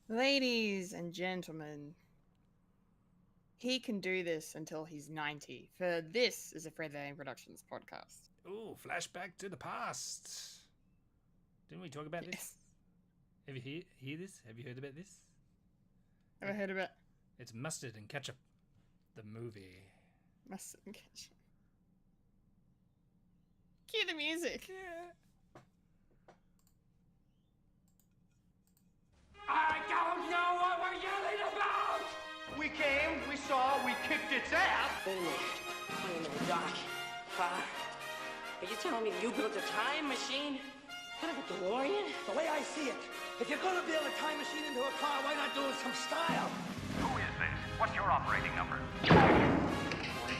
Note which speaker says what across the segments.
Speaker 1: Ladies and gentlemen, he can do this until he's 90. For this is a Fred Lane Productions podcast.
Speaker 2: Ooh, flashback to the past. Didn't we talk about this?
Speaker 1: Yes.
Speaker 2: Have you hear this? Have you heard about this?
Speaker 1: Ever heard about
Speaker 2: It's Mustard and Ketchup, the movie.
Speaker 1: Mustard and Ketchup? Cue the music.
Speaker 2: Yeah.
Speaker 3: I don't know what we're yelling about! We came, we saw, we kicked its ass!
Speaker 4: Wait a minute. Wait a minute, Doc. Are you telling me you built a time machine? Kind of a DeLorean?
Speaker 5: The way I see it, if you're gonna build a time machine into a car, why not do it with some style?
Speaker 6: Who is this? What's your operating number?
Speaker 5: Boring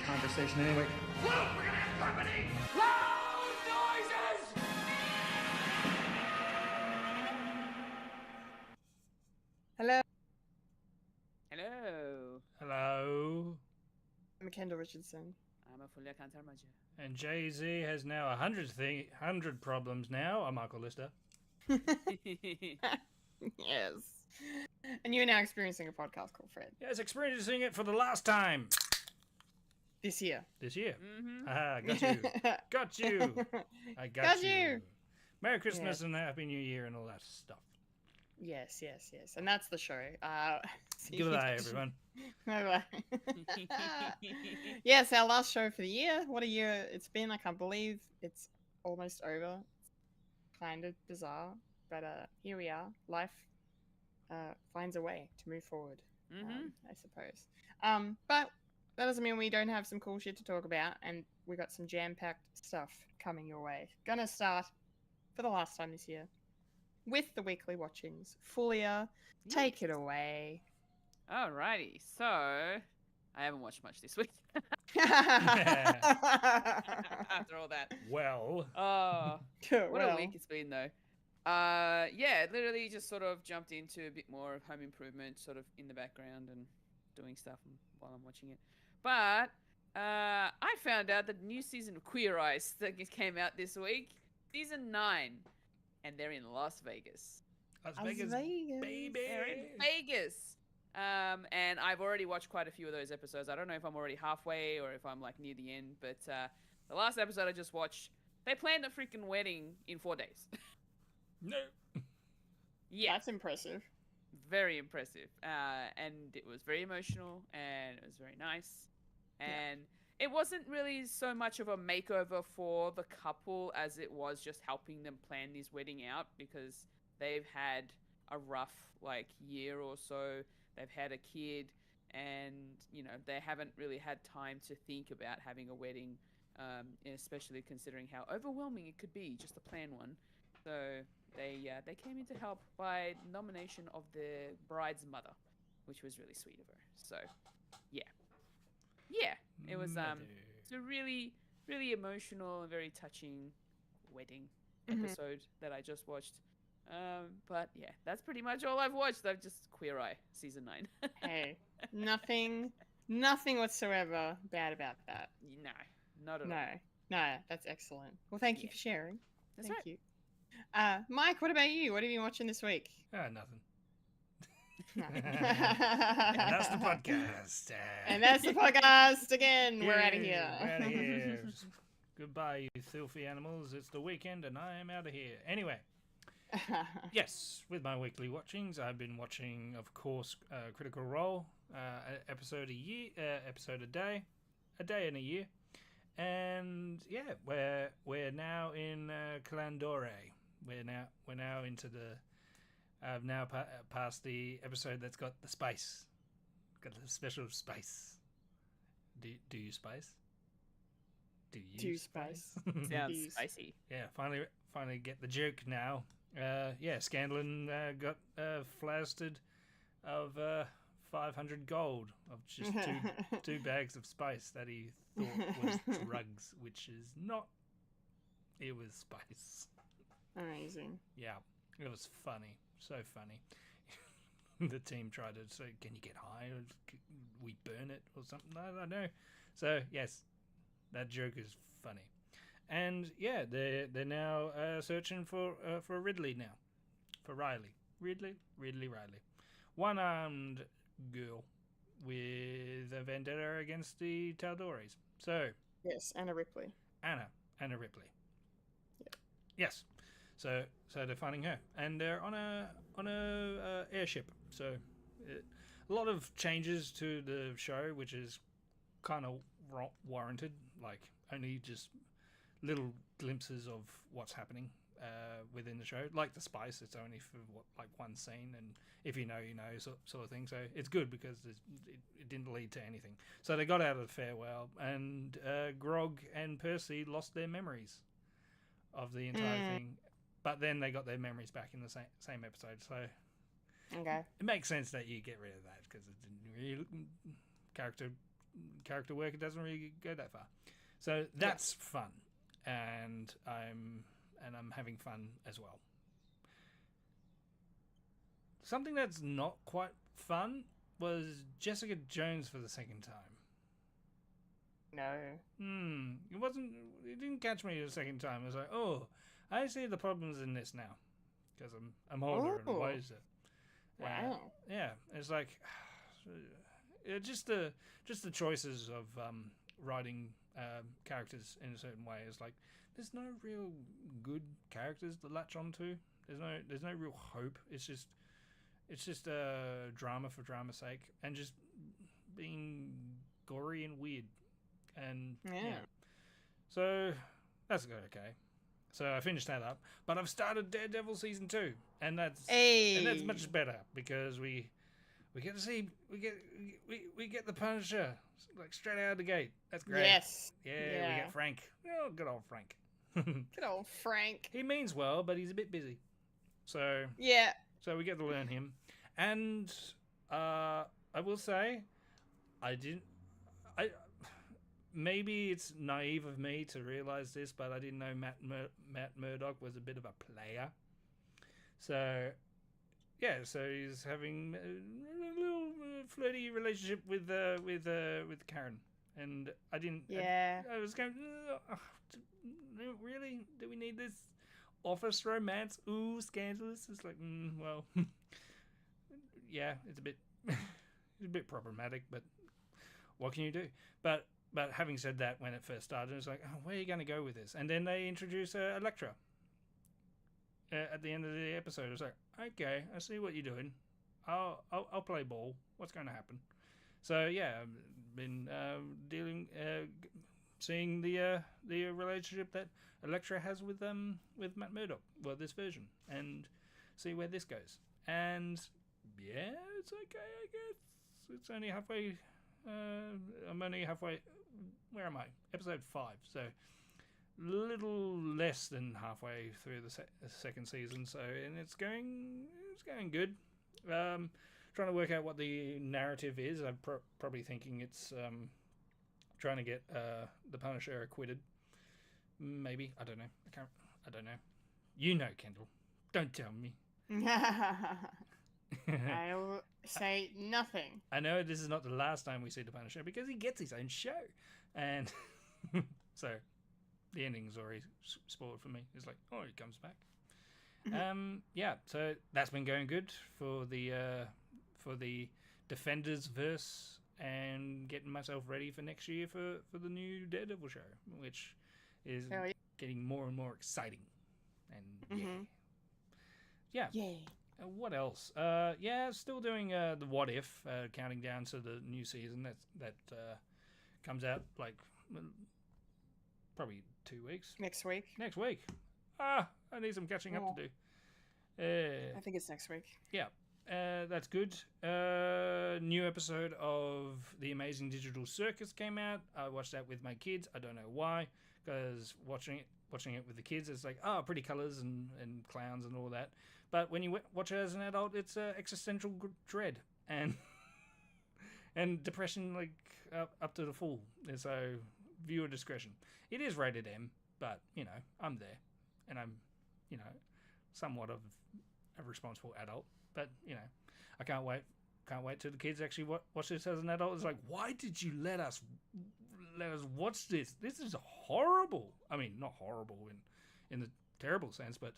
Speaker 5: conversation anyway.
Speaker 3: Look, we're gonna have company! Loud noises!
Speaker 1: Hello,
Speaker 7: Hello,
Speaker 2: Hello.
Speaker 1: I'm Kendall Richardson.
Speaker 7: I'm a Fulya and Michael.
Speaker 2: And Jay-Z has now 100 problems now. I'm Michael Lister.
Speaker 1: Yes. And you're now experiencing a podcast called Fred.
Speaker 2: Yes, experiencing it for the last time
Speaker 1: This year.
Speaker 2: this year.
Speaker 7: Mm-hmm.
Speaker 2: Aha, got you. Got you. I got,
Speaker 1: Got
Speaker 2: you.
Speaker 1: you.
Speaker 2: Merry Christmas
Speaker 1: Yes.
Speaker 2: and Happy New Year and all that stuff.
Speaker 1: Yes. And that's the show.
Speaker 2: Goodbye, everyone.
Speaker 1: Bye-bye. Yes, our last show for the year. What a year it's been. I can't believe it's almost over. It's kind of bizarre, but here we are. Life finds a way to move forward, I suppose. But that doesn't mean we don't have some cool shit to talk about, and we got some jam-packed stuff coming your way. Gonna start, for the last time this year, with the weekly watchings. Fulia, take it away.
Speaker 7: Alrighty, so I haven't watched much this week. After all that,
Speaker 2: Well,
Speaker 7: oh, what
Speaker 1: Well,
Speaker 7: a week it's been though. Yeah, literally just sort of jumped into a bit more of Home Improvement, sort of in the background and doing stuff while I'm watching it. But I found out that the new season of Queer Eye that came out this week, season 9, and they're in Las Vegas.
Speaker 2: Las
Speaker 1: Las
Speaker 2: Vegas,
Speaker 1: Vegas.
Speaker 2: baby.
Speaker 7: They're in Vegas. And I've already watched quite a few of those episodes. I don't know if I'm already halfway or if I'm like near the end, but the last episode I just watched, they planned a freaking wedding in 4 days.
Speaker 2: No.
Speaker 7: Yeah,
Speaker 1: That's impressive.
Speaker 7: very impressive. And it was very emotional and it was very nice. And it wasn't really so much of a makeover for the couple as it was just helping them plan this wedding out, because they've had a rough like year or so. They've had a kid, and you know they haven't really had time to think about having a wedding, especially considering how overwhelming it could be just to plan one. So they came in to help by nomination of the bride's mother, which was really sweet of her. So yeah, it was it's a really emotional and very touching wedding episode that I just watched. But yeah, that's pretty much all I've watched. I've just Queer Eye season 9.
Speaker 1: Hey, nothing whatsoever bad about that.
Speaker 7: No, not at all.
Speaker 1: No, that's excellent. Well, thank you
Speaker 7: Yeah.
Speaker 1: for sharing.
Speaker 7: That's
Speaker 1: Thank
Speaker 7: right.
Speaker 1: you. Mike, what about you? What have you been watching this week?
Speaker 2: Nothing.
Speaker 1: No.
Speaker 2: And that's the podcast.
Speaker 1: And that's the podcast again. We're out of
Speaker 2: Yay,
Speaker 1: here.
Speaker 2: We're out of here. Goodbye, you filthy animals. It's the weekend and I am out of here. Anyway. Yes, with my weekly watchings, I've been watching, of course, Critical Role, episode a day in a year, and yeah, we're now in Calandore. We're now into the. I've now passed the episode that's got the spice, got the special spice. Do you spice? Do you
Speaker 1: spice?
Speaker 7: Sounds
Speaker 1: These.
Speaker 7: spicy.
Speaker 2: Yeah, finally get the joke now. Scanlon got flastered of 500 gold of just two bags of spice that he thought was drugs, which is not. It was spice.
Speaker 1: Amazing.
Speaker 2: Yeah, it was funny, so funny. The team tried to say, "Can you get high? Or we burn it or something?" I don't know. So yes, that joke is funny. And yeah, they're now searching for Ridley now, for Riley. Ridley. one-armed girl with a vendetta against the Tal'Doris. So
Speaker 1: Yes, Anna Ripley.
Speaker 2: Anna Ripley.
Speaker 1: Yeah.
Speaker 2: Yes. So they're finding her, and they're on a airship. So a lot of changes to the show, which is kind of warranted. Like only just little glimpses of what's happening within the show. Like the Spice, it's only for like one scene, and if you know, you know, sort of thing. So it's good because it didn't lead to anything. So they got out of the farewell, and Grog and Percy lost their memories of the entire thing. But then they got their memories back in the same episode. So
Speaker 1: Okay.
Speaker 2: it makes sense that you get rid of that because it didn't really character work. It doesn't really go that far. So that's fun, and I'm having fun as well. Something that's not quite fun was Jessica Jones for the second time.
Speaker 1: No.
Speaker 2: It didn't catch me the second time. I was like, oh, I see the problems in this now because I'm older and wiser.
Speaker 1: Wow.
Speaker 2: Yeah, it's like just the choices of writing characters in a certain way is like there's no real good characters to latch onto. There's no real hope. It's just drama for drama's sake and just being gory and weird. And yeah. So that's good. Okay. So I finished that up, but I've started Daredevil season 2, and that's much better because we get to see we get the Punisher like straight out of the gate. That's great.
Speaker 1: Yes.
Speaker 2: Yeah. We get Frank. Oh, good old Frank.
Speaker 1: Good old Frank.
Speaker 2: He means well, but he's a bit busy. So
Speaker 1: yeah.
Speaker 2: So we get to learn him, and I will say, maybe it's naive of me to realize this, but I didn't know Matt Murdock was a bit of a player. So, yeah, so he's having a little flirty relationship with Karen, and I didn't.
Speaker 1: Yeah.
Speaker 2: I was going, really? Do we need this office romance? Ooh, scandalous. It's like, well, yeah, it's a bit problematic, but what can you do? But having said that, when it first started, it was like, oh, where are you going to go with this? And then they introduce Elektra at the end of the episode. It was like, okay, I see what you're doing. I'll play ball. What's going to happen? So yeah, I've been seeing the relationship that Elektra has with Matt Murdock. Well, this version, and see where this goes. And yeah, it's okay, I guess. It's only halfway. I'm only halfway. Where am I? Episode 5. So little less than halfway through the second season. So and it's going good. Trying to work out what the narrative is. I'm probably thinking it's trying to get the Punisher acquitted. Maybe I don't know. I don't know. You know, Kendall. Don't tell me.
Speaker 1: I'll say nothing.
Speaker 2: I know this is not the last time we see the Punisher because he gets his own show, and so the ending's already spoiled for me. It's like, oh, he comes back. Yeah, so that's been going good for the Defenders verse and getting myself ready for next year for the new Daredevil show, which is getting more and more exciting. And yeah. What else? Yeah, still doing the What If, counting down to the new season that comes out like probably 2 weeks.
Speaker 1: Next week.
Speaker 2: Next week. I need some catching up to do.
Speaker 1: I think it's next week.
Speaker 2: Yeah, that's good. New episode of The Amazing Digital Circus came out. I watched that with my kids. I don't know why, because watching it with the kids, it's like, pretty colours and clowns and all that. But when you watch it as an adult, it's existential dread and depression, like up to the full. And so viewer discretion. It is rated M, but I'm there, and I'm somewhat of a responsible adult. But I can't wait till the kids actually watch this as an adult. It's like, why did you let us watch this? This is horrible. I mean, not horrible in the terrible sense, but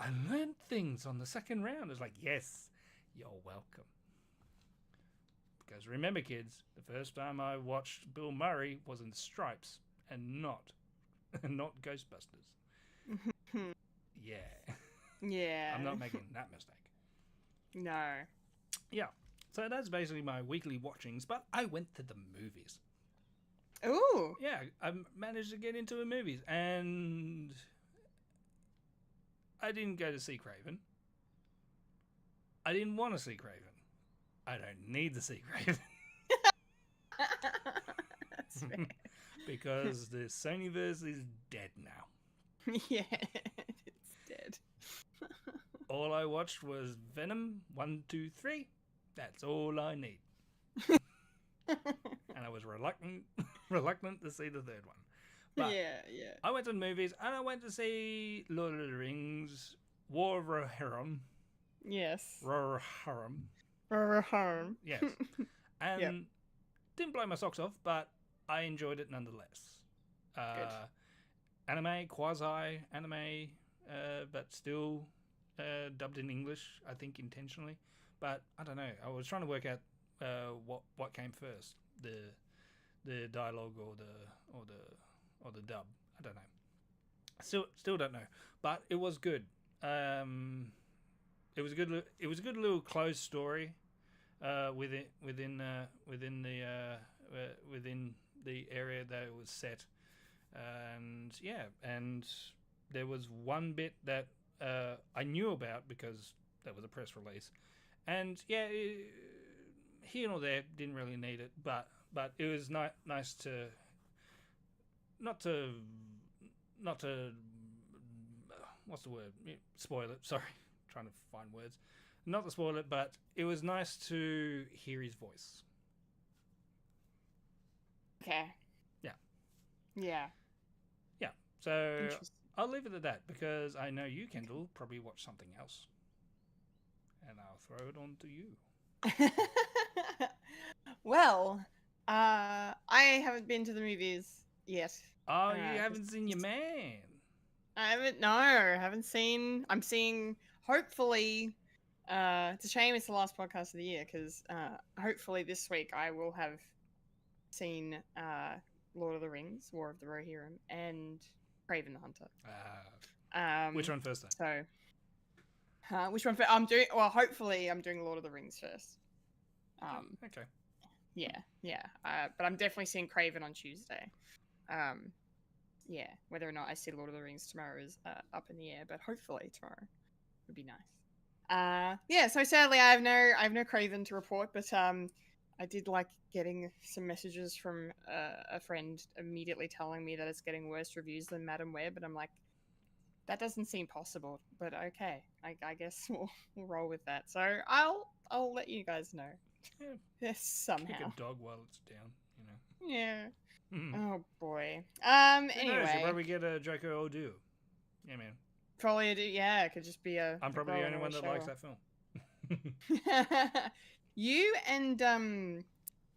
Speaker 2: I learned things on the second round. It's like, yes, you're welcome. Because remember, kids, the first time I watched Bill Murray was in Stripes and not Ghostbusters. Yeah.
Speaker 1: Yeah.
Speaker 2: I'm not making that mistake.
Speaker 1: No.
Speaker 2: Yeah. So that's basically my weekly watchings, but I went to the movies.
Speaker 1: Ooh.
Speaker 2: Yeah, I managed to get into the movies, and I didn't go to see Craven. I didn't want to see Craven. I don't need to see Craven.
Speaker 1: That's fair.
Speaker 2: Because the Sonyverse is dead now.
Speaker 1: Yeah, it's dead.
Speaker 2: All I watched was Venom 1, 2, 3. That's all I need. And I was reluctant to see the third one. But
Speaker 1: yeah.
Speaker 2: I went to the movies and I went to see Lord of the Rings, War of Rohirrim.
Speaker 1: Yes.
Speaker 2: Rohirrim.
Speaker 1: Rohirrim.
Speaker 2: Yes. And didn't blow my socks off, but I enjoyed it nonetheless.
Speaker 1: Good.
Speaker 2: Anime, quasi-anime, but still dubbed in English, I think intentionally. But I don't know. I was trying to work out what came first, the dialogue or the dub. I don't know. Still don't know. But it was good. It was a good. It was a good little closed story. Within the area that it was set, and there was one bit that I knew about because that was a press release, and here or there didn't really need it, but it was nice to not to what's the word, spoil it. Sorry, trying to find words. Not to spoil it, but it was nice to hear his voice.
Speaker 1: Okay.
Speaker 2: Yeah.
Speaker 1: Yeah.
Speaker 2: Yeah. So
Speaker 1: Interesting.
Speaker 2: I'll leave it at that because I know you, Kendall, probably watch something else. And I'll throw it on to you.
Speaker 1: Well, I haven't been to the movies yet.
Speaker 2: Oh, you haven't seen your man.
Speaker 1: I haven't seen. I'm seeing, hopefully, it's a shame it's the last podcast of the year because hopefully this week I will have seen Lord of the Rings, War of the Rohirrim, and Craven the Hunter.
Speaker 2: Which one first, then?
Speaker 1: So, which one? I'm doing. Well, hopefully I'm doing Lord of the Rings first.
Speaker 2: Okay.
Speaker 1: Yeah. But I'm definitely seeing Craven on Tuesday. Yeah. Whether or not I see Lord of the Rings tomorrow is up in the air, but hopefully tomorrow would be nice. Yeah, so sadly I have no Craven to report, but I did like getting some messages from a friend immediately telling me that it's getting worse reviews than Madam Web, and I'm like, that doesn't seem possible, but okay, I guess we'll roll with that. So I'll let you guys know.
Speaker 2: Yeah.
Speaker 1: Somehow.
Speaker 2: Kick a dog while it's down, you know.
Speaker 1: Yeah. Oh boy.
Speaker 2: Who knows?
Speaker 1: Anyway.
Speaker 2: You'll probably get a Draco O'Dew. Yeah, man.
Speaker 1: Probably yeah, it could just be a.
Speaker 2: I'm probably the only one that likes that film.
Speaker 1: You and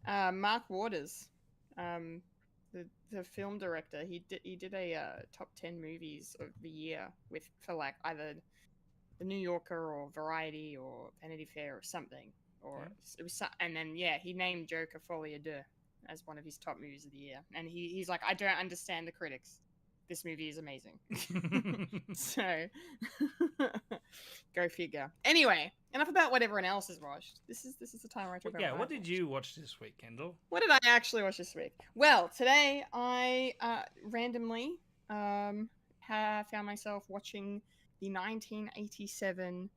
Speaker 1: Mark Waters, the film director, he did a top 10 movies of the year for like either the New Yorker or Variety or Vanity Fair or something, or it was, and then he named Joker Folie à Deux as one of his top movies of the year, and he's like, I don't understand the critics. This movie is amazing. So, go figure. Anyway, enough about what everyone else has watched. This is the time where I talk about.
Speaker 2: Yeah, what did you watch this week, Kendall?
Speaker 1: What did I actually watch this week? Well, today I randomly found myself watching the 1987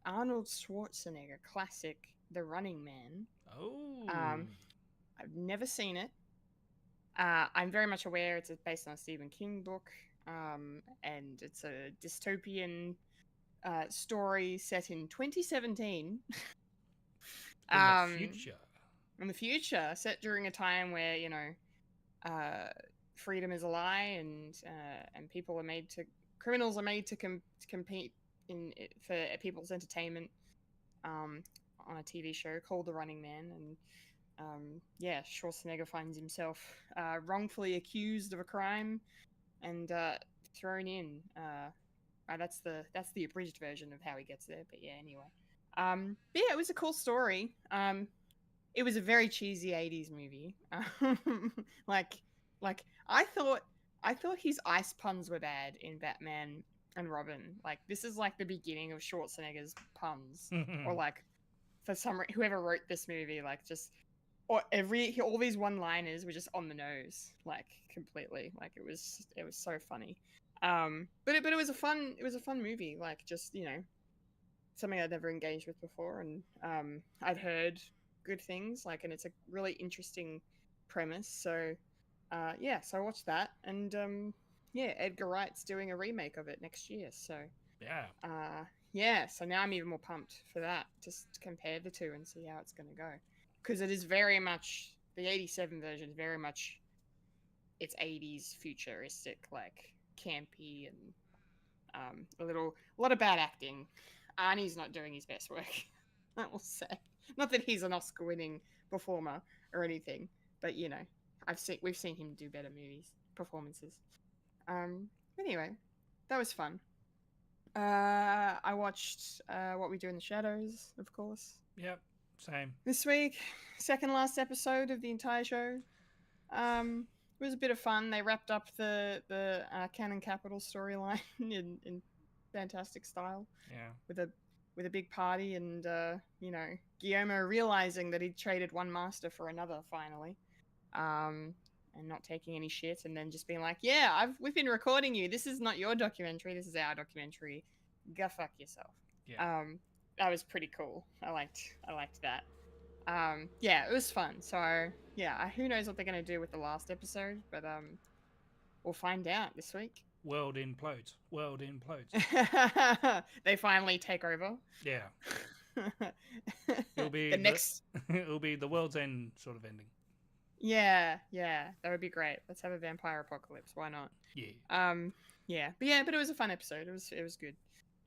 Speaker 1: Arnold Schwarzenegger classic, The Running Man.
Speaker 2: Oh.
Speaker 1: I've never seen it. I'm very much aware it's based on a Stephen King book, and it's a dystopian story set in 2017.
Speaker 2: In the future.
Speaker 1: In the future, set during a time where freedom is a lie, and criminals are made to compete for people's entertainment on a TV show called The Running Man, and Schwarzenegger finds himself wrongfully accused of a crime and thrown in That's the abridged version of how he gets there. But yeah, anyway. But yeah, it was a cool story. It was a very cheesy 80s movie. like I thought his ice puns were bad in Batman and Robin. Like this is like the beginning of Schwarzenegger's puns, or like for whoever wrote this movie, like just or all these one-liners were just on the nose, like completely. Like it was so funny. But it was a fun movie. Like just something I'd never engaged with before, and I'd heard good things. Like, and it's a really interesting premise. So yeah, so I watched that, and yeah, Edgar Wright's doing a remake of it next year. So yeah, so now I'm even more pumped for that. Just to compare the two and see how it's going to go, because it is very much the '87 version. Is very much it's '80s futuristic, like campy, and a lot of bad acting. Arnie's not doing his best work, I will say. Not that he's an Oscar-winning performer or anything, but we've seen him do better performances. Anyway, that was fun. I watched What We Do in the Shadows, of course.
Speaker 2: Yep, same.
Speaker 1: This week, second last episode of the entire show. It was a bit of fun. They wrapped up the Canon Capital storyline in fantastic style.
Speaker 2: Yeah.
Speaker 1: With a big party, and Guillermo realizing that he'd traded one master for another finally, and not taking any shit, and then just being like, "Yeah, we've been recording you. This is not your documentary. This is our documentary. Go fuck yourself."
Speaker 2: Yeah.
Speaker 1: That was pretty cool. I liked that. Yeah, it was fun. So yeah, who knows what they're gonna do with the last episode, but we'll find out this week.
Speaker 2: World implodes.
Speaker 1: They finally take over.
Speaker 2: Yeah. It'll be it'll be the world's end sort of ending.
Speaker 1: Yeah, that would be great. Let's have a vampire apocalypse. Why not?
Speaker 2: Yeah.
Speaker 1: Yeah, but it was a fun episode. It was good.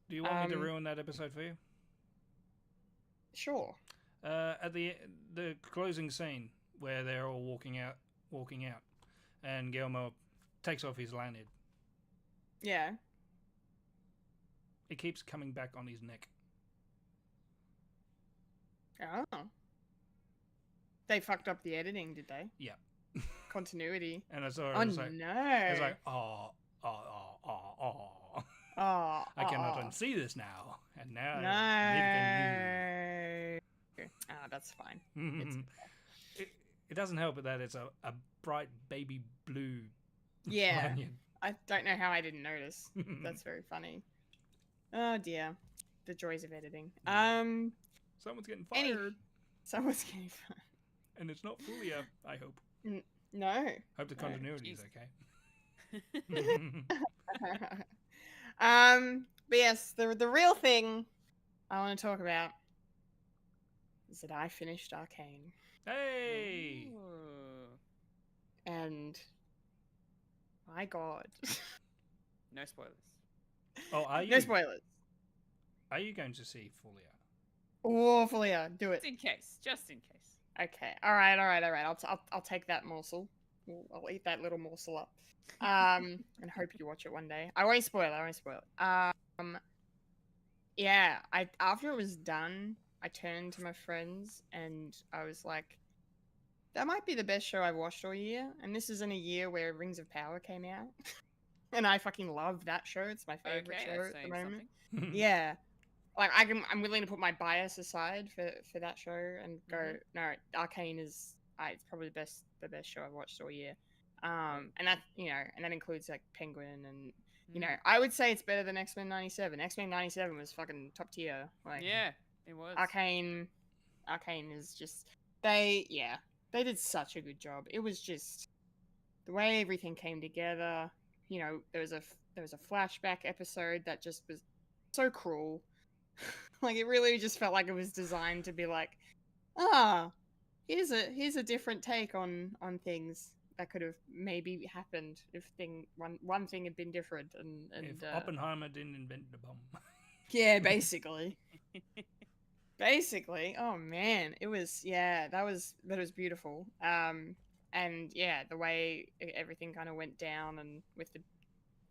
Speaker 2: Do you want me to ruin that episode for you?
Speaker 1: Sure.
Speaker 2: At the closing scene where they're all walking out, and Guillermo takes off his lanyard.
Speaker 1: Yeah.
Speaker 2: It keeps coming back on his neck.
Speaker 1: Oh. They fucked up the editing, did they?
Speaker 2: Yeah.
Speaker 1: Continuity.
Speaker 2: And I saw it.
Speaker 1: Oh,
Speaker 2: I was like,
Speaker 1: no.
Speaker 2: I was like, I cannot
Speaker 1: oh.
Speaker 2: unsee this now. And now
Speaker 1: No. That's fine.
Speaker 2: It doesn't help that it's a bright baby blue.
Speaker 1: Yeah.
Speaker 2: lanyard.
Speaker 1: I don't know how I didn't notice. That's very funny. Oh dear. The joys of editing.
Speaker 2: Someone's getting fired.
Speaker 1: Someone's getting fired.
Speaker 2: And it's not Fulya, I hope.
Speaker 1: No.
Speaker 2: Hope the continuity is okay.
Speaker 1: But yes, the real thing I want to talk about is that I finished Arcane.
Speaker 2: Hey!
Speaker 7: Ooh.
Speaker 1: And my God.
Speaker 7: No spoilers.
Speaker 2: Oh, are you?
Speaker 1: No spoilers.
Speaker 2: Are you going to see Fulya?
Speaker 1: Oh, Fulya, do it.
Speaker 7: Just in case.
Speaker 1: Okay. All right. I'll take that morsel. I'll eat that little morsel up. And hope you watch it one day. I won't spoil it. Yeah. After it was done, I turned to my friends and I was like, that might be the best show I've watched all year. And this is in a year where Rings of Power came out. And I fucking love that show. It's my favorite show at the moment. Yeah. Like I'm willing to put my bias aside for that show and go, no, Arcane is it's probably the best show I've watched all year. And that and that includes like Penguin and I would say it's better than X-Men 97. X-Men 97 was fucking top tier. Like
Speaker 7: Yeah, it was.
Speaker 1: Arcane is just they did such a good job. It was just the way everything came together. There was a flashback episode that just was so cruel. Like it really just felt like it was designed to be like, here's a different take on things that could have maybe happened if one thing had been different and
Speaker 2: if Oppenheimer didn't invent the bomb.
Speaker 1: Yeah, basically. Oh man, it was that was beautiful. And yeah, the way everything kind of went down and with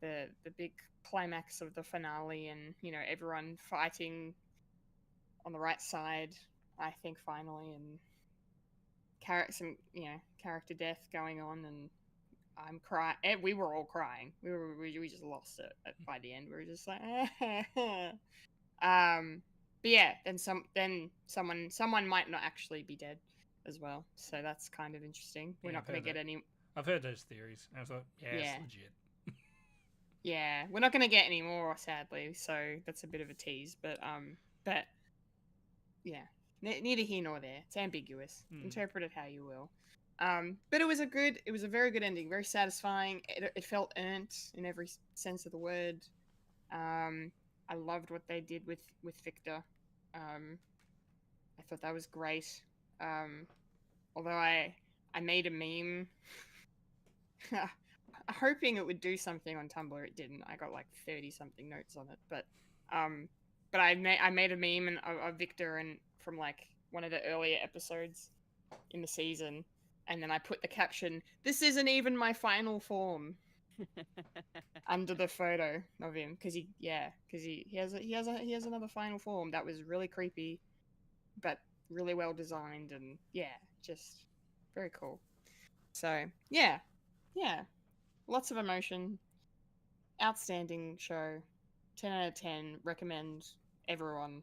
Speaker 1: the big climax of the finale, and everyone fighting on the right side. I think finally, and some character death going on, and I'm crying. We were all crying. We just lost it by the end. We were just like, but yeah, then someone might not actually be dead as well. So that's kind of interesting. We're not going to get any.
Speaker 2: I've heard those theories. I thought, yeah,
Speaker 1: Yeah.
Speaker 2: it's legit.
Speaker 1: Yeah, we're not going to get any more, sadly. So that's a bit of a tease. But yeah, neither here nor there. It's ambiguous. Interpret it how you will. But it was a very good ending. Very satisfying. It felt earned in every sense of the word. I loved what they did with Victor. I thought that was great. Although I made a meme, hoping it would do something on Tumblr. It didn't. I got like 30 something notes on it. But I made a meme of Victor and from like one of the earlier episodes in the season, and then I put the caption, "This isn't even my final form." under the photo of him, because he has another final form that was really creepy, but really well designed, and just very cool. So yeah, lots of emotion. Outstanding show. 10 out of 10. Recommend everyone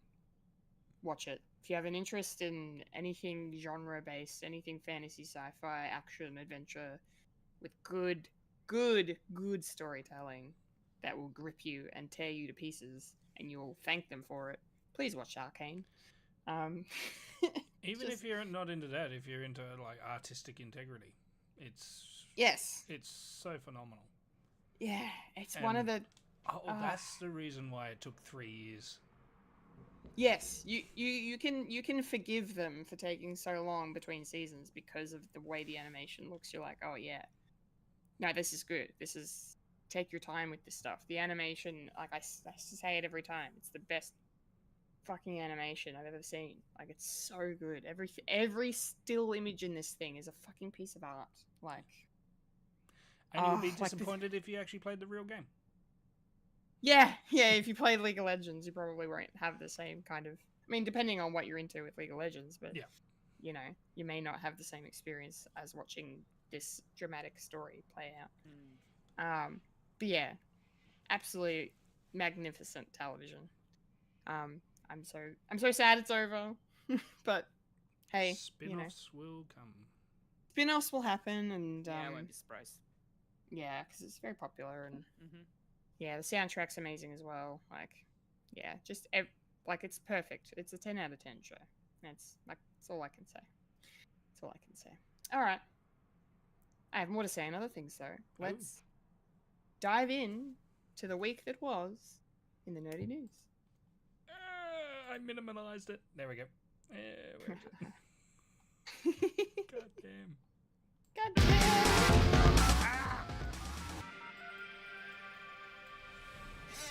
Speaker 1: watch it. If you have an interest in anything genre based, anything fantasy, sci-fi, action, adventure, with good storytelling that will grip you and tear you to pieces, and you'll thank them for it, please watch Arcane.
Speaker 2: Even if you're not into that, if you're into like artistic integrity, it's so phenomenal.
Speaker 1: Yeah, it's one of the.
Speaker 2: That's the reason why it took 3 years.
Speaker 1: Yes, you can forgive them for taking so long between seasons because of the way the animation looks. You're like, oh yeah, no, this is good. Take your time with this stuff. The animation, like I say it every time, it's the best fucking animation I've ever seen. Like, it's so good. Every still image in this thing is a fucking piece of art. Like,
Speaker 2: and you'll be disappointed if you actually played the real game.
Speaker 1: Yeah. If you played League of Legends, you probably won't have the same kind of. I mean, depending on what you're into with League of Legends, but you may not have the same experience as watching this dramatic story play out. But yeah, absolutely magnificent television. I'm so sad it's over, but hey,
Speaker 2: spin-offs will come.
Speaker 1: Spin-offs will happen, and
Speaker 7: I won't be surprised.
Speaker 1: Yeah, because it's very popular, and the soundtrack's amazing as well. Like, just it's perfect. It's a 10 out of 10 show. That's all I can say. That's all I can say. All right. I have more to say on other things, though. Let's dive in to the week that was in the nerdy news.
Speaker 2: I minimalized it. There we go. Where is it? God damn.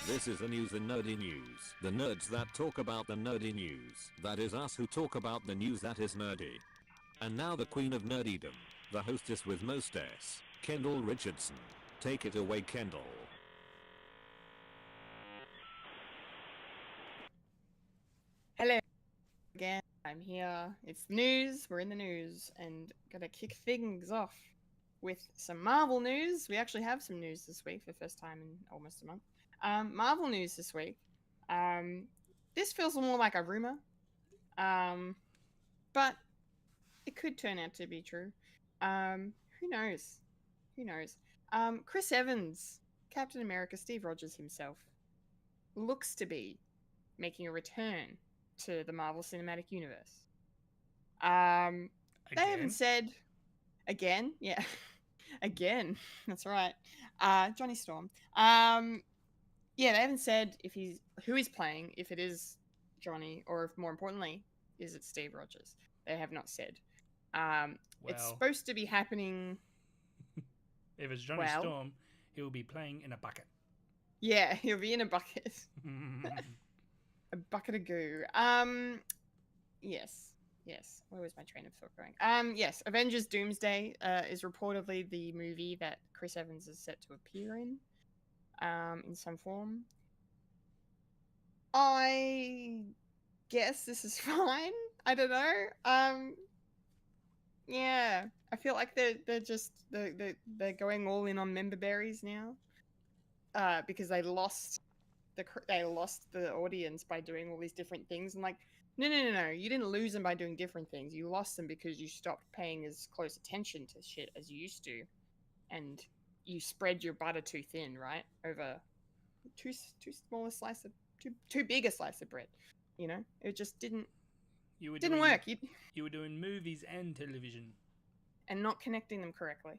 Speaker 8: This is the news in nerdy news. The nerds that talk about the nerdy news. That is us who talk about the news that is nerdy. And now the queen of nerdydom, the hostess with mostest, Kendall Richardson. Take it away, Kendall.
Speaker 1: Hello again. I'm here. It's the news. We're in the news, and gonna kick things off with some Marvel news. We actually have some news this week for the first time in almost a month. Marvel news this week. This feels more like a rumor, but it could turn out to be true. Who knows? Chris Evans, Captain America, Steve Rogers himself, looks to be making a return to the Marvel Cinematic Universe. They haven't said again. Yeah, again. That's right. Johnny Storm. They haven't said who he's playing, if it is Johnny, or if more importantly, is it Steve Rogers. They have not said. It's supposed to be happening.
Speaker 2: If it's Johnny Storm, he'll be playing in a bucket.
Speaker 1: Yeah, he'll be in a bucket. A bucket of goo. Yes. Where was my train of thought going? Yes. Avengers Doomsday is reportedly the movie that Chris Evans is set to appear in. in some form. I guess this is fine. I don't know. Yeah, I feel like they're just they're going all in on member berries now. Because they lost the audience by doing all these different things, and like, no, you didn't lose them by doing different things. You lost them because you stopped paying as close attention to shit as you used to, and you spread your butter too thin, right? Over too small a slice of too big a slice of bread. You know, it just didn't work.
Speaker 2: You were doing movies and television,
Speaker 1: and not connecting them correctly,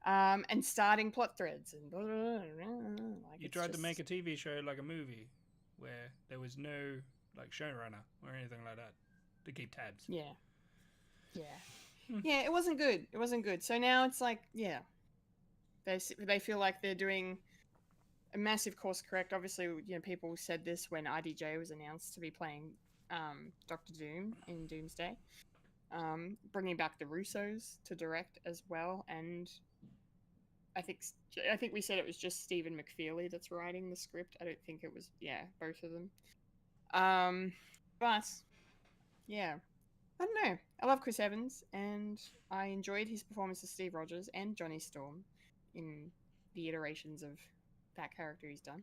Speaker 1: and starting plot threads and blah, blah, blah, blah. Like,
Speaker 2: you tried to make a TV show like a movie where there was no like showrunner or anything like that to keep tabs.
Speaker 1: Yeah. Yeah, it wasn't good. So now it's like, yeah, they feel like they're doing a massive course correct. Obviously, you know, people said this when RDJ was announced to be playing Doctor Doom in Doomsday, bringing back the Russos to direct as well, and I think we said it was just Stephen McFeely that's writing the script. I don't think it was, both of them. But yeah, I don't know. I love Chris Evans, and I enjoyed his performance as Steve Rogers and Johnny Storm in the iterations of that character he's done.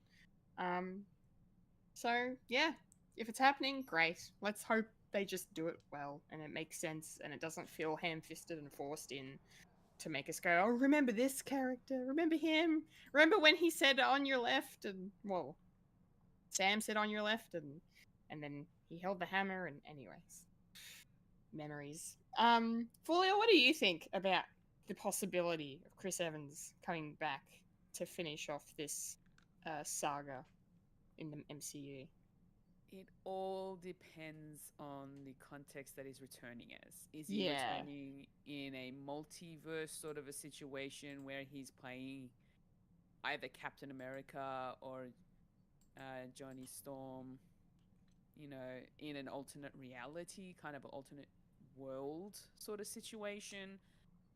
Speaker 1: So yeah, if it's happening, great. Let's hope they just do it well and it makes sense and it doesn't feel ham-fisted and forced in to make us go, oh, remember this character, remember him, remember when he said on your left, and well, Sam said on your left, and then he held the hammer, and anyways, memories. Fulya, what do you think about the possibility of Chris Evans coming back to finish off this saga in the MCU?
Speaker 7: It all depends on the context that he's returning as. Is he returning in a multiverse sort of a situation where he's playing either Captain America or Johnny Storm, you know, in an alternate reality, kind of an alternate world sort of situation?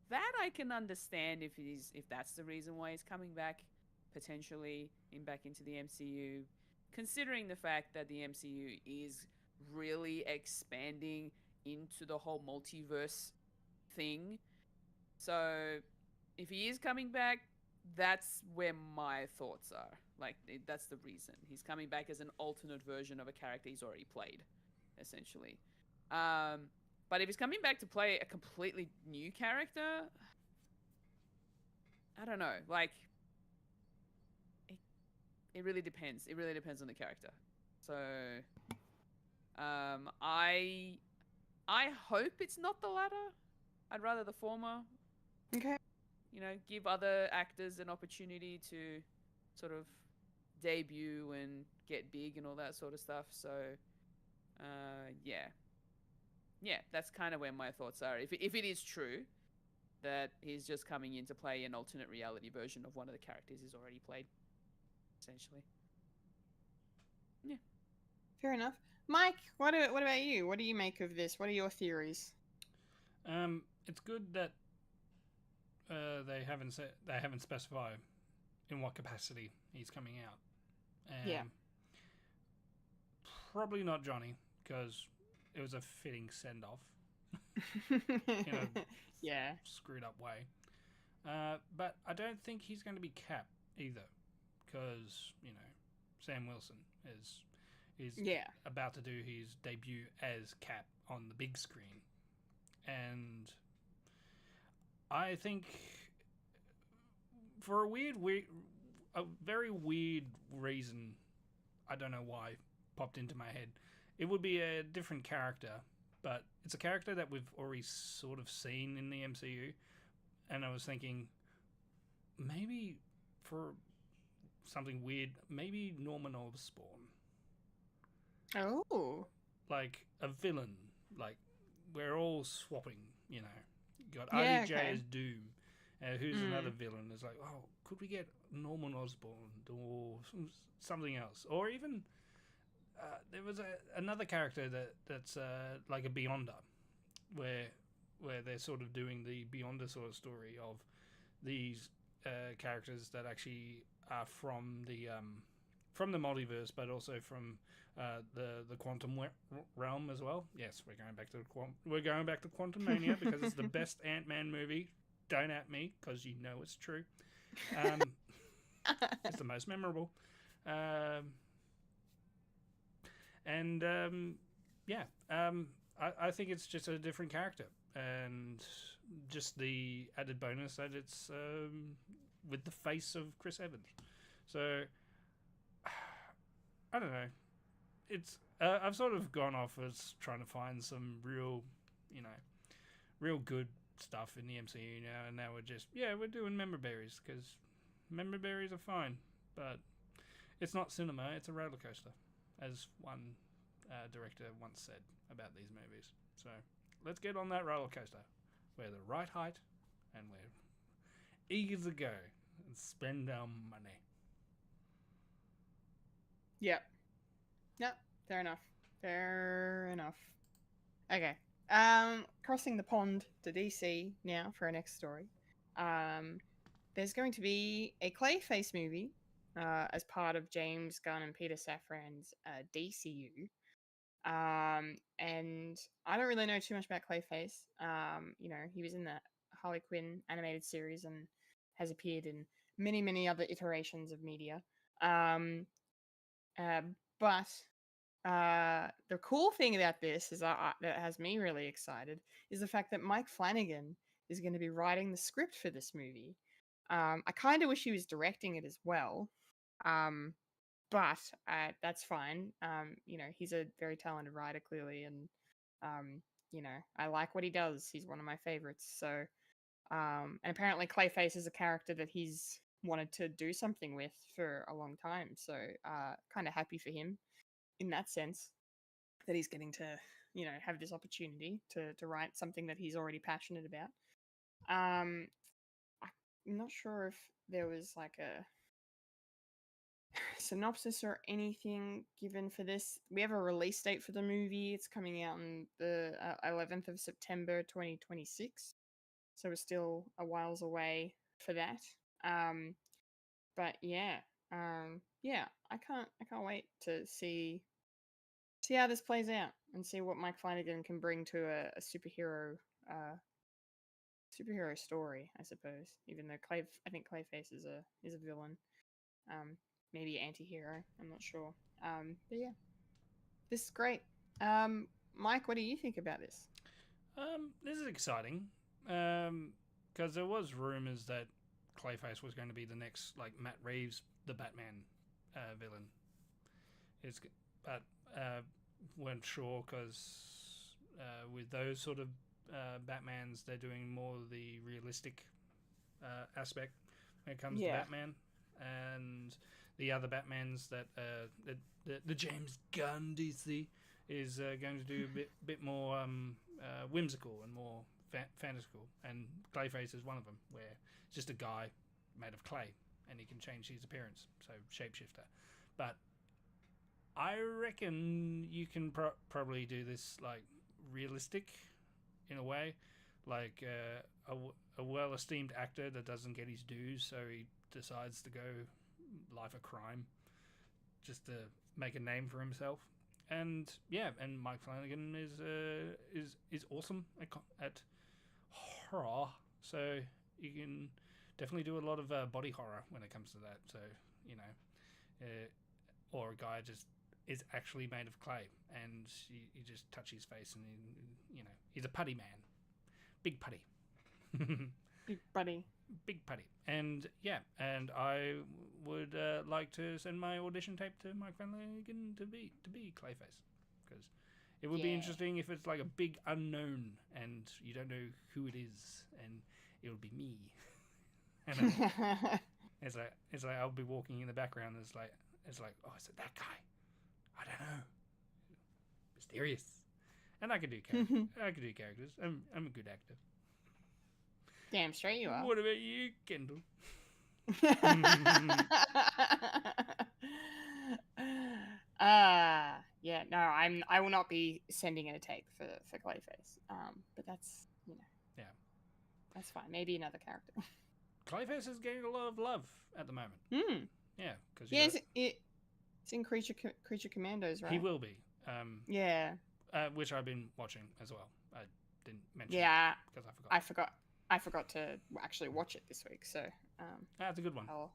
Speaker 7: That I can understand if that's the reason why he's coming back, potentially back into the MCU. Considering the fact that the MCU is really expanding into the whole multiverse thing. So if he is coming back, that's where my thoughts are. Like, that's the reason. He's coming back as an alternate version of a character he's already played, essentially. But if he's coming back to play a completely new character, I don't know. Like, it really depends. It really depends on the character. So, I hope it's not the latter. I'd rather the former.
Speaker 1: Okay.
Speaker 7: You know, give other actors an opportunity to sort of debut and get big and all that sort of stuff. So, yeah, that's kind of where my thoughts are. If it is true that he's just coming in to play an alternate reality version of one of the characters he's already played, essentially. Yeah.
Speaker 1: Fair enough. Mike, what about you? What do you make of this? What are your theories?
Speaker 2: It's good that they haven't specified in what capacity he's coming out.
Speaker 1: Yeah.
Speaker 2: Probably not Johnny, because it was a fitting send-off. In a screwed up way. But I don't think he's going to be Cap either, because, you know, Sam Wilson is about to do his debut as Cap on the big screen. And I think for a very weird reason, I don't know why, popped into my head, it would be a different character, but it's a character that we've already sort of seen in the MCU, and I was thinking, maybe for something weird, maybe Norman Osborn.
Speaker 1: Oh.
Speaker 2: Like a villain. Like, we're all swapping, you know. You got RDJ as Doom. Who's another villain? It's like, oh, could we get Norman Osborn or something else? Or even there was another character that's like a Beyonder, where they're sort of doing the Beyonder sort of story of these characters that actually are from the multiverse, but also from the quantum realm as well. Yes, we're going back to Quantum Mania because it's the best Ant-Man movie. Don't at me, because you know it's true. It's the most memorable. I think it's just a different character, and just the added bonus that it's with the face of Chris Evans. So I don't know. It's I've sort of gone off as trying to find some real good stuff in the MCU now, and now we're doing member berries because member berries are fine, but it's not cinema, it's a roller coaster, as one director once said about these movies. So let's get on that roller coaster. We're the right height, and we're eager to go and spend our money.
Speaker 1: Yep. Fair enough. Okay. Crossing the pond to DC now for our next story. There's going to be a Clayface movie as part of James Gunn and Peter Safran's DCU. And I don't really know too much about Clayface. He was in the Harley Quinn animated series and has appeared in many, many other iterations of media. But the cool thing about this is that has me really excited is the fact that Mike Flanagan is going to be writing the script for this movie. I kind of wish he was directing it as well, but that's fine. He's a very talented writer, clearly, and I like what he does. He's one of my favorites. So, and apparently Clayface is a character that he's wanted to do something with for a long time. So, kind of happy for him in that sense that he's getting to, have this opportunity to write something that he's already passionate about. I'm not sure if there was like a synopsis or anything given for this. We have a release date for the movie. It's coming out on the 11th of September 2026. So we're still a whiles away for that. But yeah, I can't wait to see how this plays out and see what Mike Flanagan can bring to a superhero story, I suppose. Even though I think Clayface is a villain, maybe anti-hero. I'm not sure. But yeah, this is great. Mike, what do you think about this?
Speaker 2: This is exciting, because there was rumors that Clayface was going to be the next, like, Matt Reeves, the Batman villain. But weren't sure because with those sort of Batmans, they're doing more of the realistic aspect when it comes to Batman, and the other Batmans that the James Gunn DC is going to do a bit more whimsical and more fantastical, and Clayface is one of them, where it's just a guy made of clay and he can change his appearance, so shapeshifter. But I reckon you can probably do this like realistic in a way, like a well-esteemed actor that doesn't get his dues, so he decides to go life of crime just to make a name for himself. And yeah, and Mike Flanagan is awesome at horror, so you can definitely do a lot of body horror when it comes to that. So or a guy just is actually made of clay, and you just touch his face, and he's a putty man, big putty, big putty, and yeah, and I would like to send my audition tape to Mike Flanagan to be Clayface, because it would be interesting if it's like a big unknown and you don't know who it is, and it would be me. And it's like I'll be walking in the background. It's like oh, is it that guy? I don't know. Mysterious. And I can do characters. I'm a good actor.
Speaker 1: Damn straight you are.
Speaker 2: What about you, Kendall?
Speaker 1: Yeah, no, I will not be sending in a tape for Clayface. But that's
Speaker 2: yeah,
Speaker 1: that's fine. Maybe another character.
Speaker 2: Clayface is getting a lot of love at the moment.
Speaker 1: Hmm.
Speaker 2: Yeah, because
Speaker 1: It's in Creature Commandos, right?
Speaker 2: he will be.
Speaker 1: Yeah.
Speaker 2: Which I've been watching as well. I didn't mention
Speaker 1: Yeah.
Speaker 2: it because I forgot.
Speaker 1: I forgot to actually watch it this week. So.
Speaker 2: That's a good one.
Speaker 1: I'll...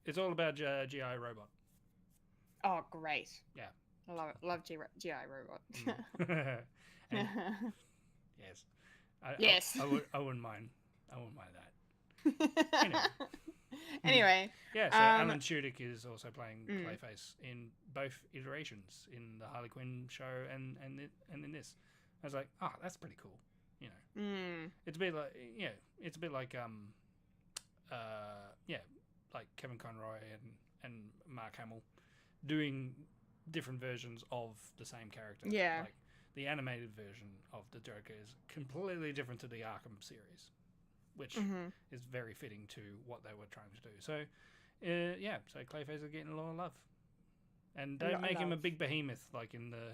Speaker 2: It's all about GI Robot.
Speaker 1: Oh, great!
Speaker 2: Yeah.
Speaker 1: I love GI Robot.
Speaker 2: And yes.
Speaker 1: Yes.
Speaker 2: I wouldn't mind. I wouldn't mind that.
Speaker 1: Anyway.
Speaker 2: Yeah, so Alan Tudyk is also playing Clayface in both iterations, in the Harley Quinn show and in this. I was like, oh, that's pretty cool. You know, it's a bit like like Kevin Conroy and Mark Hamill doing different versions of the same character.
Speaker 1: Yeah.
Speaker 2: Like the animated version of the Joker is completely different to the Arkham series, which is very fitting to what they were trying to do. So, so Clayface is getting a lot of love, and don't make him a big behemoth like in the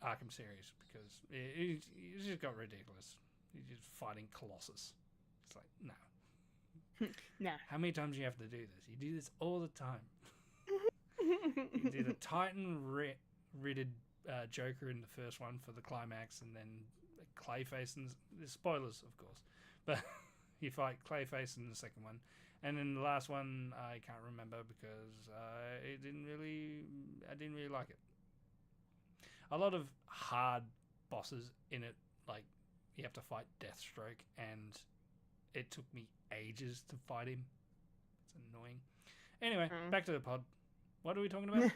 Speaker 2: Arkham series, because it just got ridiculous. He's just fighting Colossus. It's like, no.
Speaker 1: Nah.
Speaker 2: How many times do you have to do this? You do this all the time. You did a Titan-ridded Joker in the first one for the climax, and then Clayface, and there's spoilers, of course, but you fight Clayface in the second one, and then the last one I can't remember because I didn't really like it. A lot of hard bosses in it, like you have to fight Deathstroke, and it took me ages to fight him. It's annoying. Anyway, back to the pod. What are we talking about?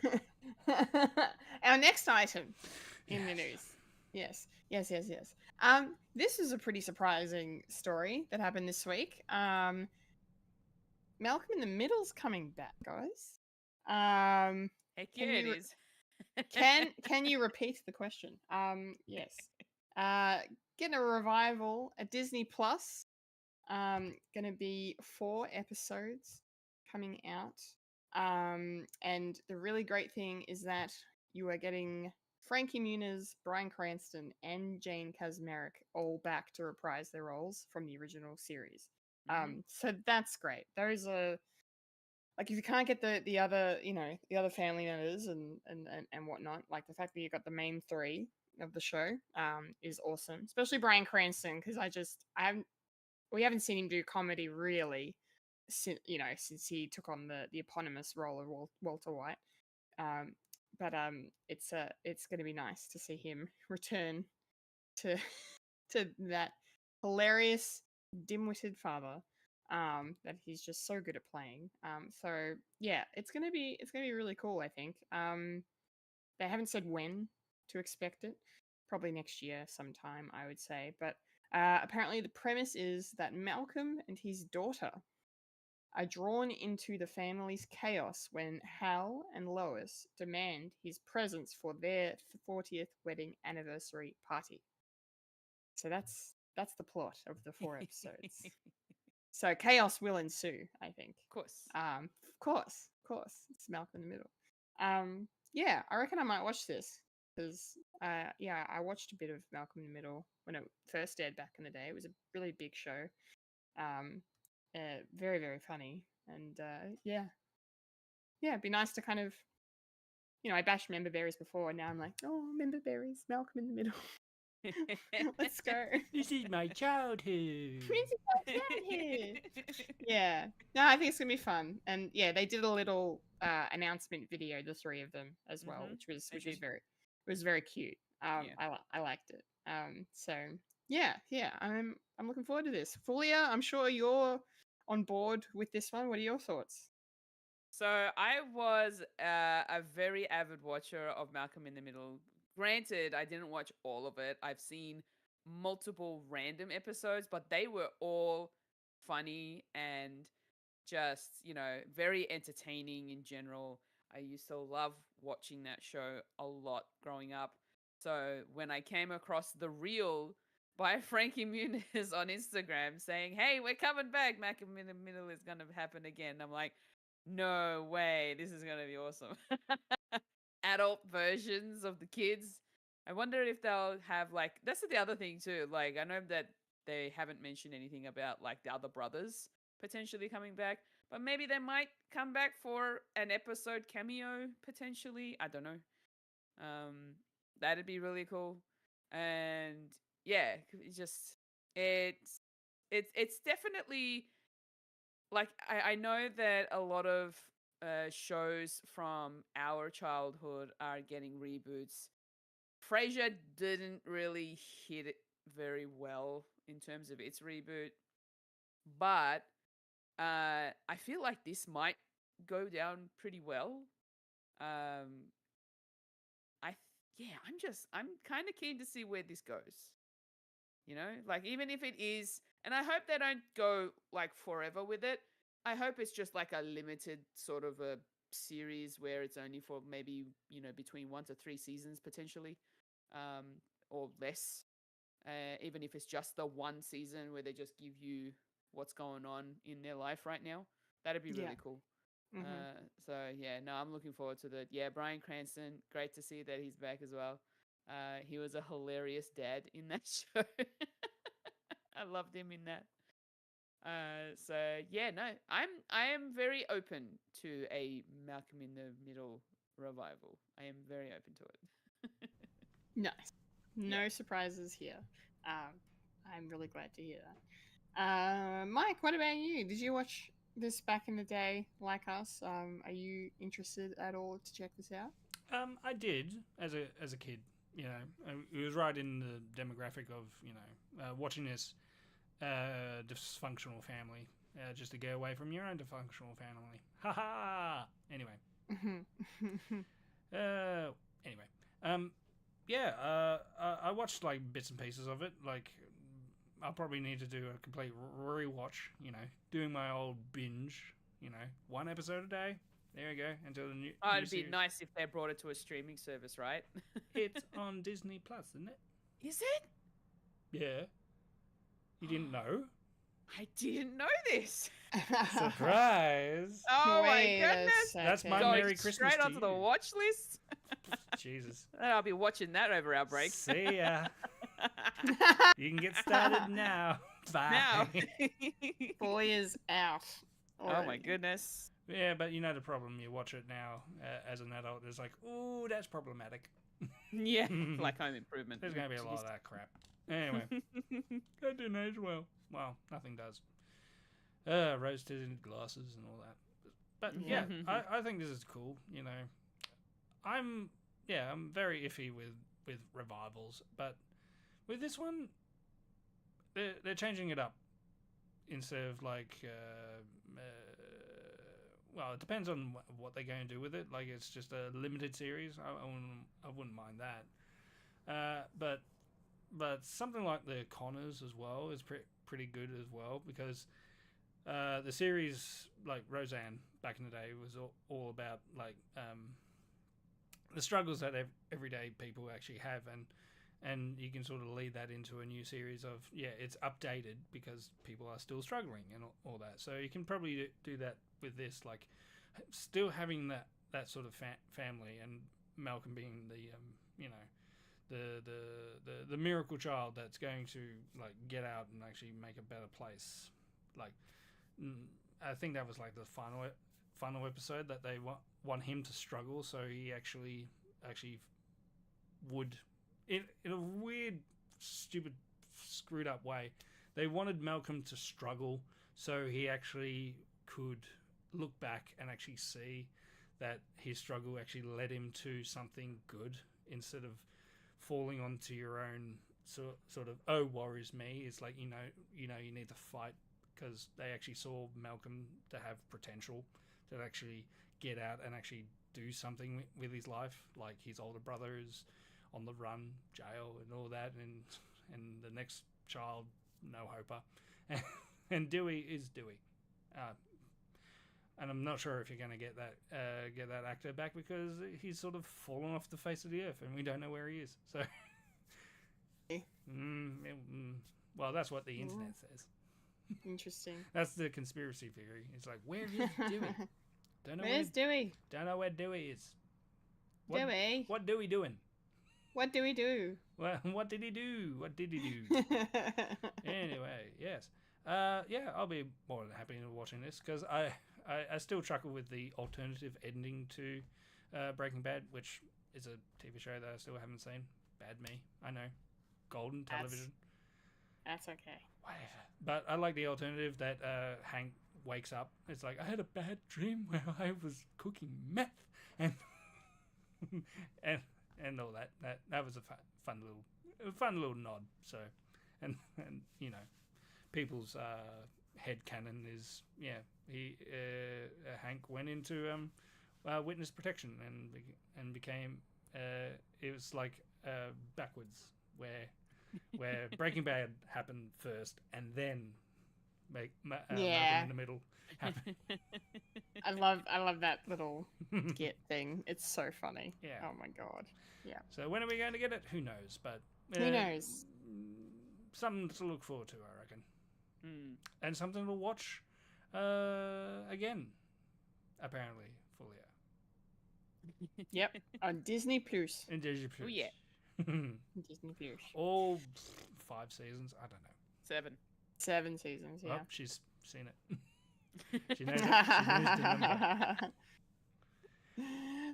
Speaker 1: Our next item in the news. Yes. This is a pretty surprising story that happened this week. Malcolm in the Middle's coming back, guys.
Speaker 7: Heck yeah, it is.
Speaker 1: Can you repeat the question? Yes. Getting a revival at Disney Plus. Gonna be 4 episodes coming out. And the really great thing is that you are getting Frankie Muniz, Bryan Cranston, and Jane Kaczmarek all back to reprise their roles from the original series. So that's great. There is like, if you can't get the other, the other family members and whatnot, like the fact that you got the main 3 of the show is awesome. Especially Bryan Cranston, because we haven't seen him do comedy really since he took on the eponymous role of Walter White. But it's going to be nice to see him return to that hilarious dim-witted father that he's just so good at playing. So yeah, it's gonna be really cool, I think. They haven't said when to expect it. Probably next year sometime, I would say. But apparently the premise is that Malcolm and his daughter are drawn into the family's chaos when Hal and Lois demand his presence for their 40th wedding anniversary party. So that's the plot of the 4 episodes. So chaos will ensue, I think.
Speaker 7: Of course.
Speaker 1: Of course. It's Malcolm in the Middle. Yeah, I reckon I might watch this because, I watched a bit of Malcolm in the Middle when it first aired back in the day. It was a really big show. Very, very funny. And, it'd be nice to kind of, I bashed Member Berries before, and now I'm like, oh, Member Berries, Malcolm in the Middle. Let's go.
Speaker 2: This is my childhood.
Speaker 1: Yeah. No, I think it's gonna be fun. And yeah, they did a little announcement video, the 3 of them as well, which was very cute. I liked it. So yeah, I'm looking forward to this. Fulya, I'm sure you're on board with this one. What are your thoughts?
Speaker 7: So I was a very avid watcher of Malcolm in the Middle. Granted, I didn't watch all of it. I've seen multiple random episodes, but they were all funny and just, very entertaining in general. I used to love watching that show a lot growing up. So when I came across the reel by Frankie Muniz on Instagram saying, hey, we're coming back, Malcolm in the Middle is going to happen again, I'm like, no way, this is going to be awesome. Adult versions of the kids. I wonder if they'll have, like, that's the other thing too. Like, I know that they haven't mentioned anything about like the other brothers potentially coming back. But maybe they might come back for an episode cameo potentially. I don't know. That'd be really cool. And yeah, it's definitely like I know that a lot of shows from our childhood are getting reboots. Frasier didn't really hit it very well in terms of its reboot, but I feel like this might go down pretty well. Um, I'm kind of keen to see where this goes. You know, like even if it is, and I hope they don't go like forever with it. I hope it's just like a limited sort of a series where it's only for maybe, you know, between 1 to 3 seasons potentially, or less. Even if it's just the one season where they just give you what's going on in their life right now, that'd be really cool. So yeah, no, I'm looking forward to the Bryan Cranston. Great to see that he's back as well. He was a hilarious dad in that show. I loved him in that. So yeah, no, I am very open to a Malcolm in the Middle revival. I am very open to it.
Speaker 1: Nice. No surprises here. I'm really glad to hear that. Mike, what about you? Did you watch this back in the day like us? Are you interested at all to check this out?
Speaker 2: I did as a kid. You know, it was right in the demographic of, you know, watching this dysfunctional family, just to get away from your own dysfunctional family. Ha ha! Anyway. I watched like bits and pieces of it. Like, I'll probably need to do a complete rewatch, you know, doing my old binge, you know, 1 episode a day. There you go, until the new
Speaker 7: it'd be nice if they brought it to a streaming service, right?
Speaker 2: It's on Disney Plus, isn't it?
Speaker 7: Is it?
Speaker 2: Yeah. You didn't know?
Speaker 7: I didn't know this.
Speaker 2: Surprise!
Speaker 7: Oh my goodness!
Speaker 2: That's my
Speaker 7: Going
Speaker 2: Merry Christmas
Speaker 7: straight
Speaker 2: to
Speaker 7: onto
Speaker 2: you.
Speaker 7: the watch list.
Speaker 2: Jesus.
Speaker 7: I'll be watching that over our break.
Speaker 2: See ya. You can get started now. Bye.
Speaker 7: Now.
Speaker 1: Boy is out.
Speaker 7: Oh my goodness.
Speaker 2: Yeah, but you know the problem. You watch it now as an adult. It's like, ooh, that's problematic.
Speaker 7: Yeah, like Home Improvement.
Speaker 2: There's going to be a lot of that crap. Anyway, that didn't age well. Well, nothing does. Rose-tinted glasses and all that. But yeah, I think this is cool. You know, I'm very iffy with revivals, but with this one, they're changing it up instead of like. Well, it depends on what they're going to do with it. Like, it's just a limited series. I wouldn't mind that. But something like the Connors as well is pretty good as well, because the series, like Roseanne back in the day, was all about like the struggles that everyday people actually have, and you can sort of lead that into a new series of it's updated because people are still struggling and all that. So you can probably do that with this, like still having that sort of family, and Malcolm being the miracle child that's going to like get out and actually make a better place. Like I think that was like the final episode that they want him to struggle, so he actually would, in a weird, stupid, screwed up way, they wanted Malcolm to struggle so he actually could look back and actually see that his struggle actually led him to something good, instead of falling onto your own sort of woe is me. It's like you need to fight, because they actually saw Malcolm to have potential to actually get out and actually do something with his life. Like his older brother is on the run, jail, and all that, and the next child, no hoper, and Dewey is Dewey. And I'm not sure if you're going to get that actor back, because he's sort of fallen off the face of the earth, and we don't know where he is. So, well, that's what the internet says.
Speaker 1: Interesting.
Speaker 2: That's the conspiracy theory. It's like, where is Dewey?
Speaker 1: Where's Dewey?
Speaker 2: Don't know where Dewey is.
Speaker 1: Dewey?
Speaker 2: What Dewey doing?
Speaker 1: What do we do?
Speaker 2: Well, what did he do? What did he do? Anyway, yes. Yeah, I'll be more than happy watching this because I still chuckle with the alternative ending to Breaking Bad, which is a TV show that I still haven't seen. Bad me. I know. Golden television.
Speaker 1: That's okay.
Speaker 2: Whatever. But I like the alternative that Hank wakes up. It's like, I had a bad dream where I was cooking meth and and all that. That was a fun little nod. So, and you know, people's headcanon is Hank went into witness protection and became it was like backwards where Breaking Bad happened first and then Malcolm in the Middle happened.
Speaker 1: I love that little skit thing. It's so funny.
Speaker 2: Yeah.
Speaker 1: Oh my god. Yeah.
Speaker 2: So when are we going to get it? Who knows? But
Speaker 1: who knows?
Speaker 2: Something to look forward to, I reckon. And something to watch again, apparently, Fulya.
Speaker 1: Yep, on Disney Plus.
Speaker 2: In Disney Plus.
Speaker 7: Oh yeah.
Speaker 1: Disney Plus.
Speaker 2: All 5 seasons. I don't know.
Speaker 1: 7 seasons. Yeah.
Speaker 2: Oh, she's seen it. She knows it. She knows the number.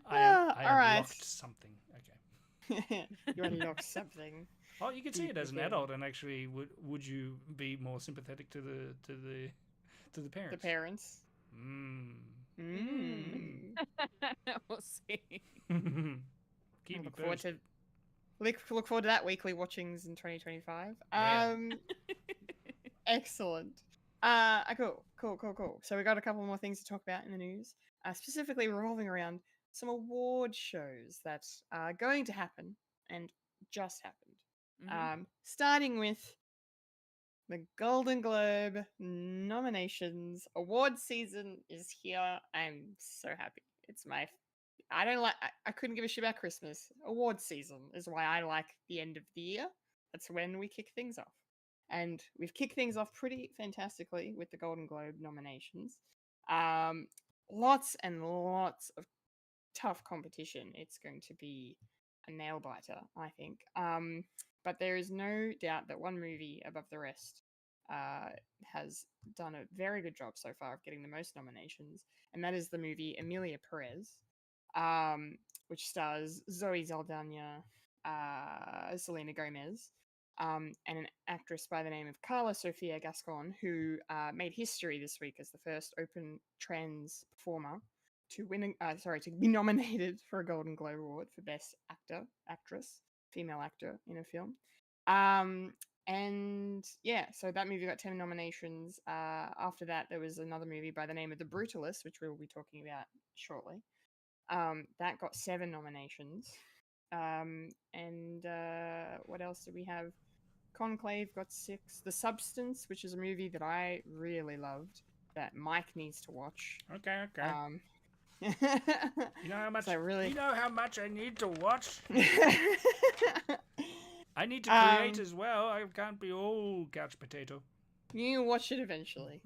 Speaker 2: I unlocked something. Okay.
Speaker 1: You unlocked something.
Speaker 2: Oh, you could see it as an adult, and actually, would you be more sympathetic to the parents?
Speaker 1: The parents.
Speaker 7: We'll see.
Speaker 2: Keep
Speaker 1: look forward to that weekly watchings in 2025.
Speaker 2: Yeah.
Speaker 1: Excellent. Cool. So we got a couple more things to talk about in the news, specifically revolving around some award shows that are going to happen and just happened. Starting with the Golden Globe nominations. Award season is here. I'm so happy. It's my I couldn't give a shit about Christmas. Award season is why I like the end of the year. That's when we kick things off. And we've kicked things off pretty fantastically with the Golden Globe nominations. Lots and lots of tough competition. It's going to be a nail biter, I think. But there is no doubt that one movie above the rest has done a very good job so far of getting the most nominations, and that is the movie Emilia Perez, which stars Zoe Saldana, Selena Gomez, and an actress by the name of Carla Sofia Gascon, who made history this week as the first open trans performer to be nominated for a Golden Globe Award for Best Actress, female actor in a film. And yeah, so that movie got 10 nominations. After that, there was another movie by the name of The Brutalist, which we'll be talking about shortly. That got 7 nominations. And what else did we have? Conclave got 6. The Substance, which is a movie that I really loved, that Mike needs to watch.
Speaker 2: Okay. You know how much?
Speaker 1: So
Speaker 2: You know how much I need to watch. I need to create as well. I can't be all couch potato.
Speaker 1: You watch it eventually.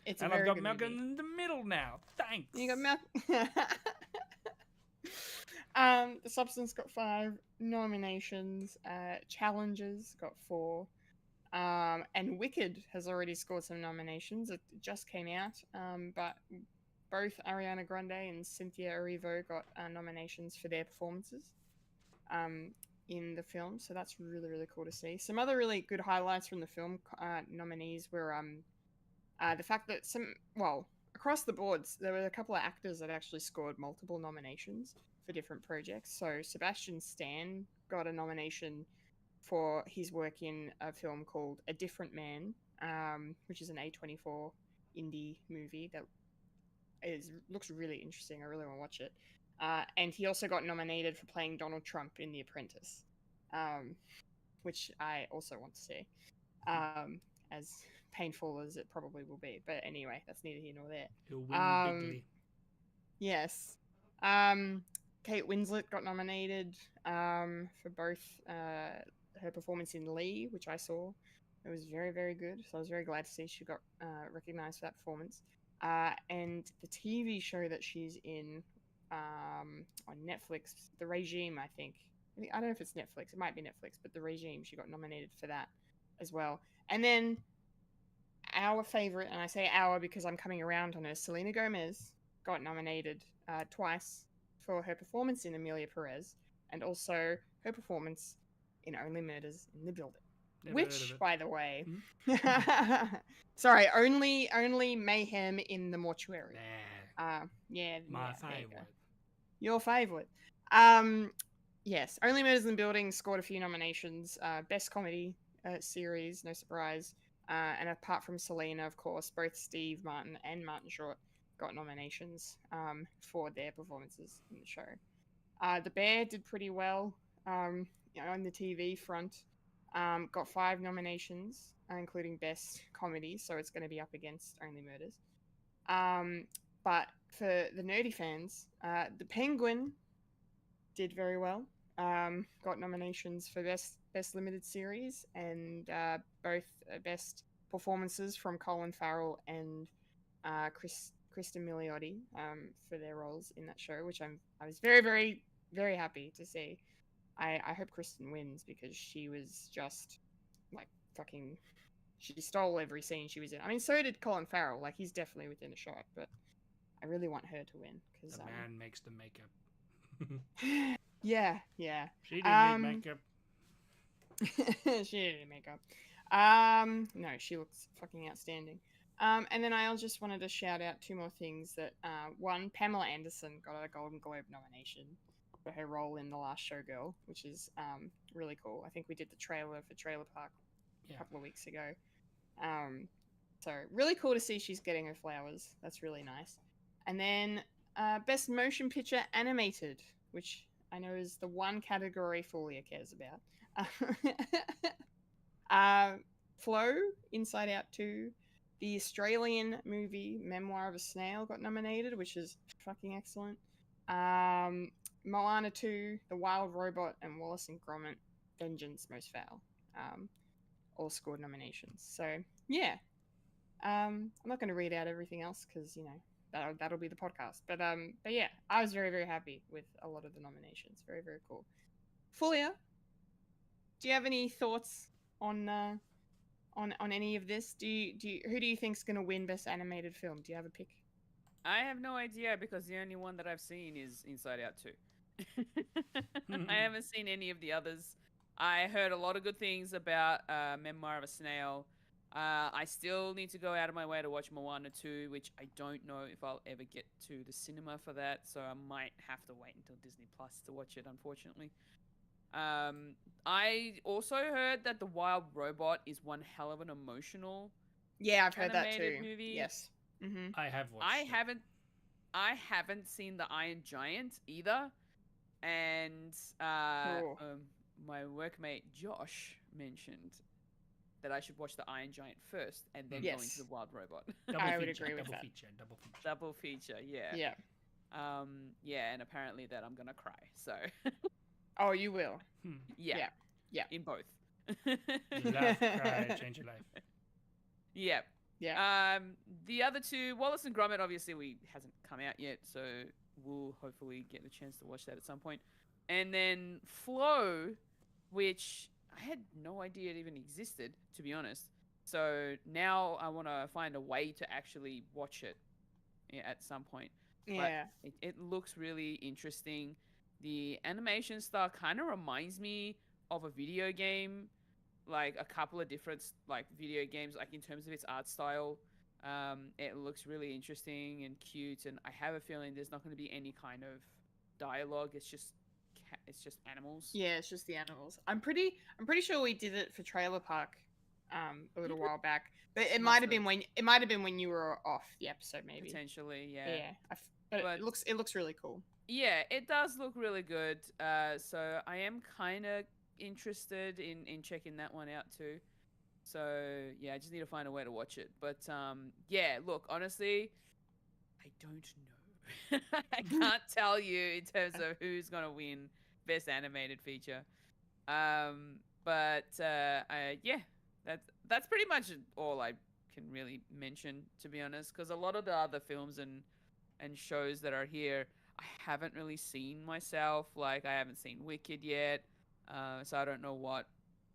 Speaker 1: It's
Speaker 2: and
Speaker 1: a very
Speaker 2: I've got
Speaker 1: good
Speaker 2: Malcolm
Speaker 1: movie.
Speaker 2: in the middle now. Thanks.
Speaker 1: You got Malcolm. The Substance got 5 nominations. Challenges got 4. And Wicked has already scored some nominations. It just came out. But both Ariana Grande and Cynthia Erivo got nominations for their performances in the film. So that's really, really cool to see. Some other really good highlights from the film nominees were the fact that across the boards, there were a couple of actors that actually scored multiple nominations for different projects. So Sebastian Stan got a nomination for his work in a film called A Different Man, which is an A24 indie movie that looks really interesting. I really want to watch it. And he also got nominated for playing Donald Trump in The Apprentice, which I also want to see, as painful as it probably will be. But anyway, that's neither here nor there.
Speaker 2: He'll win bigly.
Speaker 1: Yes. Kate Winslet got nominated for both her performance in Lee, which I saw. It was very, very good. So I was very glad to see she got recognized for that performance. And the TV show that she's in on Netflix, The Regime, I think. I don't know if it's Netflix. It might be Netflix, but The Regime. She got nominated for that as well. And then our favorite, and I say our because I'm coming around on her, Selena Gomez got nominated twice for her performance in Amelia Perez, and also her performance in Only Murders in the Building.
Speaker 2: Never heard of
Speaker 1: Which,
Speaker 2: it.
Speaker 1: by the way, sorry, only Mayhem in the Mortuary.
Speaker 2: Nah,
Speaker 1: Yeah,
Speaker 2: my
Speaker 1: there you go.
Speaker 2: favorite.
Speaker 1: Your favorite. Yes, Only Murders in the Building scored a few nominations. Best comedy series, no surprise. And apart from Selena, of course, both Steve Martin and Martin Short got nominations for their performances in the show. The Bear did pretty well on the TV front. Got 5 nominations, including Best Comedy, so it's going to be up against Only Murders. But for the nerdy fans, The Penguin did very well. Got nominations for Best Limited Series and both Best Performances from Colin Farrell and Kristen Milioti for their roles in that show, which I was very, very, very happy to see. I hope Kristen wins because she was just like fucking. She stole every scene she was in. I mean, so did Colin Farrell. Like, he's definitely within a shot, but I really want her to win because
Speaker 2: The man makes the makeup.
Speaker 1: yeah.
Speaker 2: She didn't need makeup.
Speaker 1: She didn't make up. No, she looks fucking outstanding. And then I just wanted to shout out 2 more things. That one, Pamela Anderson got a Golden Globe nomination for her role in The Last Showgirl, which is really cool. I think we did the trailer for Trailer Park a couple of weeks ago. So really cool to see she's getting her flowers. That's really nice. And then Best Motion Picture Animated, which I know is the one category Fulya cares about. Flow, Inside Out 2, the Australian movie Memoir of a Snail got nominated, which is fucking excellent. Moana 2, The Wild Robot, and Wallace and Gromit, Vengeance Most Foul, all scored nominations. So yeah, I'm not going to read out everything else because that'll be the podcast. But yeah, I was very, very happy with a lot of the nominations. Very, very cool. Fulya, do you have any thoughts on any of this? Who do you think's going to win Best Animated Film? Do you have a pick?
Speaker 7: I have no idea because the only one that I've seen is Inside Out 2. I haven't seen any of the others. I heard a lot of good things about Memoir of a Snail. I still need to go out of my way to watch Moana 2, which I don't know if I'll ever get to the cinema for that, so I might have to wait until Disney Plus to watch it, unfortunately. I also heard that The Wild Robot is one hell of an emotional
Speaker 1: I've heard that too.
Speaker 7: movie.
Speaker 1: Yes. Mm-hmm.
Speaker 2: I have watched it.
Speaker 7: I haven't seen The Iron Giant either, and my workmate Josh mentioned that I should watch The Iron Giant first and then go into The Wild Robot.
Speaker 1: I would agree with that.
Speaker 7: Double feature, yeah.
Speaker 1: Yeah.
Speaker 7: And apparently that I'm gonna cry. So.
Speaker 1: Oh, you will.
Speaker 7: Yeah. In both.
Speaker 2: Laugh, cry, change your life.
Speaker 7: Yeah.
Speaker 1: Yeah.
Speaker 7: The other 2, Wallace and Gromit, obviously hasn't come out yet, so we'll hopefully get the chance to watch that at some point. And then Flow, which I had no idea it even existed, to be honest. So now I want to find a way to actually watch it at some point.
Speaker 1: Yeah.
Speaker 7: But it looks really interesting. The animation style kind of reminds me of a video game, like a couple of different video games, like in terms of its art style. It looks really interesting and cute, and I have a feeling there's not going to be any kind of dialogue. It's just animals.
Speaker 1: Yeah, it's just the animals. I'm pretty sure we did it for Trailer Park a little while back, but it might have been when you were off the episode, maybe.
Speaker 7: Potentially, yeah.
Speaker 1: Yeah, but it looks really cool.
Speaker 7: Yeah, it does look really good. So I am kind of interested in checking that one out too. So yeah, I just need to find a way to watch it. But yeah, look, honestly, I don't know. I can't tell you in terms of who's gonna win Best Animated Feature. But yeah, that's pretty much all I can really mention, to be honest, because a lot of the other films and shows that are here, I haven't really seen myself. Like, I haven't seen Wicked yet, so I don't know what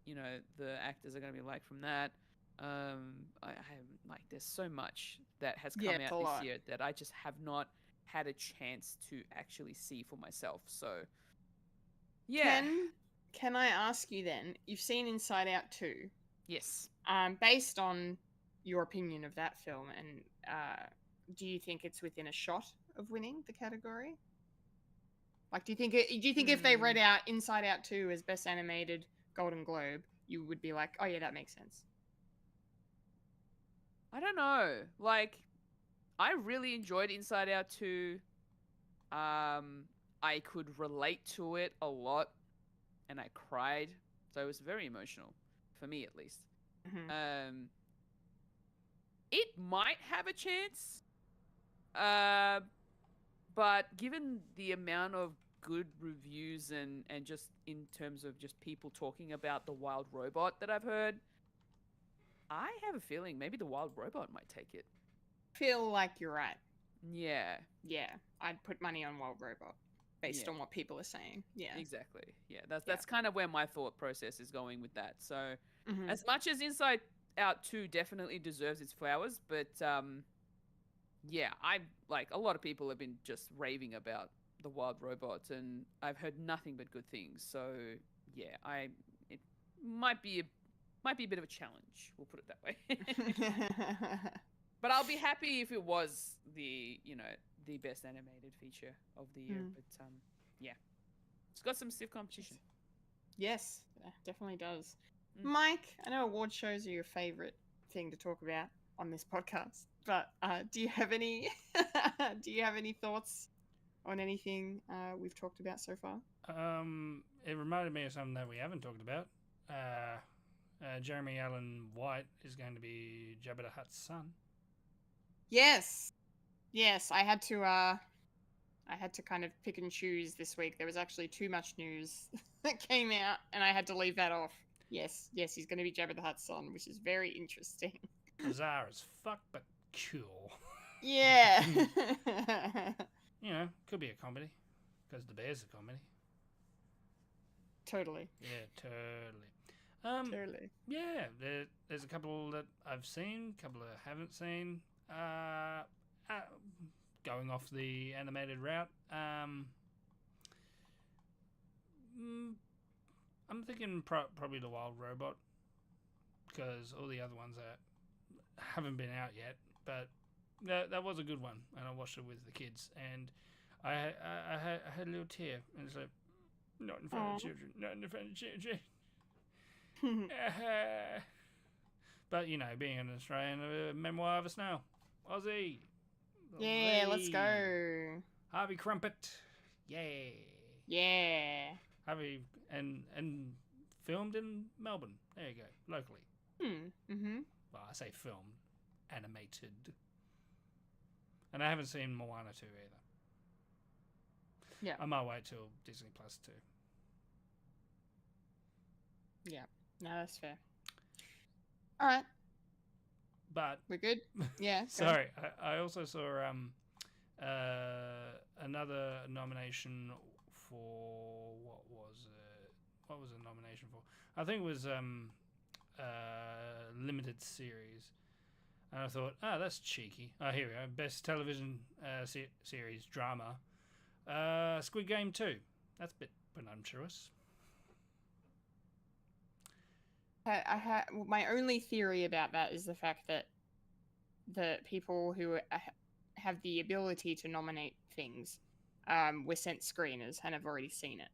Speaker 7: the actors are going to be like from that. I haven't, like, there's so much that has come
Speaker 1: it's
Speaker 7: out
Speaker 1: a
Speaker 7: this
Speaker 1: lot.
Speaker 7: year that I just have not had a chance to actually see for myself. So, yeah.
Speaker 1: Can I ask you then? You've seen Inside Out 2.
Speaker 7: Yes.
Speaker 1: Based on your opinion of that film, and do you think it's within a shot of winning the category? Like, do you think if they read out Inside Out 2 as Best Animated Golden Globe, you would be like, oh yeah, that makes sense?
Speaker 7: I don't know. Like, I really enjoyed Inside Out 2. I could relate to it a lot, and I cried. So it was very emotional, for me at least.
Speaker 1: Mm-hmm.
Speaker 7: It might have a chance, but given the amount of good reviews and just in terms of just people talking about the Wild Robot that I've heard, I have a feeling maybe the Wild Robot might take it.
Speaker 1: Feel like you're right.
Speaker 7: Yeah.
Speaker 1: Yeah, I'd put money on Wild Robot based on what people are saying. Yeah.
Speaker 7: Exactly. Yeah, that's kind of where my thought process is going with that. So, as much as Inside Out 2 definitely deserves its flowers, but yeah, I like a lot of people have been just raving about the Wild Robots, and I've heard nothing but good things. So, yeah, it might be a bit of a challenge. We'll put it that way. But I'll be happy if it was the best animated feature of the year. But yeah, it's got some stiff competition.
Speaker 1: Yes, it definitely does. Mike, I know award shows are your favorite thing to talk about on this podcast, but do you have any thoughts on anything we've talked about so far?
Speaker 2: It reminded me of something that we haven't talked about. Jeremy Allen White is going to be Jabba the Hutt's son.
Speaker 1: Yes, I had to kind of pick and choose this week. There was actually too much news that came out, and I had to leave that off. Yes, he's going to be Jabba the Hutt's son, which is very interesting.
Speaker 2: Bizarre as fuck, but cool.
Speaker 1: Yeah.
Speaker 2: Could be a comedy, because the bear's a comedy.
Speaker 1: Totally.
Speaker 2: Yeah, totally.
Speaker 1: Totally.
Speaker 2: Yeah, there's a couple that I've seen, a couple that I haven't seen. Going off the animated route, I'm thinking probably the Wild Robot, because all the other ones that haven't been out yet, but that was a good one, and I watched it with the kids, and I had a little tear, and it's like, not in front of children, not in front of children. But being an Australian, a memoir of a snail, Aussie.
Speaker 1: Yeah, let's go.
Speaker 2: Harvey Crumpet.
Speaker 1: Yeah.
Speaker 2: Harvey and filmed in Melbourne. There you go, locally. Well, I say filmed, animated. And I haven't seen Moana 2 either.
Speaker 1: Yeah.
Speaker 2: I might wait till Disney Plus 2.
Speaker 1: Yeah. No, that's fair. All right.
Speaker 2: But
Speaker 1: we're good. Yeah.
Speaker 2: Sorry, I also saw another nomination for what was the nomination for? I think it was limited series, and I thought, that's cheeky. Here we go, best television series drama, Squid Game 2. That's a bit presumptuous.
Speaker 1: My only theory about that is the fact that the people who have the ability to nominate things were sent screeners and have already seen it.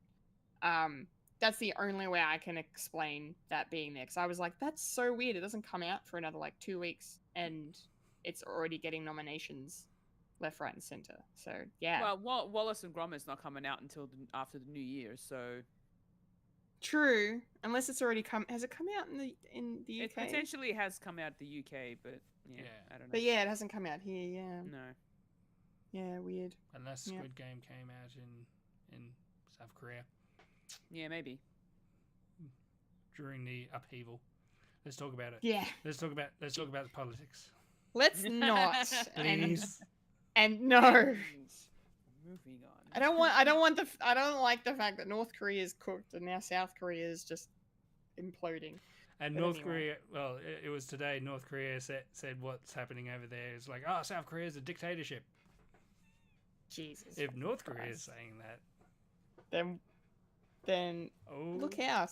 Speaker 1: That's the only way I can explain that being there, because I was like, that's so weird. It doesn't come out for another 2 weeks, and it's already getting nominations left, right, and center. So yeah.
Speaker 7: Well, Wallace and Gromit's not coming out until after the New Year, so.
Speaker 1: True, unless it's already come. Has it come out in the UK?
Speaker 7: It potentially has come out the UK, but yeah, I don't know.
Speaker 1: But yeah, it hasn't come out here. Yeah.
Speaker 7: No.
Speaker 1: Yeah, weird.
Speaker 2: Unless Squid Game came out in South Korea.
Speaker 7: Yeah, maybe.
Speaker 2: During the upheaval. Let's talk about it.
Speaker 1: Yeah.
Speaker 2: Let's talk about the politics.
Speaker 1: Let's not.
Speaker 2: Please.
Speaker 1: And no.
Speaker 7: Moving on.
Speaker 1: I don't like the fact that North Korea is cooked and now South Korea is just imploding.
Speaker 2: And
Speaker 1: But
Speaker 2: North
Speaker 1: anyway.
Speaker 2: Korea, well, it was today. North Korea said what's happening over there is like, oh, South Korea is a dictatorship.
Speaker 1: Jesus.
Speaker 2: If North Korea is
Speaker 1: Christ.
Speaker 2: saying that,
Speaker 1: then
Speaker 2: oh,
Speaker 1: look out,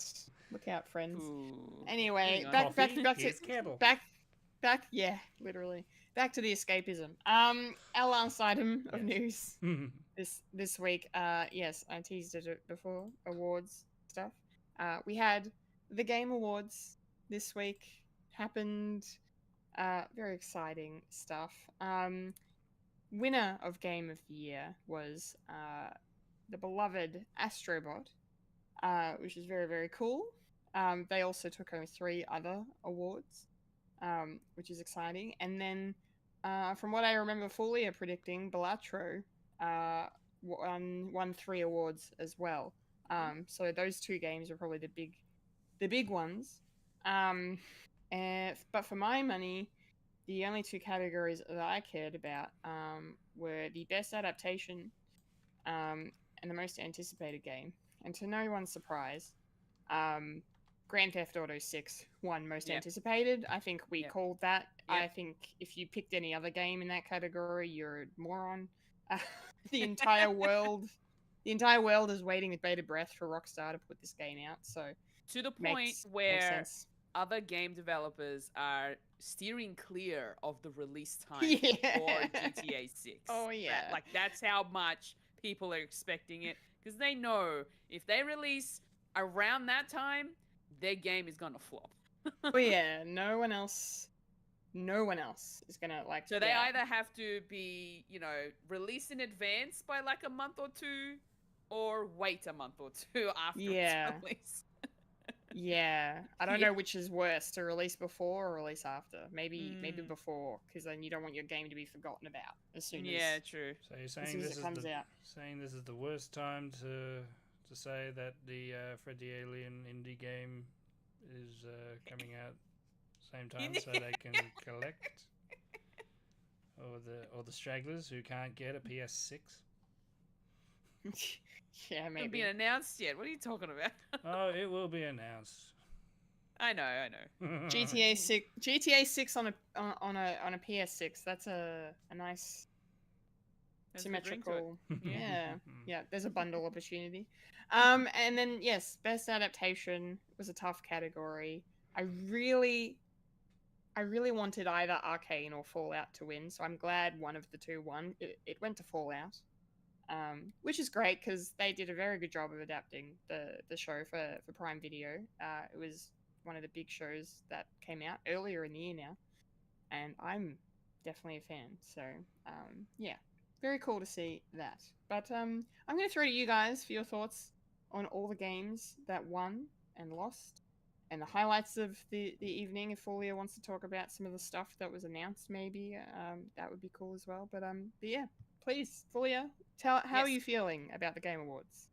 Speaker 1: friends.
Speaker 7: Ooh.
Speaker 1: Anyway,
Speaker 7: Moving on.
Speaker 1: back
Speaker 2: Here's Kendall.
Speaker 1: yeah, literally back to the escapism. Our last item of
Speaker 2: Yes.
Speaker 1: news this week. Yes, I teased it before. Awards stuff. We had the Game Awards this week. Happened. Very exciting stuff. Winner of Game of the Year was the beloved Astrobot, which is very, very cool. They also took home 3 other awards, which is exciting. And then, from what I remember Fulya predicting, Balatro won 3 awards as well. So those 2 games are probably the big ones. But for my money, the only 2 categories that I cared about were the best adaptation and the most anticipated game. And to no one's surprise, Grand Theft Auto 6 won most anticipated. I think we called that. I think if you picked any other game in that category, you're a moron. The entire world is waiting with bated breath for Rockstar to put this game out. So
Speaker 7: to the point
Speaker 1: makes
Speaker 7: where
Speaker 1: sense.
Speaker 7: other game developers are steering clear of the release time
Speaker 1: Yeah.
Speaker 7: for GTA 6.
Speaker 1: Oh, yeah.
Speaker 7: That's how much people are expecting it, because they know if they release around that time, their game is gonna flop.
Speaker 1: Oh yeah, no one else is gonna like.
Speaker 7: So they either have to be, released in advance by like a month or 2, or wait a month or 2 after it's released.
Speaker 1: Yeah, I don't know which is worse, to release before or release after. Maybe before, because then you don't want your game to be forgotten about as soon as.
Speaker 7: True.
Speaker 2: So you're saying
Speaker 1: soon as it comes out.
Speaker 2: saying this is the worst time to say that the Fred the Alien indie game is coming out same time so they can collect, or the stragglers who can't get a PS6.
Speaker 1: Yeah, maybe.
Speaker 7: Hasn't been announced yet. What are you talking about?
Speaker 2: Oh, it will be announced.
Speaker 7: I know.
Speaker 1: GTA 6 on a PS6. That's a nice symmetrical. Yeah. There's a bundle opportunity. And then yes, best adaptation was a tough category. I really wanted either Arcane or Fallout to win, so I'm glad one of the 2 won. It went to Fallout. Which is great because they did a very good job of adapting the show for Prime Video. It was one of the big shows that came out earlier in the year now, and I'm definitely a fan. So yeah, very cool to see that. But I'm going to throw to you guys for your thoughts on all the games that won and lost, and the highlights of the evening. If Fulya wants to talk about some of the stuff that was announced, maybe that would be cool as well. But yeah, please, Fulya, how are you feeling about the Game Awards?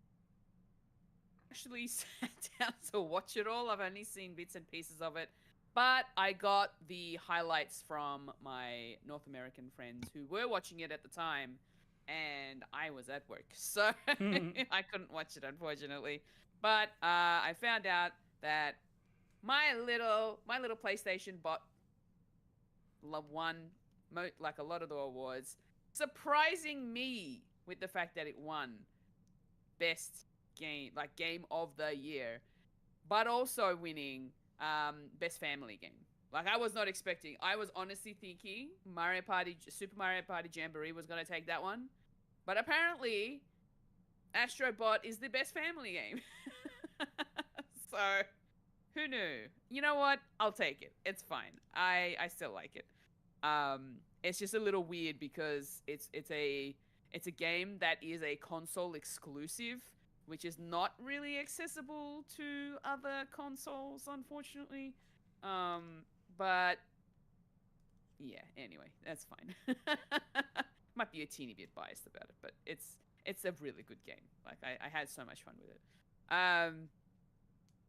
Speaker 7: Actually sat down to watch it all. I've only seen bits and pieces of it, but I got the highlights from my North American friends who were watching it at the time, and I was at work, so I couldn't watch it, unfortunately. But I found out that my little PlayStation bot won like a lot of the awards, surprising me with the fact that it won best game of the year, but also winning best family game. Like, I was not expecting. I was honestly thinking Super Mario Party Jamboree was going to take that one, but apparently Astrobot is the best family game. So who knew? You know what? I'll take it. It's fine. I still like it. It's just a little weird because it's a game that is a console exclusive, which is not really accessible to other consoles, unfortunately. But yeah, anyway, that's fine. Might be a teeny bit biased about it, but it's a really good game. Like, I had so much fun with it.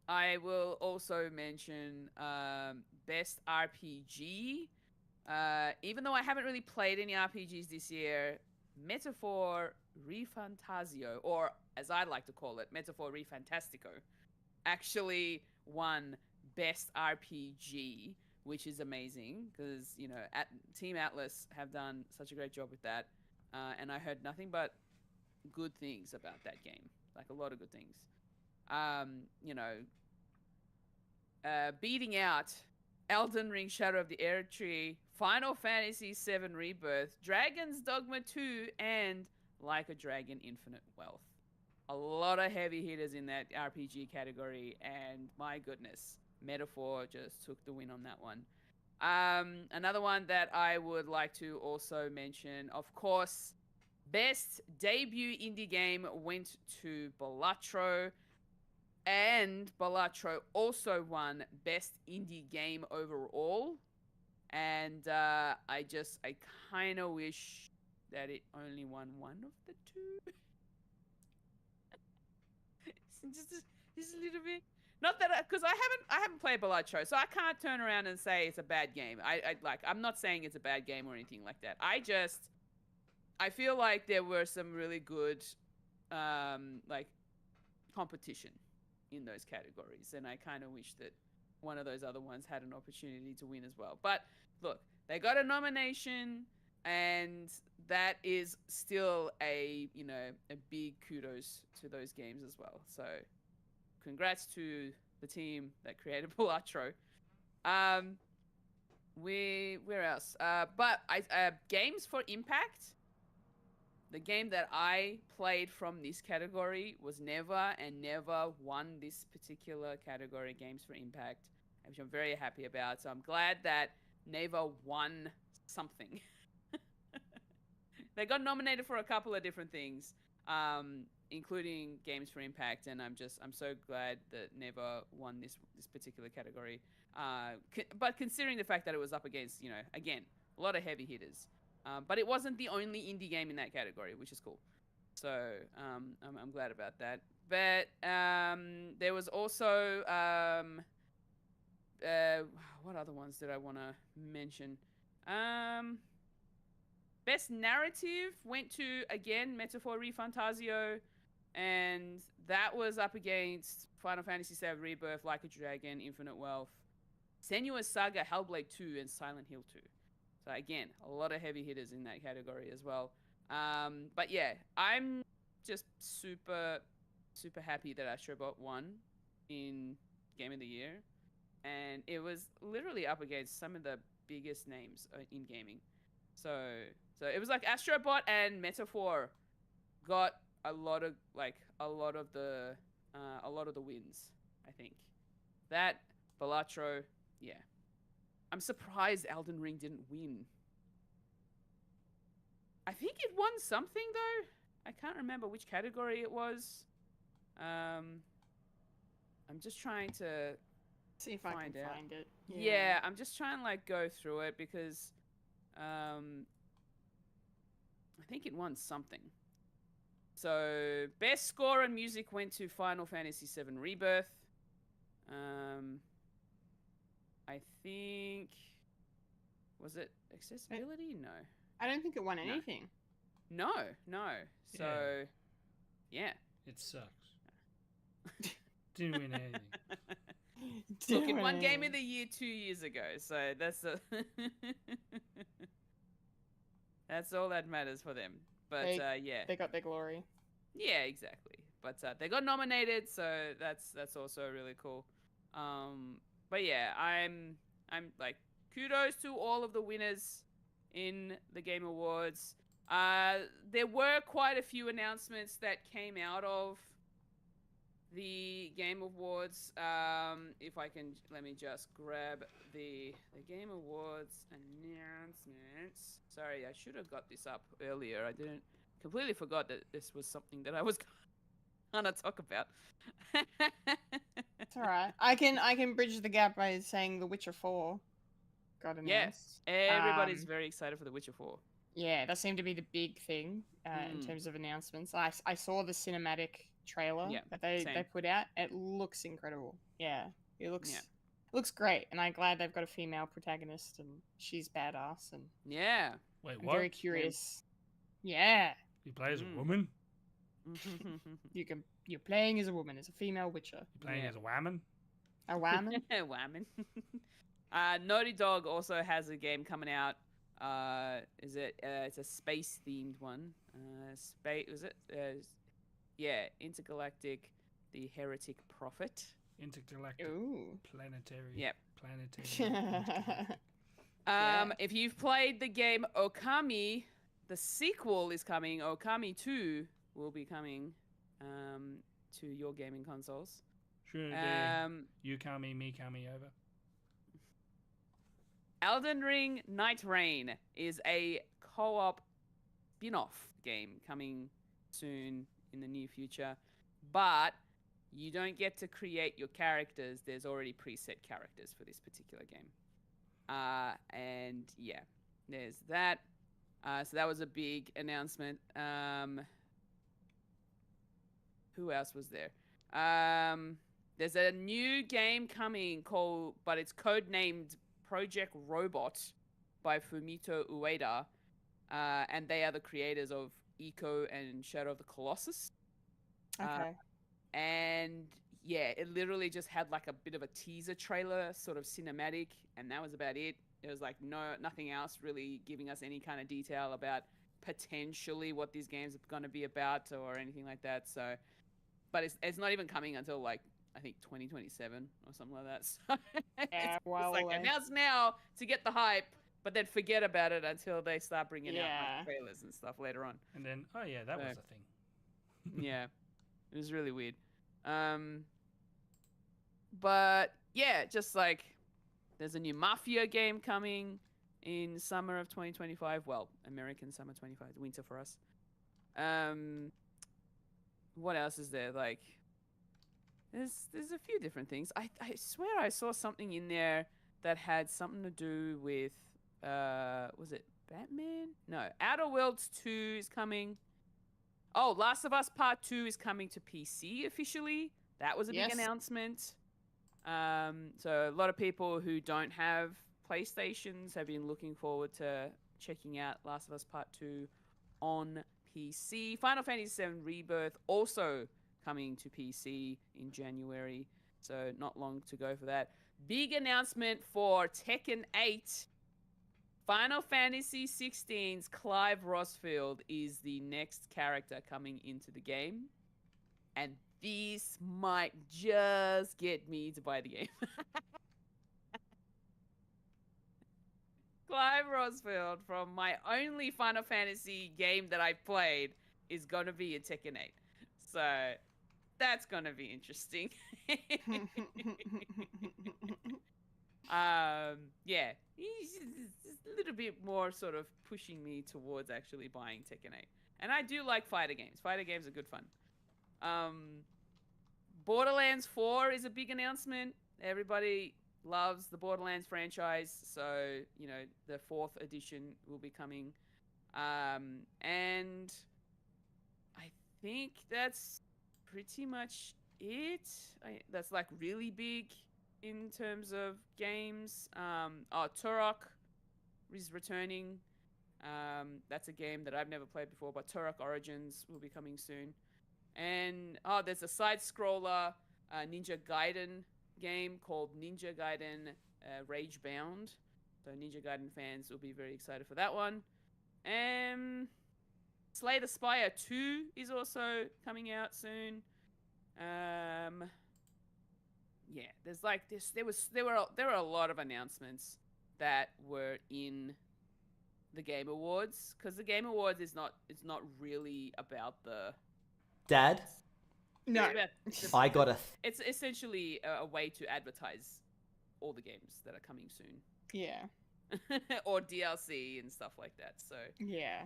Speaker 7: I will also mention best RPG. Even though I haven't really played any RPGs this year, Metaphor Refantasio, or as I like to call it, Metaphor Refantastico, actually won Best RPG, which is amazing because, you know, Team Atlas have done such a great job with that. And I heard nothing but good things about that game, like a lot of good things. You know, beating out Elden Ring Shadow of the Erdtree, Final Fantasy VII Rebirth, Dragon's Dogma 2, and Like a Dragon Infinite Wealth. A lot of heavy hitters in that RPG category, and my goodness, Metaphor just took the win on that one. Another one that I would like to also mention, of course, Best Debut Indie Game went to Balatro, and Balatro also won Best Indie Game overall. And I kind of wish that it only won one of the two. just a little bit. Not that, because I haven't played Balatro, so I can't turn around and say it's a bad game. I'm not saying it's a bad game or anything like that. I feel like there were some really good, like, competition in those categories, and I kind of wish that one of those other ones had an opportunity to win as well. But look, they got a nomination, and that is still a big kudos to those games as well. So congrats to the team that created Balatro. Where else? But Games for Impact. The game that I played from this category was never won this particular category, Games for Impact, which I'm very happy about. So I'm glad that Neva won something. They got nominated for a couple of different things, including Games for Impact, and I'm so glad that Neva won this particular category. But considering the fact that it was up against, again, a lot of heavy hitters. But it wasn't the only indie game in that category, which is cool. So I'm glad about that. But there was also what other ones did I want to mention? Best Narrative went to, again, Metaphor Refantasio, and that was up against Final Fantasy VII Rebirth, Like a Dragon, Infinite Wealth, Senua's Saga, Hellblade 2, and Silent Hill 2. So again, a lot of heavy hitters in that category as well. But yeah, I'm just super, super happy that Astrobot won in Game of the Year. And it was literally up against some of the biggest names in gaming. So it was like Astrobot and Metaphor got a lot of the wins, I think. That, Balatro, yeah. I'm surprised Elden Ring didn't win. I think it won something, though. I can't remember which category it was. I'm just trying to
Speaker 1: see if I can find it.
Speaker 7: Yeah, I'm just trying to, like, go through it because I think it won something. So, Best Score and Music went to Final Fantasy VII Rebirth. I think... Was it accessibility? No.
Speaker 1: I don't think it won anything.
Speaker 7: No. So, yeah.
Speaker 2: It sucks. Didn't win anything.
Speaker 7: Look, it won Game of the Year 2 years ago, so that's that's all that matters for them. But yeah,
Speaker 1: they got their glory.
Speaker 7: Yeah, exactly. But they got nominated, so that's also really cool. But yeah, I'm like, kudos to all of the winners in the Game Awards. There were quite a few announcements that came out of the Game Awards. If I can, let me just grab the Game Awards announcements. Sorry, I should have got this up earlier. I completely forgot that this was something that I was gonna talk about.
Speaker 1: It's all right. I can bridge the gap by saying The Witcher 4 got announced.
Speaker 7: Yeah, everybody's very excited for The Witcher 4.
Speaker 1: Yeah, that seemed to be the big thing in terms of announcements. I saw the cinematic trailer that they put out. It looks incredible. Yeah, it looks great, and I'm glad they've got a female protagonist, and she's badass. And
Speaker 2: wait, what?
Speaker 1: I'm very curious. Yeah.
Speaker 2: You play as a
Speaker 7: Mm.
Speaker 2: woman.
Speaker 1: You're playing as a woman, as a female Witcher.
Speaker 2: You're playing
Speaker 7: Yeah.
Speaker 2: as a woman.
Speaker 1: A woman.
Speaker 7: Whammon. Naughty Dog also has a game coming out. It's a space themed one. Yeah, Intergalactic, the Heretic Prophet.
Speaker 2: Intergalactic.
Speaker 1: Ooh.
Speaker 2: Planetary.
Speaker 7: Yep.
Speaker 2: Planetary. intergalactic.
Speaker 1: Yeah.
Speaker 7: If you've played the game Okami, the sequel is coming. Okami 2 will be coming to your gaming consoles.
Speaker 2: Sure. You coming, me coming over.
Speaker 7: Elden Ring Night Rain is a co-op spin-off game coming soon in the near future, but you don't get to create your characters. There's already preset characters for this particular game. And yeah, there's that. So that was a big announcement. Who else was there? There's a new game coming but it's codenamed Project Robot by Fumito Ueda, and they are the creators of Eco and Shadow of the Colossus.
Speaker 1: Okay.
Speaker 7: And yeah, it literally just had like a bit of a teaser trailer, sort of cinematic, and that was about it. It was like nothing else really giving us any kind of detail about potentially what these games are going to be about or anything like that. So, but it's not even coming until like I think 2027 or something like that. So
Speaker 1: Yeah,
Speaker 7: it's
Speaker 1: well
Speaker 7: like
Speaker 1: away.
Speaker 7: announce now to get the hype, but then forget about it until they start bringing out
Speaker 1: Yeah.
Speaker 7: like, trailers and stuff later on.
Speaker 2: And then, oh yeah, that was
Speaker 7: So-
Speaker 2: a thing.
Speaker 7: Yeah, it was really weird. But yeah, just like there's a new Mafia game coming in summer of 2025. Well, American summer 25, winter for us. What else is there? Like, there's a few different things. I swear I saw something in there that had something to do with was it Batman? No, Outer Worlds 2 is coming. Oh, Last of Us Part 2 is coming to PC officially. That was a
Speaker 1: Yes.
Speaker 7: big announcement. So a lot of people who don't have PlayStations have been looking forward to checking out Last of Us Part 2 on PC. Final Fantasy VII Rebirth also coming to PC in January, so not long to go for that. Big announcement for Tekken 8. Final Fantasy 16's Clive Rosfield is the next character coming into the game. And this might just get me to buy the game. Clive Rosfield from my only Final Fantasy game that I played is going to be in Tekken 8. So that's going to be interesting. Yeah, he's just a little bit more sort of pushing me towards actually buying Tekken 8. And I do like fighter games. Fighter games are good fun. Borderlands 4 is a big announcement. Everybody loves the Borderlands franchise, so you know the 4th edition will be coming. And I think that's pretty much it. That's like really big in terms of games. Turok is returning. That's a game that I've never played before, but Turok Origins will be coming soon. And there's a side-scroller Ninja Gaiden game called Ninja Gaiden Ragebound. So Ninja Gaiden fans will be very excited for that one. Slay the Spire 2 is also coming out soon. Yeah, there's like this. There were a lot of announcements that were in the Game Awards, because the Game Awards it's not really about the
Speaker 9: Dad,
Speaker 1: No.
Speaker 7: it's about
Speaker 9: I got a.
Speaker 7: it's essentially a way to advertise all the games that are coming soon.
Speaker 1: Yeah.
Speaker 7: Or DLC and stuff like that. So
Speaker 1: Yeah.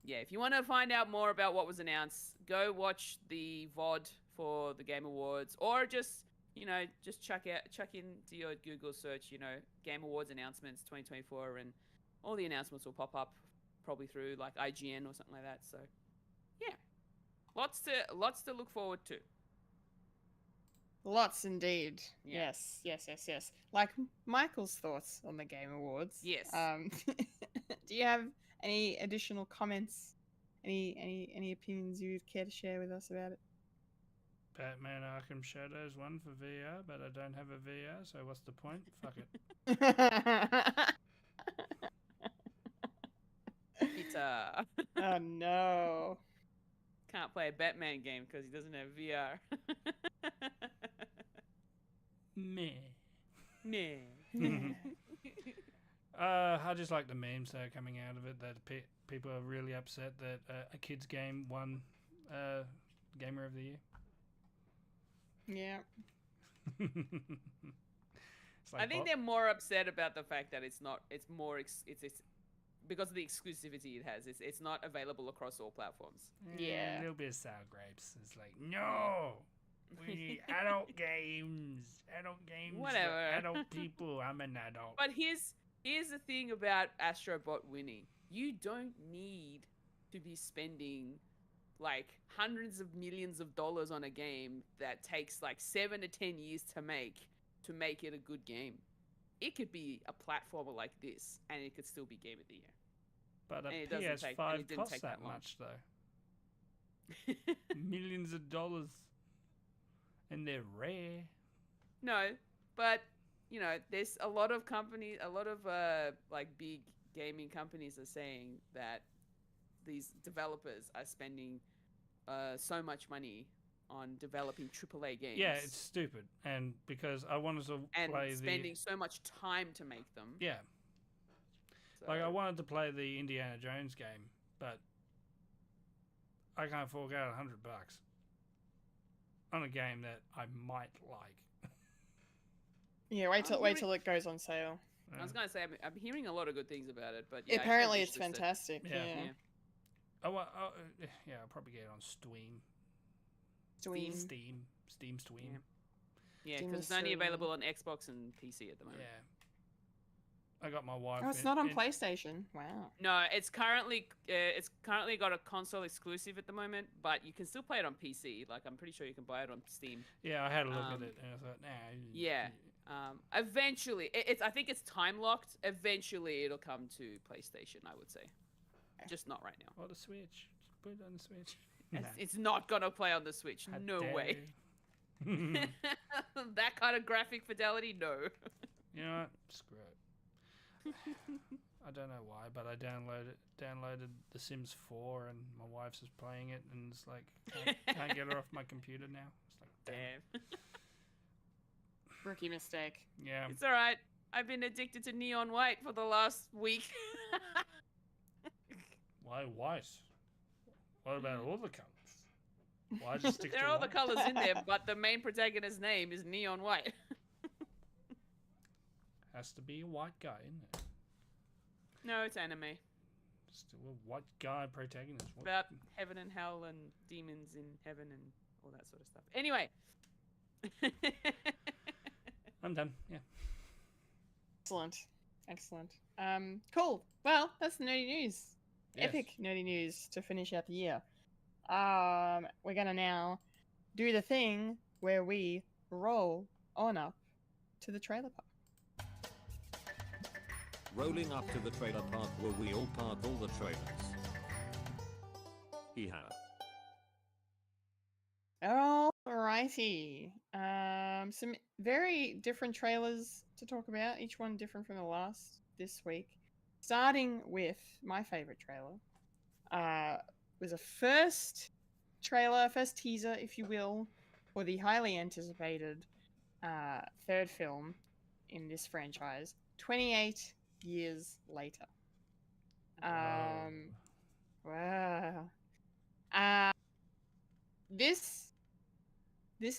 Speaker 7: yeah, if you want to find out more about what was announced, go watch the VOD for the Game Awards, or just chuck into your Google search, Game Awards announcements 2024, and all the announcements will pop up probably through like IGN or something like that. So yeah, lots to look forward to.
Speaker 1: Lots indeed.
Speaker 7: Yeah.
Speaker 1: Yes. Like Michael's thoughts on the Game Awards.
Speaker 7: Yes.
Speaker 1: Do you have any additional comments Any opinions you'd care to share with us about it?
Speaker 2: Batman Arkham Shadows one for VR, but I don't have a VR, so what's the point? Fuck it.
Speaker 7: Peter
Speaker 1: Oh no.
Speaker 7: can't play a Batman game because he doesn't have VR.
Speaker 2: Meh.
Speaker 7: Nah.
Speaker 2: I just like the memes that are coming out of it. That people are really upset that a kids game won Gamer of the Year.
Speaker 1: Yeah.
Speaker 2: It's like
Speaker 7: I think they're more upset about the fact that it's not. It's more. It's because of the exclusivity it has. It's not available across all platforms.
Speaker 1: Yeah.
Speaker 2: A little bit of sour grapes. It's like, no, we need adult games. Adult games. for
Speaker 7: Whatever.
Speaker 2: Adult people. I'm an adult.
Speaker 7: But here's the thing about Astrobot winning. You don't need to be spending like hundreds of millions of dollars on a game that takes like 7 to 10 years to make it a good game. It could be a platformer like this, and it could still be Game of the Year.
Speaker 2: But a
Speaker 7: And it doesn't take- and
Speaker 2: PS5
Speaker 7: it didn't
Speaker 2: costs
Speaker 7: take
Speaker 2: that
Speaker 7: that long.
Speaker 2: much, though. Millions of dollars. And they're rare.
Speaker 7: No, but you know, there's a lot of companies, a lot of like big gaming companies are saying that these developers are spending so much money on developing AAA games.
Speaker 2: Yeah, it's stupid. And because I wanted to
Speaker 7: and
Speaker 2: play
Speaker 7: spending so much time to make them.
Speaker 2: Yeah.
Speaker 7: So,
Speaker 2: Like, I wanted to play the Indiana Jones game, but I can't fork out $100 on a game that I might like.
Speaker 1: Yeah, wait till it goes on sale.
Speaker 7: I was gonna say I'm hearing a lot of good things about it, but yeah,
Speaker 1: Apparently
Speaker 7: I
Speaker 1: it's
Speaker 7: kinda wish
Speaker 1: fantastic.
Speaker 2: Yeah.
Speaker 1: Yeah.
Speaker 2: Yeah, I'll probably get it on Steam.
Speaker 1: Steam.
Speaker 2: Steam.
Speaker 7: Yeah,
Speaker 1: Steam
Speaker 7: because
Speaker 1: is
Speaker 7: it's only
Speaker 1: so-
Speaker 7: available on Xbox and PC at the moment.
Speaker 2: Yeah. I got my wife.
Speaker 1: Oh, it's not on PlayStation. Wow.
Speaker 7: No, it's currently got a console exclusive at the moment, but you can still play it on PC. Like I'm pretty sure you can buy it on Steam.
Speaker 2: Yeah, I had a look at it and I thought, nah.
Speaker 7: Yeah. Eventually, I think it's time locked. Eventually, it'll come to PlayStation. I would say, just not right now.
Speaker 2: Or the Switch. Just put it on the Switch.
Speaker 7: It's not gonna play on the Switch.
Speaker 2: How
Speaker 7: No
Speaker 2: dare
Speaker 7: way.
Speaker 2: you.
Speaker 7: That kind of graphic fidelity, no.
Speaker 2: You know what? Screw it. I don't know why, but I downloaded The Sims 4 and my wife's just playing it and it's like can't get her off my computer now. It's like
Speaker 7: Damn.
Speaker 1: Rookie mistake.
Speaker 2: Yeah.
Speaker 7: It's alright. I've been addicted to neon white for the last week.
Speaker 2: Why white? What about all the colours? Why just stick
Speaker 7: There
Speaker 2: to
Speaker 7: are all the
Speaker 2: white?
Speaker 7: colors in there, but the main protagonist's name is neon white.
Speaker 2: Has to be a white guy, isn't it?
Speaker 7: No, it's anime.
Speaker 2: Still a white guy protagonist. What?
Speaker 7: About heaven and hell and demons in heaven and all that sort of stuff. Anyway.
Speaker 2: I'm done. Yeah.
Speaker 1: Excellent. Cool. Well, that's the nerdy news.
Speaker 2: Yes.
Speaker 1: Epic nerdy news to finish out the year. We're gonna now do the thing where we roll on up to the trailer park.
Speaker 8: Rolling up to the trailer park where we all park all the trailers.
Speaker 1: Alrighty. Some very different trailers to talk about, each one different from the last this week. Starting with my favorite trailer. Was a first teaser, if you will, for the highly anticipated third film in this franchise, 28 years later. Wow. This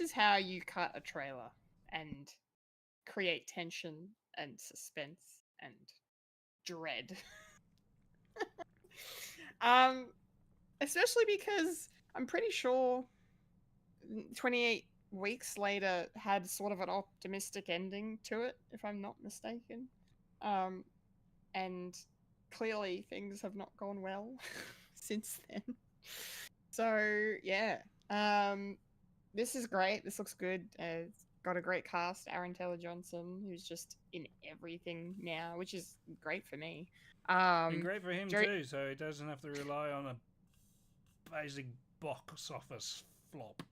Speaker 1: is how you cut a trailer and create tension and suspense and dread. Especially because I'm pretty sure 28 weeks later had sort of an optimistic ending to it, if I'm not mistaken. And clearly things have not gone well since then. So yeah, this is great. This looks good. It's got a great cast. Aaron Taylor-Johnson, who's just in everything now, which is great for me.
Speaker 2: Been great for him
Speaker 1: Jerry-
Speaker 2: too, so he doesn't have to rely on a amazing box office flop.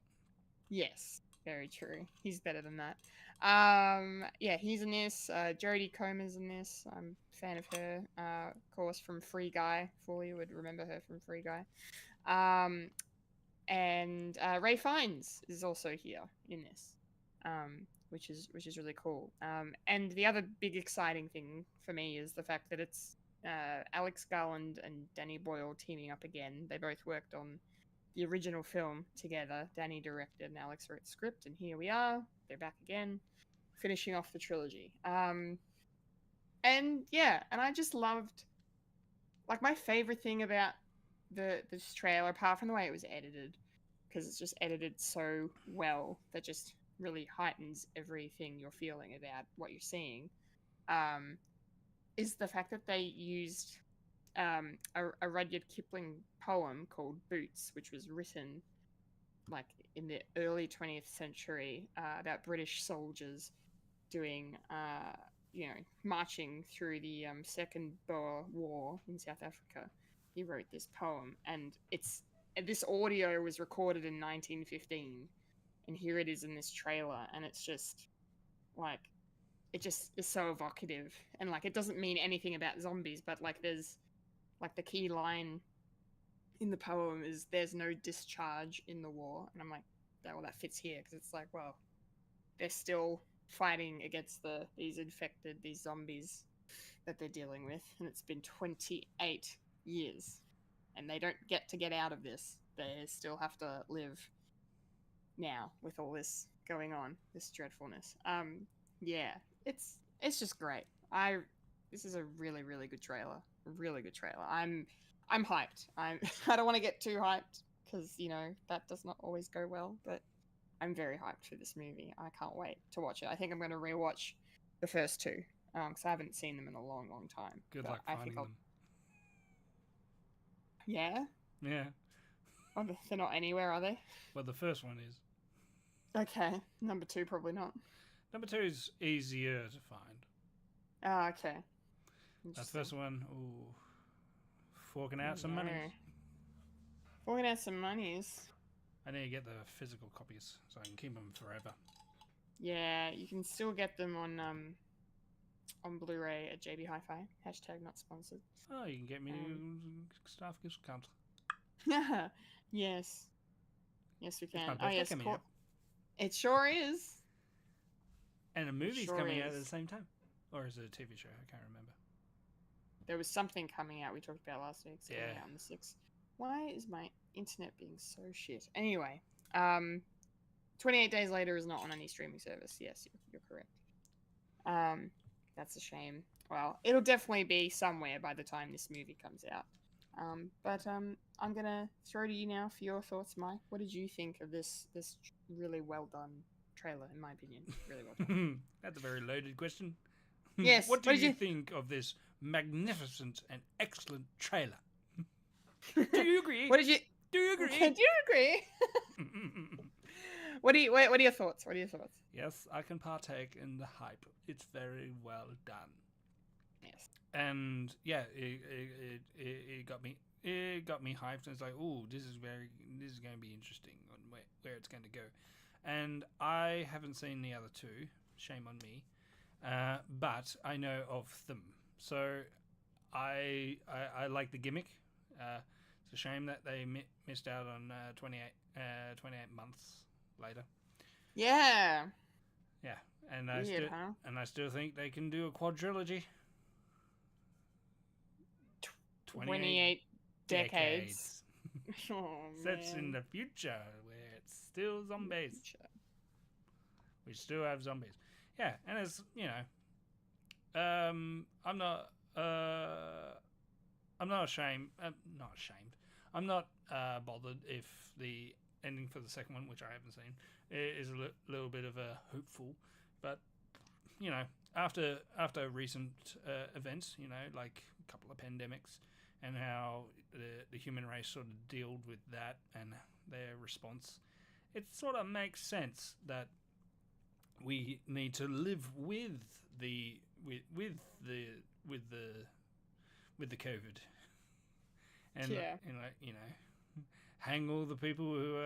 Speaker 1: Yes, very true. He's better than that. Yeah, he's in this. Jodie Comer's in this. I'm a fan of her. Of course, from Free Guy. Fully would remember her from Free Guy. And Ray Fiennes is also here in this, which is really cool. And the other big exciting thing for me is the fact that it's Alex Garland and Danny Boyle teaming up again. They both worked on the original film together. Danny directed and Alex wrote the script, and here we are. They're back again, finishing off the trilogy. And yeah, and I just loved, like, my favorite thing about this trailer, apart from the way it was edited, because it's just edited so well that just really heightens everything you're feeling about what you're seeing, is the fact that they used a Rudyard Kipling poem called Boots, which was written like in the early 20th century about British soldiers doing, marching through the Second Boer War in South Africa. He wrote this poem, and this audio was recorded in 1915, and here it is in this trailer, and it's just like, it just is so evocative, and like, it doesn't mean anything about zombies, but like, there's like, the key line in the poem is "there's no discharge in the war," and I'm like, that fits here, because it's like, well, they're still fighting against these zombies that they're dealing with, and it's been 28 years, and they don't get out of this. They still have to live now with all this going on, this dreadfulness. Yeah, it's just great. This is a really, really good trailer. Really good trailer. I'm hyped. I don't want to get too hyped, because that does not always go well, but I'm very hyped for this movie. I can't wait to watch it. I think I'm going to rewatch the first two, because I haven't seen them in a long, long time.
Speaker 2: Good luck finding them.
Speaker 1: Yeah?
Speaker 2: Yeah.
Speaker 1: Oh, they're not anywhere, are they?
Speaker 2: Well, the first one is.
Speaker 1: Okay. Number 2, probably not.
Speaker 2: Number 2 is easier to find.
Speaker 1: Oh, okay.
Speaker 2: That first one, ooh, forking out some money.
Speaker 1: Forking out some monies.
Speaker 2: I need to get the physical copies so I can keep them forever.
Speaker 1: Yeah, you can still get them on Blu-ray at JB Hi-Fi. # not sponsored.
Speaker 2: Oh, you can get me staff discount.
Speaker 1: Yes. Yes, we can.
Speaker 2: My
Speaker 1: Oh, yes,
Speaker 2: coming out.
Speaker 1: It sure is.
Speaker 2: And a movie's
Speaker 1: Sure
Speaker 2: coming out at
Speaker 1: is.
Speaker 2: the same time. Or is it a TV show? I can't remember.
Speaker 1: There was something coming out we talked about last week. It's coming
Speaker 2: Yeah.
Speaker 1: out on the 6th. Why is my internet being so shit? Anyway, 28 Days Later is not on any streaming service. Yes, you're correct. That's a shame. Well, it'll definitely be somewhere by the time this movie comes out. But I'm gonna throw to you now for your thoughts, Mike. What did you think of this really well done trailer? In my opinion, really well done.
Speaker 2: That's a very loaded question.
Speaker 1: Yes.
Speaker 2: What did you think of this magnificent and excellent trailer? Do you agree?
Speaker 1: What did you?
Speaker 2: Do you agree?
Speaker 1: Do you agree? What are your thoughts? What are your thoughts?
Speaker 2: Yes, I can partake in the hype. It's very well done.
Speaker 1: Yes.
Speaker 2: And yeah, it got me. It got me hyped. And it's like, oh, this is going to be interesting on where it's going to go. And I haven't seen the other two. Shame on me. But I know of them. So I like the gimmick. It's a shame that they missed out on 28 months later.
Speaker 1: Yeah.
Speaker 2: Yeah, and
Speaker 1: Weird,
Speaker 2: I still think they can do a quadrilogy.
Speaker 1: 28 decades. Oh,
Speaker 2: Sets
Speaker 1: man.
Speaker 2: in the future where it's still zombies. We still have zombies. Yeah, and it's I'm not ashamed. Not ashamed. I'm not bothered if the ending for the second one, which I haven't seen, is a little bit of a hopeful. But after recent events, like a couple of pandemics, and how the human race sort of dealt with that and their response, it sort of makes sense that we need to live with the COVID, and hang all the people who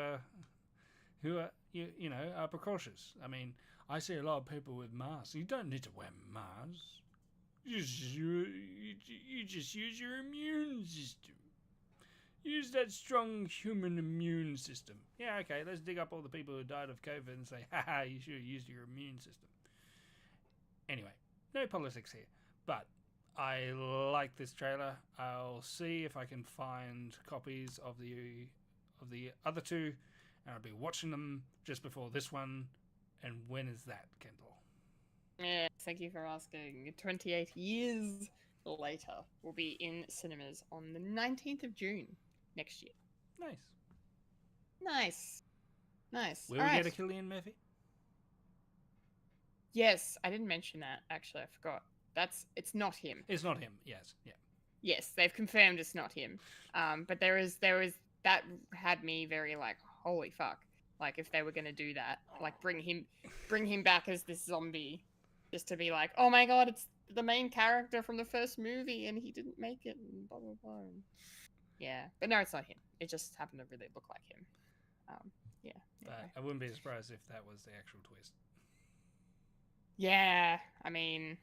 Speaker 2: are you know are precautious. I mean, I see a lot of people with masks. You don't need to wear masks. You just use your immune system. Use that strong human immune system. Yeah, okay, let's dig up all the people who died of COVID and say, haha, you should have used your immune system. Anyway, no politics here. But I like this trailer. I'll see if I can find copies of the other two, and I'll be watching them just before this one. And when is that, Kendall?
Speaker 1: Yeah, thank you for asking. 28 years later, will be in cinemas on the 19th of June next year. Nice.
Speaker 2: Will we get a Cillian Murphy?
Speaker 1: Yes, I didn't mention that. Actually, I forgot. It's not him.
Speaker 2: It's not him. Yes, yeah.
Speaker 1: Yes, they've confirmed it's not him. But there is that had me very like, holy fuck. Like if they were gonna do that, like bring him back as this zombie, just to be like, oh my god, it's the main character from the first movie and he didn't make it, and blah blah blah. Yeah, but no, it's not him. It just happened to really look like him. Yeah.
Speaker 2: But
Speaker 1: Anyway.
Speaker 2: I wouldn't be surprised if that was the actual twist.
Speaker 1: Yeah, I mean,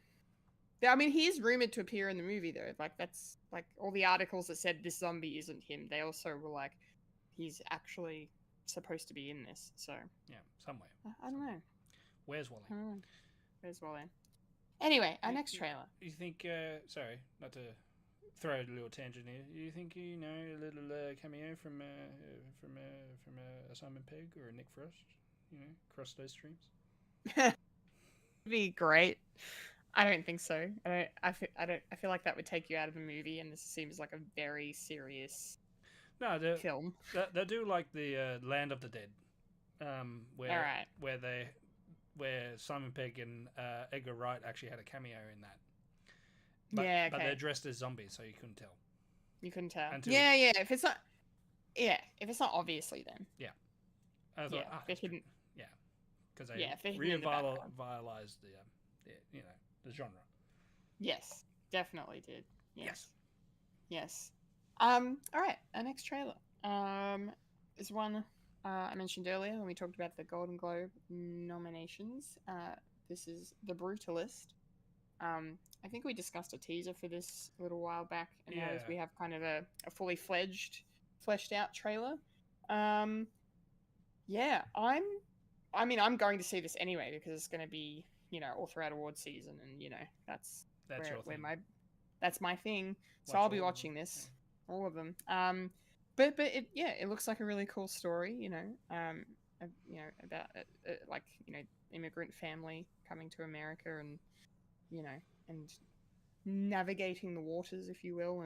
Speaker 1: he is rumored to appear in the movie though. Like that's like all the articles that said this zombie isn't him. They also were like, he's actually supposed to be in this. So
Speaker 2: Yeah, somewhere.
Speaker 1: I don't know.
Speaker 2: Where's Wally?
Speaker 1: Where's Wally? Anyway, our next trailer.
Speaker 2: You think? Sorry, not to throw a little tangent here. You think a little cameo from Simon Pegg or Nick Frost? Cross those streams.
Speaker 1: Be great. I don't think so. I feel like that would take you out of the movie, and this seems like a very serious film.
Speaker 2: They do like the Land of the Dead, where Simon Pegg and Edgar Wright actually had a cameo in that. But,
Speaker 1: yeah, okay.
Speaker 2: But they're dressed as zombies, so you couldn't tell.
Speaker 1: You couldn't tell.
Speaker 2: Yeah.
Speaker 1: If it's not obviously, then.
Speaker 2: Yeah. I thought,
Speaker 1: if hidden.
Speaker 2: Yeah, because they revitalized the genre.
Speaker 1: Yes, definitely did. Yes. All right, our next trailer is one I mentioned earlier when we talked about the Golden Globe nominations. This is The Brutalist. I think we discussed a teaser for this a little while back, and now we have kind of a fully fleshed out trailer. I'm going to see this anyway because it's going to be, all throughout award season, and that's my thing. So I'll be watching this, all of them. But it looks like a really cool story, about immigrant family coming to America and and navigating the waters, if you will,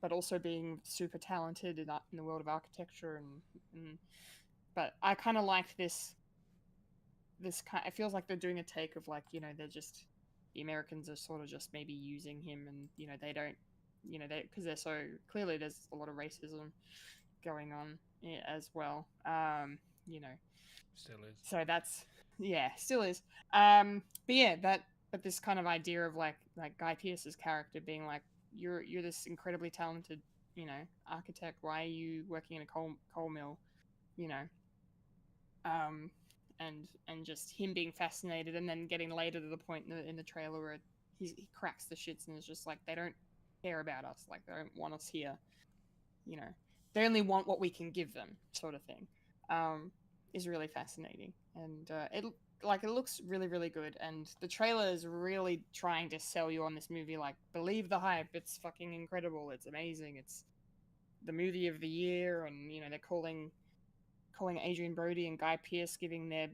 Speaker 1: but also being super talented in the world of architecture but I kind of like this kind. It feels like they're doing a take of they're just, the Americans are sort of just maybe using him, and they don't, because they're so clearly there's a lot of racism going on as well.
Speaker 2: Still is.
Speaker 1: So that's still is. But this kind of idea of like Guy Pearce's character being like, you're this incredibly talented, architect. Why are you working in a coal mill? And just him being fascinated, and then getting later to the point in the trailer where he cracks the shits and is just like, they don't care about us, like they don't want us here, they only want what we can give them, sort of thing, is really fascinating. And it looks really, really good, and the trailer is really trying to sell you on this movie, like, believe the hype, it's fucking incredible, it's amazing, it's the movie of the year, and they're calling Adrian Brody and Guy Pearce giving their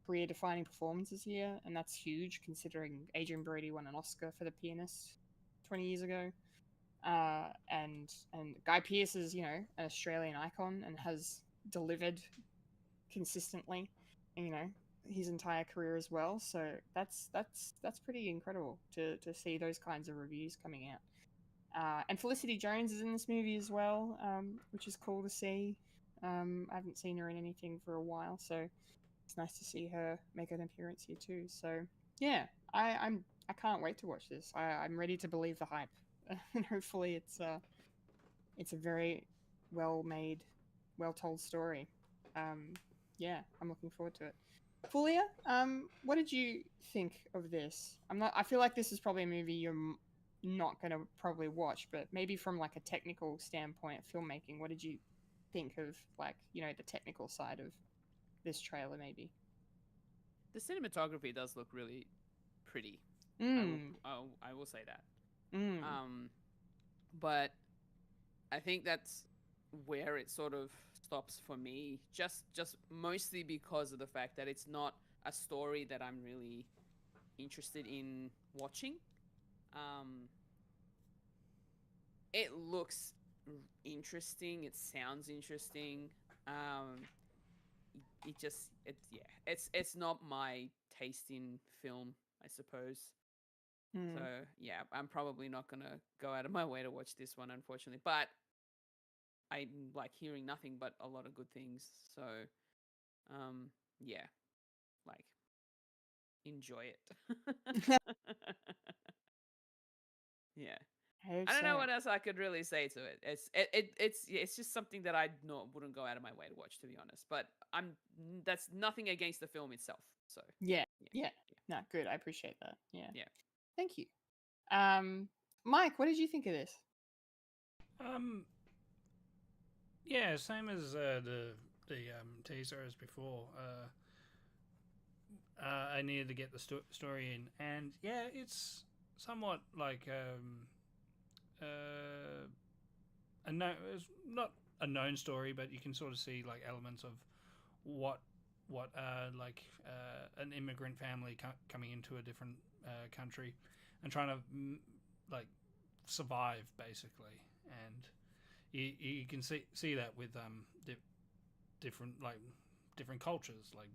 Speaker 1: career-defining performances here, and that's huge considering Adrian Brody won an Oscar for The Pianist 20 years ago, and Guy Pearce is an Australian icon and has delivered consistently, his entire career as well. So that's pretty incredible to see those kinds of reviews coming out. And Felicity Jones is in this movie as well, which is cool to see. I haven't seen her in anything for a while, so it's nice to see her make an appearance here too. So yeah, I can't wait to watch this. I'm ready to believe the hype, and hopefully it's a very well made well told story. Yeah, I'm looking forward to it. Fulia, what did you think of this? I feel like this is probably a movie you're not going to probably watch, but maybe from like a technical standpoint of filmmaking, what did you think of, like, you know, the technical side of this trailer maybe?
Speaker 7: The cinematography does look really pretty.
Speaker 1: Mm.
Speaker 7: I will say that.
Speaker 1: Mm.
Speaker 7: But I think that's where it sort of stops for me. Just mostly because of the fact that it's not a story that I'm really interested in watching. It looks interesting. It sounds interesting. It's not my taste in film, I suppose.
Speaker 1: Mm.
Speaker 7: So yeah, I'm probably not gonna go out of my way to watch this one, unfortunately. But I like hearing nothing but a lot of good things. So, yeah, like enjoy it. Yeah. I don't know what else I could really say to it. It's just something that I wouldn't go out of my way to watch, to be honest. But that's nothing against the film itself. So
Speaker 1: Yeah. No, good. I appreciate that. Yeah.
Speaker 7: Yeah.
Speaker 1: Thank you. Mike, what did you think of this?
Speaker 2: Yeah, same as the teaser as before. I needed to get the story in, and yeah, it's somewhat like it's not a known story, but you can sort of see like elements of what like an immigrant family coming into a different country and trying to like survive basically, and you can see that with different cultures like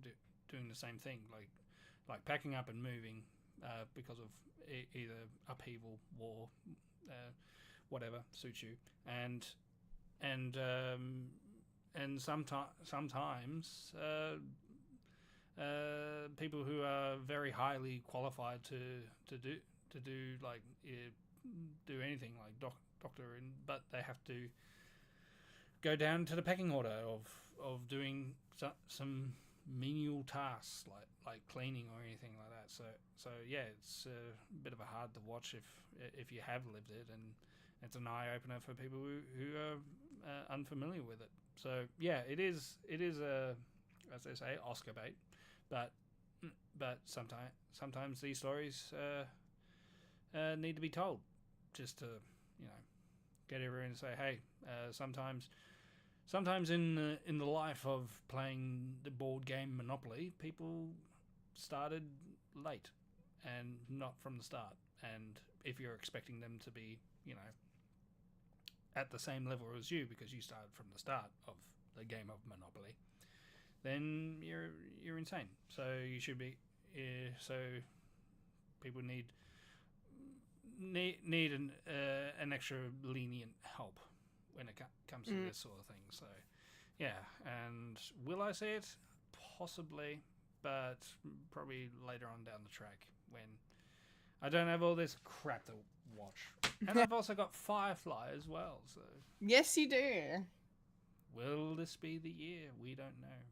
Speaker 2: doing the same thing, like packing up and moving because of either upheaval, war, whatever suits you, and sometimes people who are very highly qualified to do like do anything like doctor, but they have to go down to the pecking order of doing some menial tasks like cleaning or anything like that. So yeah, it's a bit of a hard to watch if you have lived it, and it's an eye opener for people who are unfamiliar with it. So yeah, it is a, as they say, Oscar bait, but sometimes these stories need to be told, just to get everyone to say, hey, sometimes in the life of playing the board game Monopoly, people started late and not from the start. And if you're expecting them to be, at the same level as you because you started from the start of the game of Monopoly, then you're insane. So you should be. So people need an extra lenient help when it comes to this sort of thing. So yeah, and will I see it? Possibly, but probably later on down the track when I don't have all this crap to watch. And I've also got Firefly as well. So
Speaker 1: yes, you do.
Speaker 2: Will this be the year? We don't know.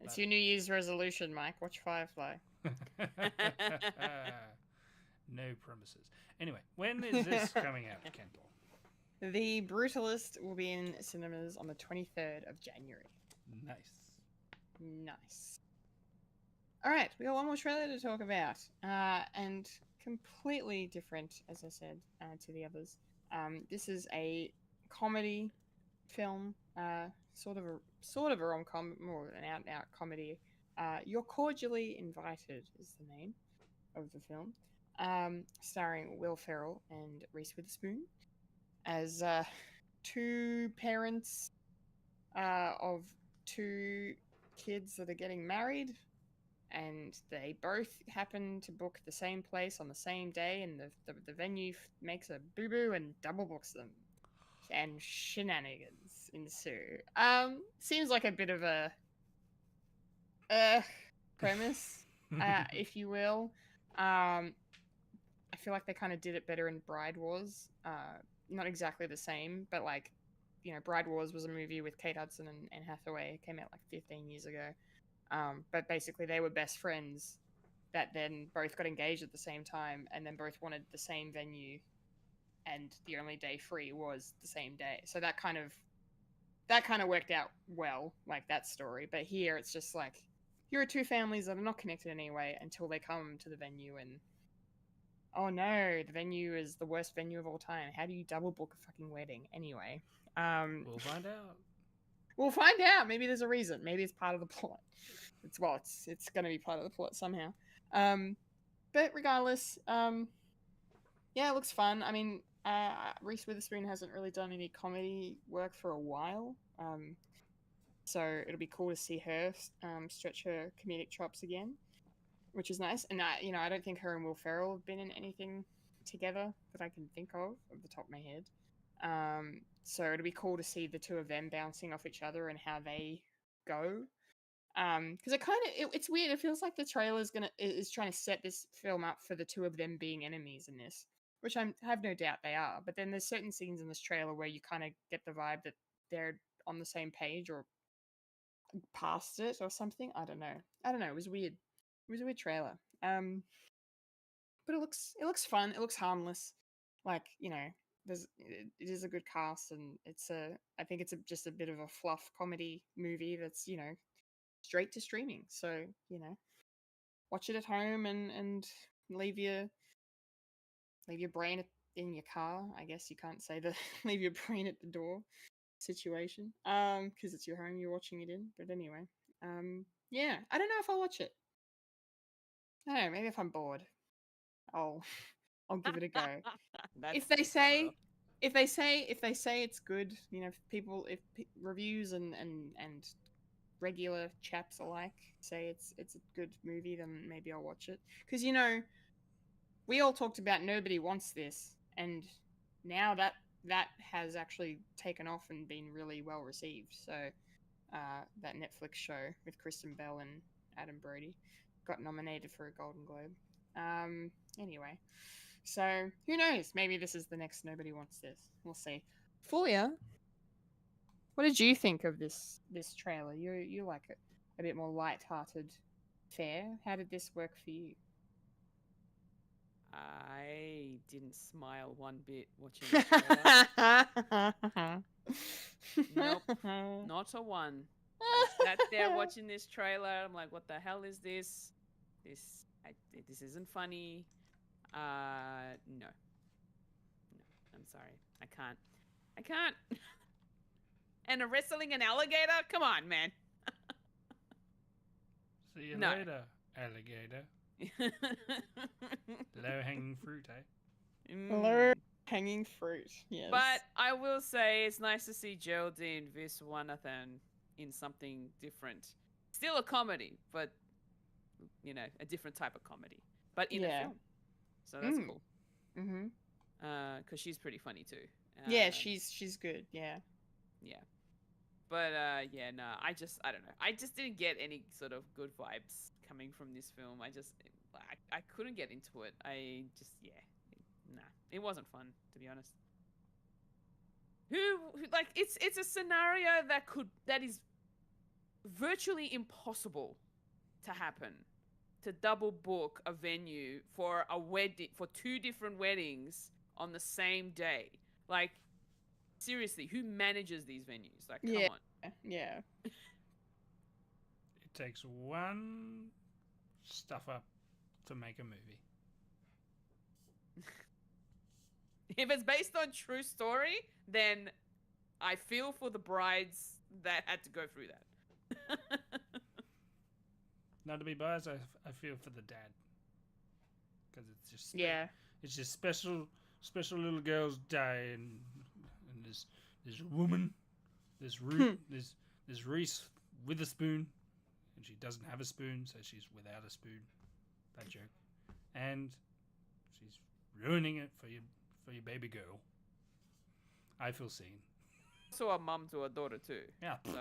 Speaker 1: It's your New Year's resolution, Mike. Watch Firefly.
Speaker 2: No promises. Anyway, when is this coming out, Kendall?
Speaker 1: The Brutalist will be in cinemas on the 23rd of January. Nice. All right, we got one more trailer to talk about, and completely different, as I said, to the others. This is a comedy film, sort of a rom-com, more an out-and-out comedy. You're Cordially Invited is the name of the film, starring Will Ferrell and Reese Witherspoon as two parents of two kids that are getting married, and they both happen to book the same place on the same day, and the venue makes a boo-boo and double books them, and shenanigans ensue. Seems like a bit of a premise, if you will. I feel like they kind of did it better in Bride Wars. Not exactly the same, but like, Bride Wars was a movie with Kate Hudson and Anne Hathaway. It came out like 15 years ago. But basically, they were best friends that then both got engaged at the same time, and then both wanted the same venue, and the only day free was the same day. So that kind of worked out well, like that story. But here, it's just like here are two families that are not connected in any way until they come to the venue, and oh no, the venue is the worst venue of all time. How do you double book a fucking wedding anyway?
Speaker 2: We'll find out.
Speaker 1: We'll find out. Maybe there's a reason. Maybe it's part of the plot. It's going to be part of the plot somehow. But regardless, yeah, it looks fun. I mean, Reese Witherspoon hasn't really done any comedy work for a while. So it'll be cool to see her stretch her comedic chops again, which is nice. And I don't think her and Will Ferrell have been in anything together that I can think of the top of my head. So it'll be cool to see the two of them bouncing off each other and how they go. Because it's weird. It feels like the trailer is trying to set this film up for the two of them being enemies in this, which I have no doubt they are. But then there's certain scenes in this trailer where you kind of get the vibe that they're on the same page or past it or something. I don't know. It was weird. It was a weird trailer. But it looks fun. It looks harmless. Like, it is a good cast, and I think it's just a bit of a fluff comedy movie that's, straight to streaming. So, watch it at home and leave your brain in your car. I guess you can't say the leave your brain at the door situation. Because it's your home you're watching it in. But anyway. Yeah, I don't know if I'll watch it. I don't know, maybe if I'm bored, I'll give it a go. If they say it's good, if reviews and regular chaps alike say it's a good movie, then maybe I'll watch it. Because we all talked about Nobody Wants This, and now that has actually taken off and been really well received. So that Netflix show with Kristen Bell and Adam Brody got nominated for a Golden Globe. Anyway, so who knows? Maybe this is the next Nobody Wants This. We'll see. Fulya, what did you think of this trailer? You like it a bit more light-hearted fare. How did this work for you?
Speaker 7: I didn't smile one bit watching the trailer. Nope, not a one. I sat there watching this trailer. I'm like, what the hell is this? This isn't funny. No, I'm sorry. I can't. And wrestling an alligator? Come on, man.
Speaker 2: See you later, alligator. Low-hanging fruit, eh?
Speaker 1: Low-hanging fruit, yes.
Speaker 7: But I will say it's nice to see Geraldine Viswanathan in something different. Still a comedy, but, a different type of comedy. But in a film. So that's cool. Mm-hmm. Because she's pretty funny, too.
Speaker 1: Yeah, she's good, yeah.
Speaker 7: Yeah. But, no, I don't know. I just didn't get any sort of good vibes coming from this film. I couldn't get into it. It wasn't fun, to be honest. It's a scenario that is virtually impossible to happen. To double book a venue for a wedding, for two different weddings on the same day. Like, seriously, who manages these venues? Like, come on.
Speaker 1: Yeah.
Speaker 2: It takes one stuffer to make a movie.
Speaker 7: If it's based on true story, then I feel for the brides that had to go through that.
Speaker 2: Not to be biased, I feel for the dad. Because it's just... It's just special little girls die, and there's a woman, there's Reese Witherspoon, and she doesn't have a spoon, so she's without a spoon. That joke. And she's ruining it for your baby girl. I feel seen.
Speaker 7: Also a mum to a daughter too.
Speaker 2: Yeah.
Speaker 7: So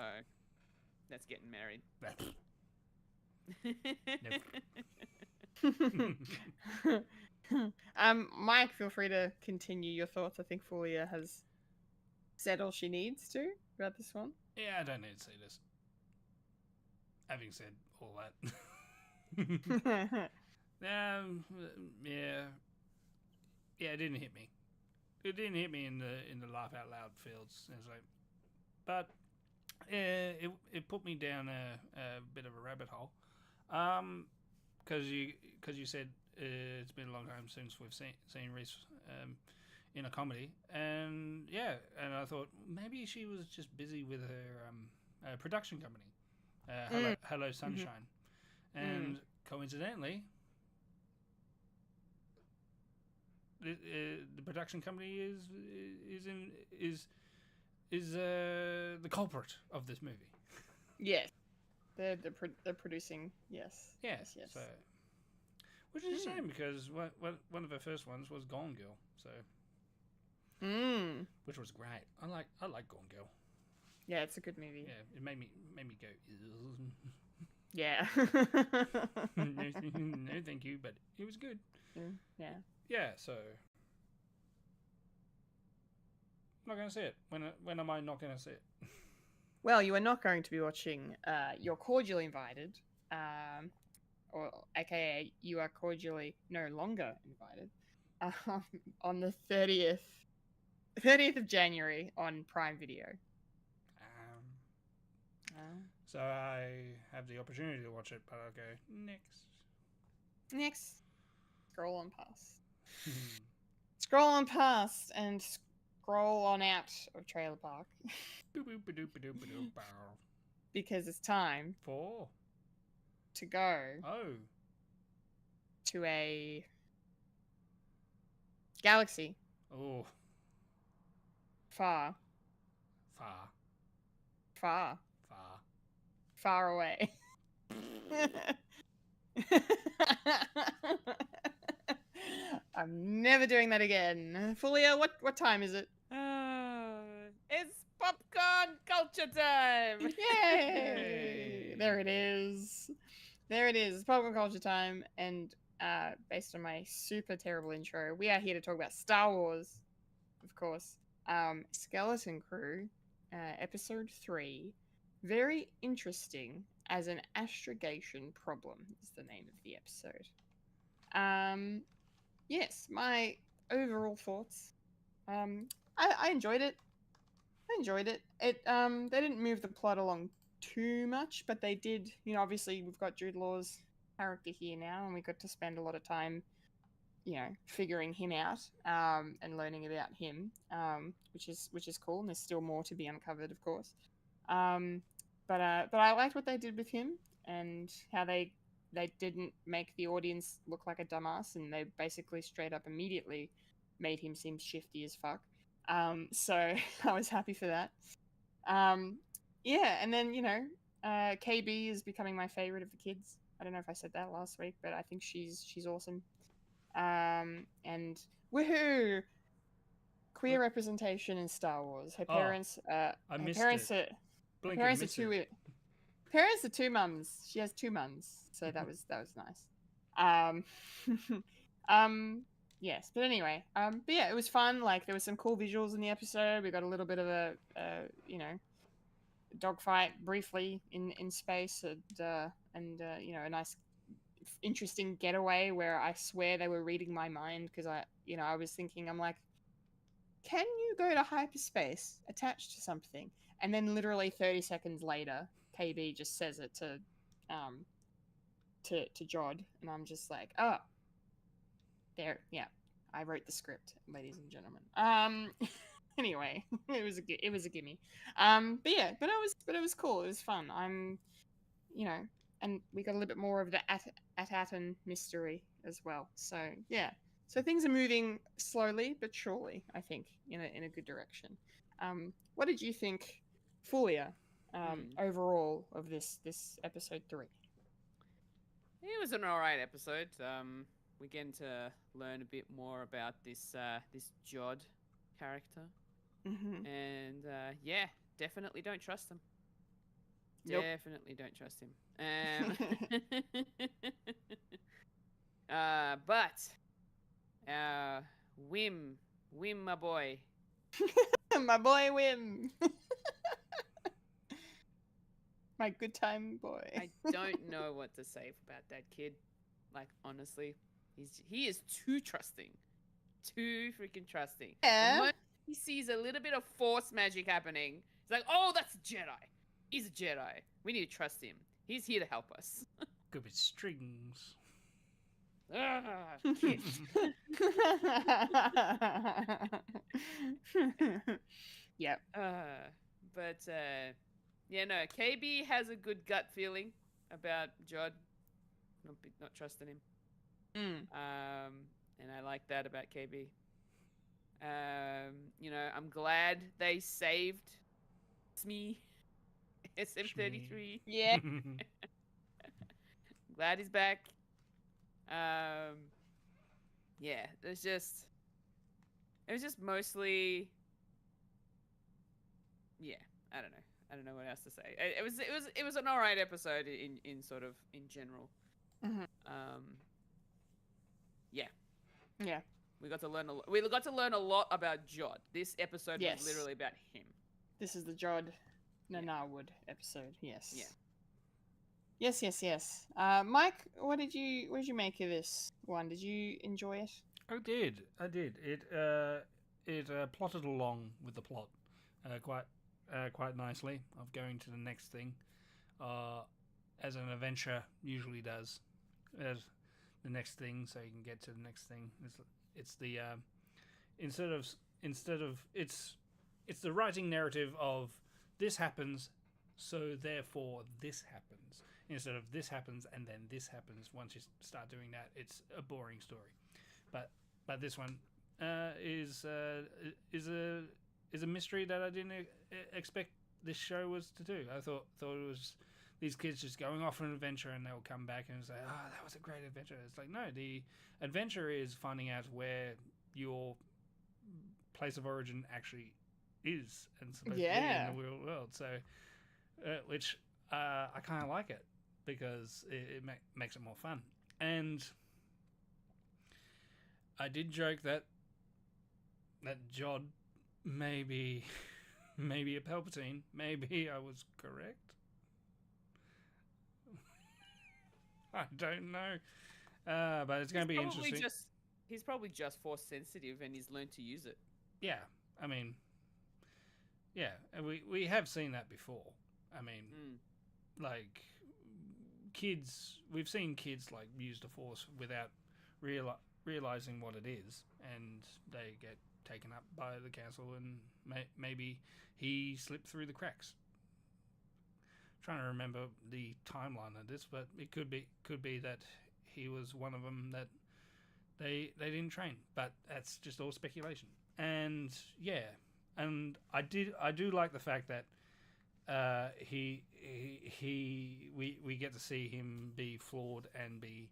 Speaker 7: that's getting married.
Speaker 1: Mike, feel free to continue your thoughts. I think Fulya has said all she needs to about this one.
Speaker 2: Yeah, I don't need to see this. Having said all that. Yeah, it didn't hit me. It didn't hit me in the laugh out loud fields. It's like, but it put me down a bit of a rabbit hole. Because you said it's been a long time since we've seen Reese in a comedy, and I thought maybe she was just busy with her production company, Hello Sunshine, and coincidentally, the production company is the culprit of this movie.
Speaker 1: Yes, they're producing. Yes.
Speaker 2: Yes. So, which is a shame because one of her first ones was Gone Girl. So. Which was great. I like Gone Girl.
Speaker 1: Yeah, it's a good movie.
Speaker 2: Yeah, it made me go. Ew.
Speaker 1: Yeah.
Speaker 2: No, thank you, but it was good.
Speaker 1: Yeah.
Speaker 2: Yeah, so I'm not gonna see it. When am I not gonna see it?
Speaker 1: Well, you are not going to be watching. You're cordially invited, or AKA you are cordially no longer invited. On the 30th of January on Prime Video.
Speaker 2: So I have the opportunity to watch it, but I'll go
Speaker 1: next. Scroll on past. Scroll on past and scroll on out of Trailer Park. Because it's time to go to a galaxy.
Speaker 2: Oh.
Speaker 1: Far away. I'm never doing that again. Fulya, what time is it?
Speaker 7: It's popcorn culture time!
Speaker 1: Yay! There it is. It's popcorn culture time, and based on my super terrible intro, we are here to talk about Star Wars, of course. Skeleton Crew, episode 3. Very interesting as an astrogation problem is the name of the episode. Yes, my overall thoughts. I enjoyed it. It they didn't move the plot along too much, but they did. You know, obviously we've got Jude Law's character here now, and we got to spend a lot of time, figuring him out and learning about him, which is cool. And there's still more to be uncovered, of course. But I liked what they did with him and how they didn't make the audience look like a dumbass, and they basically straight up immediately made him seem shifty as fuck. So I was happy for that. And then KB is becoming my favorite of the kids. I don't know if I said that last week, but I think she's awesome. And woohoo! Queer representation in Star Wars. Her parents, parents are two mums. She has two mums, so that was nice. Yes, but anyway, but yeah, it was fun. Like there was some cool visuals in the episode. We got a little bit of a dogfight briefly in space, and a nice, interesting getaway where I swear they were reading my mind because I was thinking, I'm like, can you go to hyperspace attached to something? And then literally 30 seconds later, KB just says it to Jod, and I'm just like, oh, there, yeah, I wrote the script, ladies and gentlemen. Anyway, it was a gimme. But it was cool. It was fun. And we got a little bit more of the At-Atan mystery as well. So yeah. So things are moving slowly but surely, I think, in a good direction. What did you think, Fulya, overall of this episode 3?
Speaker 7: It was an alright episode. We're getting to learn a bit more about this Jod character.
Speaker 1: Mm-hmm.
Speaker 7: And definitely don't trust him.
Speaker 1: Nope.
Speaker 7: Definitely don't trust him. But Wim, my boy.
Speaker 1: My boy Wim. My good time boy.
Speaker 7: I don't know what to say about that kid. Like, honestly, he is too trusting. Too freaking trusting.
Speaker 1: Yeah.
Speaker 7: The moment he sees a little bit of force magic happening, he's like, oh, that's a Jedi. He's a Jedi. We need to trust him. He's here to help us.
Speaker 2: Good with strings.
Speaker 7: Kid.
Speaker 1: Yep.
Speaker 7: Yeah, no, KB has a good gut feeling about Jod not trusting him. And I like that about KB. I'm glad they saved Smee, SM33.
Speaker 1: Yeah.
Speaker 7: Glad he's back. Yeah, it was just mostly, yeah, I don't know what else to say. It was an alright episode in general.
Speaker 1: Yeah.
Speaker 7: We got to learn a lot about Jod. This episode was literally about him.
Speaker 1: This is the Jod Nanarwood episode. Yes.
Speaker 7: Yeah.
Speaker 1: Yes. Mike, what did you make of this one? Did you enjoy it?
Speaker 2: I did. It plotted along with the plot quite nicely of going to the next thing, as an adventure usually does. As the next thing, so you can get to the next thing. It's the instead of it's the writing narrative of this happens, so therefore this happens. Instead of this happens and then this happens. Once you start doing that, it's a boring story. But this one is a mystery that I didn't expect this show was to do. I thought it was these kids just going off on an adventure and they'll come back and say, "Oh, that was a great adventure." It's like, no, the adventure is finding out where your place of origin actually is and supposed to be in the real world. So, which I kind of like it because it makes it more fun. And I did joke that Jod may be a Palpatine. Maybe I was correct. I don't know. But it's going to be interesting.
Speaker 7: He's probably just force sensitive and he's learned to use it.
Speaker 2: Yeah, I mean, yeah, and we have seen that before. I mean, like kids, we've seen kids like use the force without realizing what it is, and they get taken up by the council, and maybe he slipped through the cracks. Trying to remember the timeline of this, but it could be that he was one of them that they didn't train, but that's just all speculation. And yeah, and I do like the fact that we get to see him be flawed and be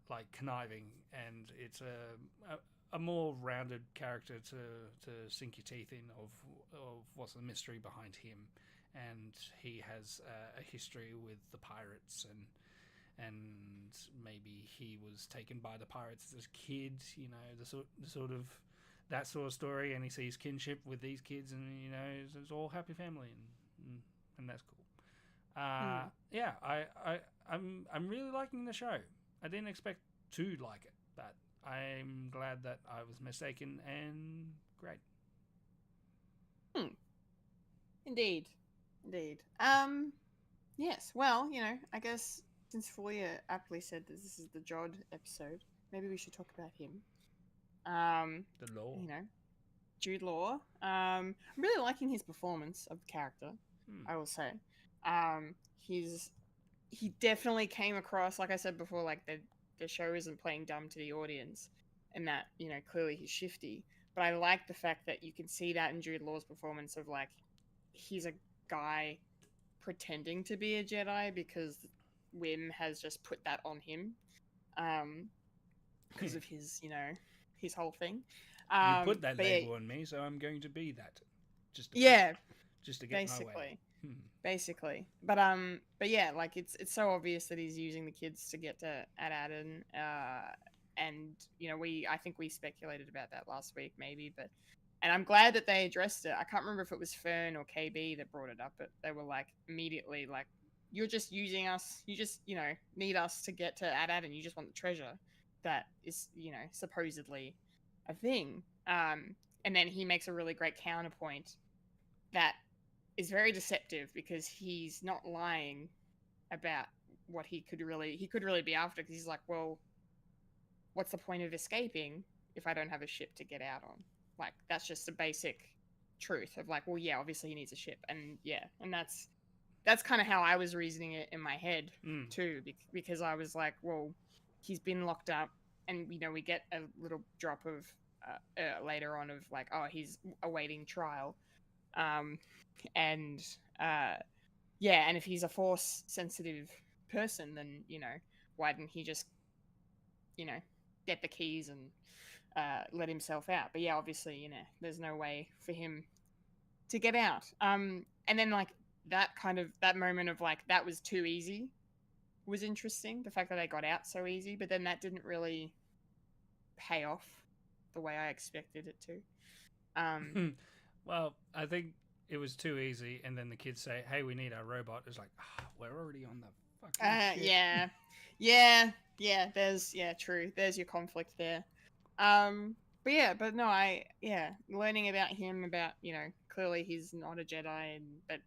Speaker 2: like conniving, and it's a more rounded character to sink your teeth in of what's the mystery behind him. And he has a history with the pirates, and maybe he was taken by the pirates as a kid. You know, the sort of that sort of story. And he sees kinship with these kids, and you know, it's all happy family, and that's cool. Yeah, I'm really liking the show. I didn't expect to like it, but I'm glad that I was mistaken, and great.
Speaker 1: Indeed. Yes. Well, you know, I guess since Fulya aptly said that this is the Jod episode, maybe we should talk about him.
Speaker 2: The Law.
Speaker 1: You know, Jude Law. I'm really liking his performance of the character. I will say, he definitely came across, like I said before, like the show isn't playing dumb to the audience, and that, you know, clearly he's shifty. But I like the fact that you can see that in Jude Law's performance of like he's a guy pretending to be a Jedi because Wim has just put that on him, because of his, you know, his whole thing.
Speaker 2: You put that label on me, so I'm going to be that. Just to get
Speaker 1: basically.
Speaker 2: my way.
Speaker 1: Basically, but yeah, like it's so obvious that he's using the kids to get to Adden, and you know, I think we speculated about that last week maybe, but And I'm glad that they addressed it. I can't remember if it was Fern or KB that brought it up, but they were like immediately like, you're just using us. You just, need us to get to Adad, and you just want the treasure that is, supposedly a thing. And then he makes a really great counterpoint that is very deceptive, because he's not lying about what he could really be after, because he's like, well, what's the point of escaping if I don't have a ship to get out on? Like, that's just a basic truth of like, well, yeah, obviously he needs a ship. And yeah, and that's kind of how I was reasoning it in my head too, because I was like, well, he's been locked up, and we get a little drop of later on of like, oh, he's awaiting trial, and yeah, and if he's a force sensitive person, then why didn't he just get the keys and let himself out? But yeah, obviously there's no way for him to get out. And then like that moment of like, that was too easy was interesting, the fact that they got out so easy, but then that didn't really pay off the way I expected it to.
Speaker 2: Well, I think it was too easy, and then the kids say, hey, we need our robot. It's like, we're already on the fucking ship.
Speaker 1: Yeah, true, there's your conflict there. But no, learning about him, about clearly he's not a Jedi, but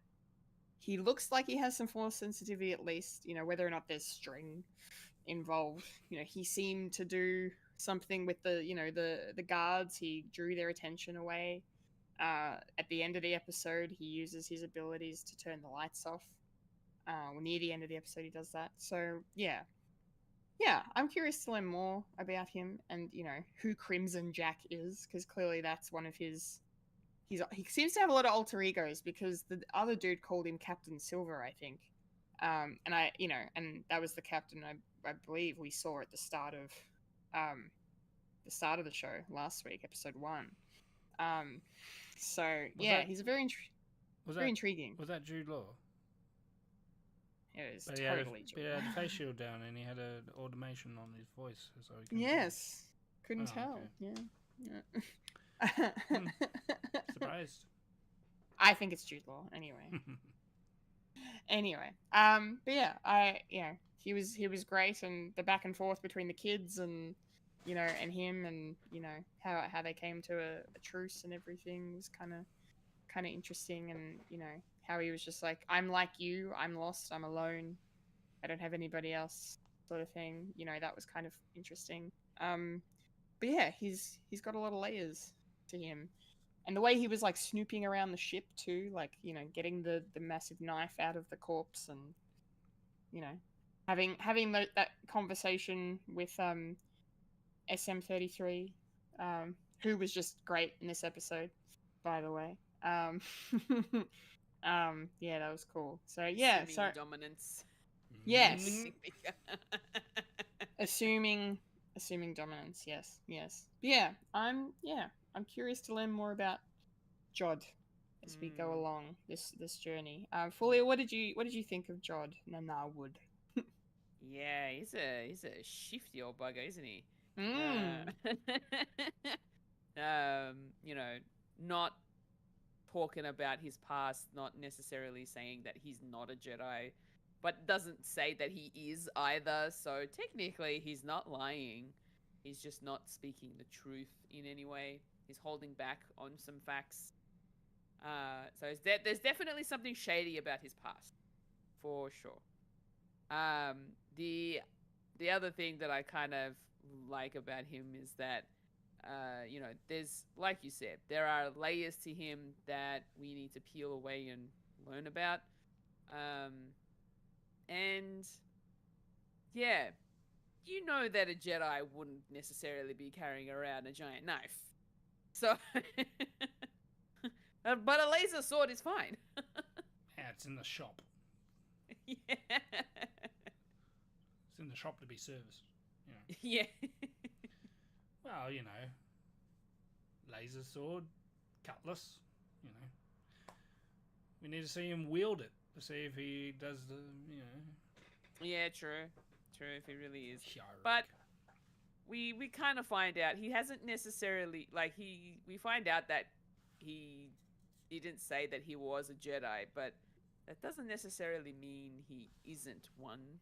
Speaker 1: he looks like he has some force sensitivity, at least, whether or not there's string involved. He seemed to do something with the guards. He drew their attention away. At the end of the episode, he uses his abilities to turn the lights off. Near the end of the episode, he does that. So yeah, I'm curious to learn more about him, and who Crimson Jack is, because clearly that's one of his. He seems to have a lot of alter egos, because the other dude called him Captain Silver, I think. And that was the captain I believe we saw at the start of the show last week, episode 1. He's very intriguing.
Speaker 2: Was that Jude Law?
Speaker 1: It was
Speaker 2: But
Speaker 1: totally
Speaker 2: he had a face shield down, and he had an automation on his voice, so he
Speaker 1: yes, couldn't tell.
Speaker 2: Okay.
Speaker 1: Yeah.
Speaker 2: Surprised.
Speaker 1: I think it's Jude Law anyway. But yeah, he was great, and the back and forth between the kids and and him, and how they came to a truce and everything was kind of interesting, and how he was just like, I'm like you, I'm lost, I'm alone, I don't have anybody else, sort of thing. That was kind of interesting. But yeah, he's got a lot of layers to him, and the way he was like snooping around the ship too, like getting the massive knife out of the corpse, and having that conversation with SM33, who was just great in this episode, by the way. Yeah, that was cool. So yeah,
Speaker 7: dominance.
Speaker 1: Yes. assuming dominance. Yes. But yeah, I'm curious to learn more about Jod as we go along this journey. Fulya, what did you think of Jod Nanarwood?
Speaker 7: Yeah, he's a shifty old bugger, isn't he? Not talking about his past, not necessarily saying that he's not a Jedi, but doesn't say that he is either. So technically, he's not lying. He's just not speaking the truth in any way. He's holding back on some facts. So there's definitely something shady about his past, for sure. The other thing that I kind of like about him is that, there's, like you said, there are layers to him that we need to peel away and learn about. And yeah, that a Jedi wouldn't necessarily be carrying around a giant knife. So, but a laser sword is fine.
Speaker 2: Yeah, it's in the shop.
Speaker 7: Yeah.
Speaker 2: It's in the shop to be serviced.
Speaker 7: Yeah.
Speaker 2: Well, laser sword, cutlass, We need to see him wield it to see if he does the,
Speaker 7: Yeah, true. True, if he really is.
Speaker 2: Chiarric.
Speaker 7: But we kind of find out he hasn't necessarily, we find out that he didn't say that he was a Jedi, but that doesn't necessarily mean he isn't one.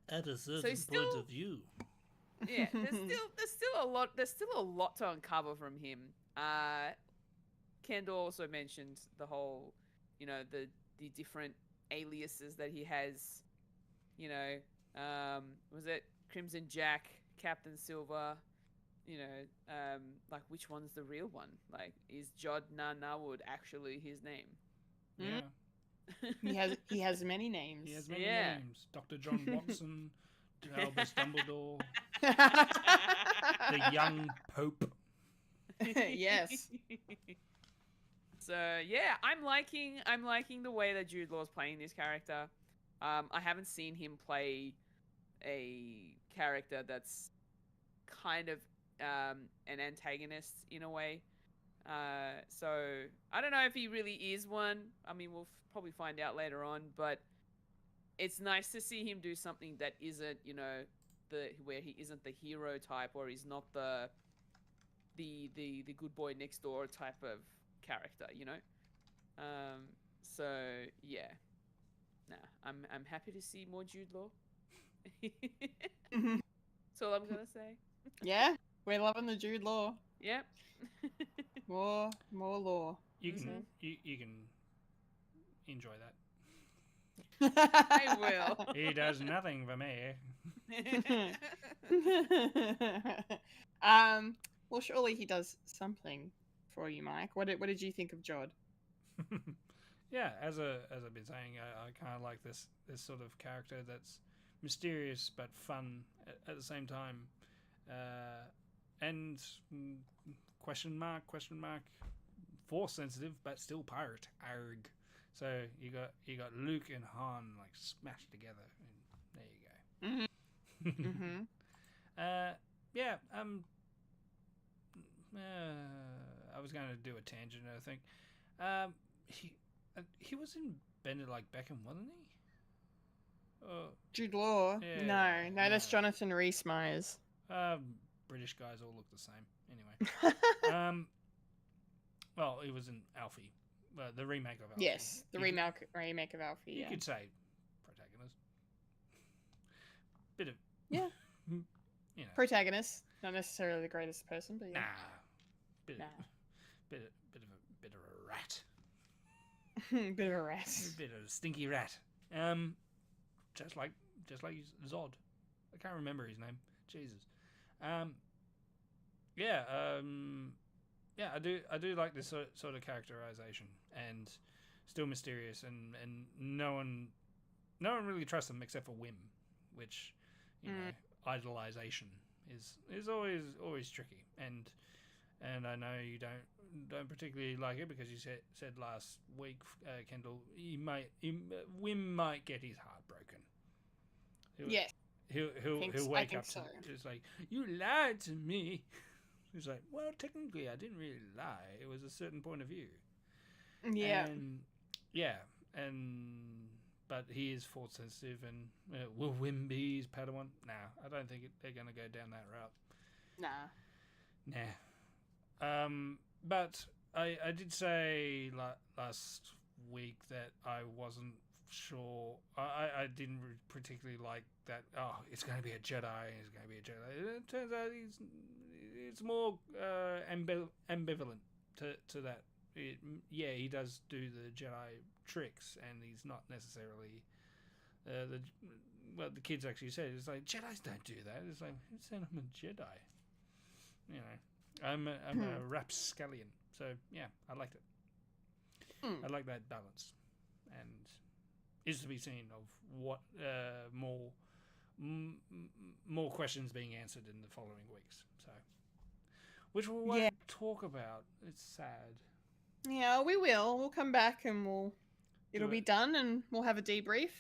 Speaker 2: At a certain
Speaker 7: still-
Speaker 2: point of view.
Speaker 7: Yeah, there's still a lot to uncover from him. Kendall also mentioned the whole, the different aliases that he has. Was it Crimson Jack, Captain Silver? Like which one's the real one? Like, is Jod Narwood actually his name?
Speaker 2: Yeah.
Speaker 1: He has many names.
Speaker 2: He has many
Speaker 7: Yeah.
Speaker 2: names. Dr. John Watson, Albus Dumbledore, the young Pope.
Speaker 1: Yes.
Speaker 7: So yeah, I'm liking the way that Jude Law's playing this character. I haven't seen him play a character that's kind of an antagonist in a way. So I don't know if he really is one. I mean, we'll probably find out later on, but it's nice to see him do something that isn't, where he isn't the hero type, or he's not the good boy next door type of character, So yeah, I'm happy to see more Jude Law. That's all I'm gonna say.
Speaker 1: Yeah, we're loving the Jude Law.
Speaker 7: Yep.
Speaker 1: More law.
Speaker 2: You can enjoy that.
Speaker 7: I will.
Speaker 2: He does nothing for me.
Speaker 1: Well, surely he does something for you, Mike. What did you think of Jod?
Speaker 2: Yeah, as I've been saying, I kind of like this sort of character that's mysterious but fun at the same time, and question mark, force sensitive but still pirate. Arg. So you got Luke and Han like smashed together, and there you go.
Speaker 1: Mm-hmm.
Speaker 2: Yeah. I was going to do a tangent, I think. He was in Bend Like Beckham, wasn't he?
Speaker 1: Jude Law?
Speaker 2: Yeah,
Speaker 1: No, that's
Speaker 2: no.
Speaker 1: Jonathan Rhys-Meyers.
Speaker 2: British guys all look the same. Anyway. Well, he was in Alfie. The remake of Alfie.
Speaker 1: Yes, the remake of Alfie.
Speaker 2: You
Speaker 1: Yeah.
Speaker 2: could say protagonist. Bit of
Speaker 1: Yeah. Protagonist, not necessarily the greatest person, but yeah.
Speaker 2: Bit of a rat.
Speaker 1: Bit of a rat.
Speaker 2: Bit of a stinky rat. Just like Zod. I can't remember his name. Jesus. I do like this sort of characterization, and still mysterious, and no one really trusts him except for Wim, which idolization is always tricky, and I know you don't particularly like it because you said last week, Kendall, Wim might get his heart broken.
Speaker 1: Yes.
Speaker 2: He'll wake up to it's like, you lied to me. He's like, well, technically I didn't really lie. It was a certain point of view.
Speaker 1: Yeah.
Speaker 2: But he is force sensitive, and will Wim be his Padawan? Nah, I don't think they're going to go down that route. Nah. But I did say last week that I wasn't sure. I didn't particularly like that. Oh, it's going to be a Jedi. It's going to be a Jedi. It turns out it's more ambivalent to that. He does do the Jedi tricks, and he's not necessarily the kids actually said, it's like, Jedis don't do that. It's like, who said I'm a Jedi? I'm a rapscallion. So yeah, I liked it. I like that balance, and is to be seen of what more questions being answered in the following weeks. So, which we won't talk about. It's sad.
Speaker 1: Yeah, we will. We'll come back and it'll be done, and we'll have a debrief.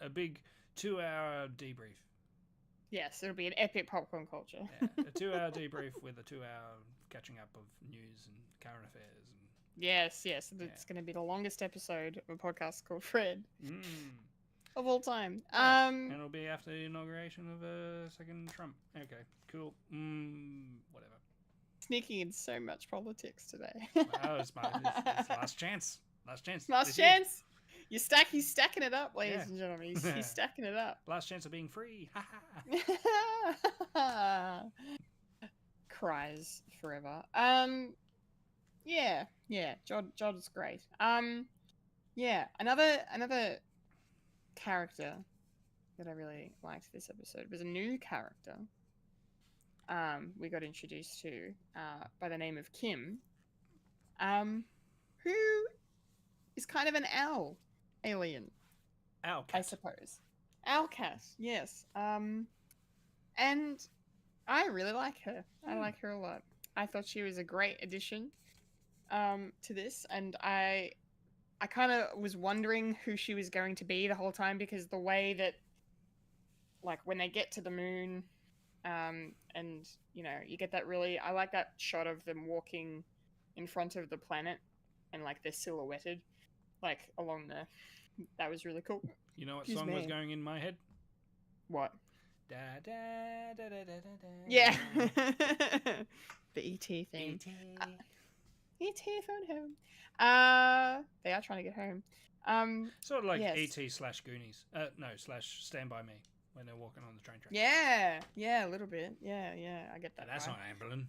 Speaker 2: A big 2-hour debrief.
Speaker 1: Yes, it'll be an epic popcorn culture.
Speaker 2: Yeah, a 2-hour debrief with a 2-hour catching up of news and current affairs. And
Speaker 1: yes. It's going to be the longest episode of a podcast called Fred of all time.
Speaker 2: And it'll be after the inauguration of a second Trump. Okay, cool. Whatever.
Speaker 1: sneaking in so much politics today.
Speaker 2: Oh, it's last chance. Last chance.
Speaker 1: Last
Speaker 2: this year.
Speaker 1: chance. He's stacking it up, ladies and gentlemen. He's stacking it up.
Speaker 2: Last chance of being free.
Speaker 1: Cries forever. Yeah. Jod is great. Yeah. Another character that I really liked this episode was a new character. We got introduced to by the name of Kim. Who is kind of an owl alien.
Speaker 2: Owl cat.
Speaker 1: I suppose. Owl cat, yes. And I really like her. I like her a lot. I thought she was a great addition to this, and I kind of was wondering who she was going to be the whole time, because the way that, like, when they get to the moon, and, you know, you get that really... I like that shot of them walking in front of the planet, and, like, they're silhouetted, like, along the... That was really cool.
Speaker 2: You know what song was going in my head?
Speaker 1: What?
Speaker 2: Da, da, da, da, da, da, da.
Speaker 1: Yeah. The E.T. theme.
Speaker 2: E.T.
Speaker 1: E.T. phone home. They are trying to get home.
Speaker 2: Sort of like
Speaker 1: yes.
Speaker 2: E.T. / Goonies. No, / Stand By Me, when they're walking on the train track.
Speaker 1: Yeah, a little bit. Yeah, I get that.
Speaker 2: But that's
Speaker 1: vibe.
Speaker 2: not Amberlin.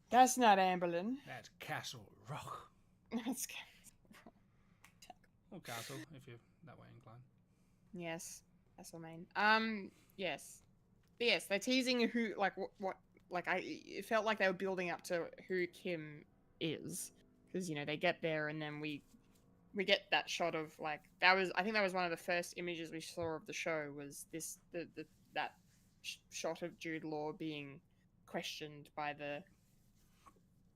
Speaker 1: That's not Amberlin.
Speaker 2: That's Castle Rock.
Speaker 1: That's
Speaker 2: Or Castle, if you're that way inclined.
Speaker 1: Yes, Castlemaine. Yes. But yes, they're teasing who, like, what, like, it felt like they were building up to who Kim is. Because, you know, they get there and then we get that shot of, like, I think that was one of the first images we saw of the show, was this, that shot of Jude Law being questioned by the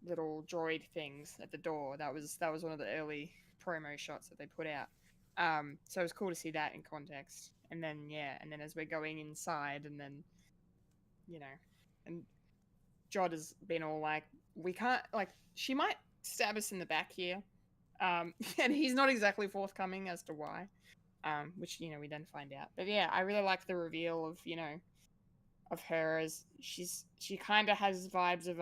Speaker 1: little droid things at the door. That was one of the early promo shots that they put out. So it was cool to see that in context. And then, and then as we're going inside, and then, you know, and Jod has been all like, we can't, like, she might stab us in the back here. And he's not exactly forthcoming as to why, which, you know, we then find out. But yeah, I really like the reveal of, you know, of her as she kind of has vibes of,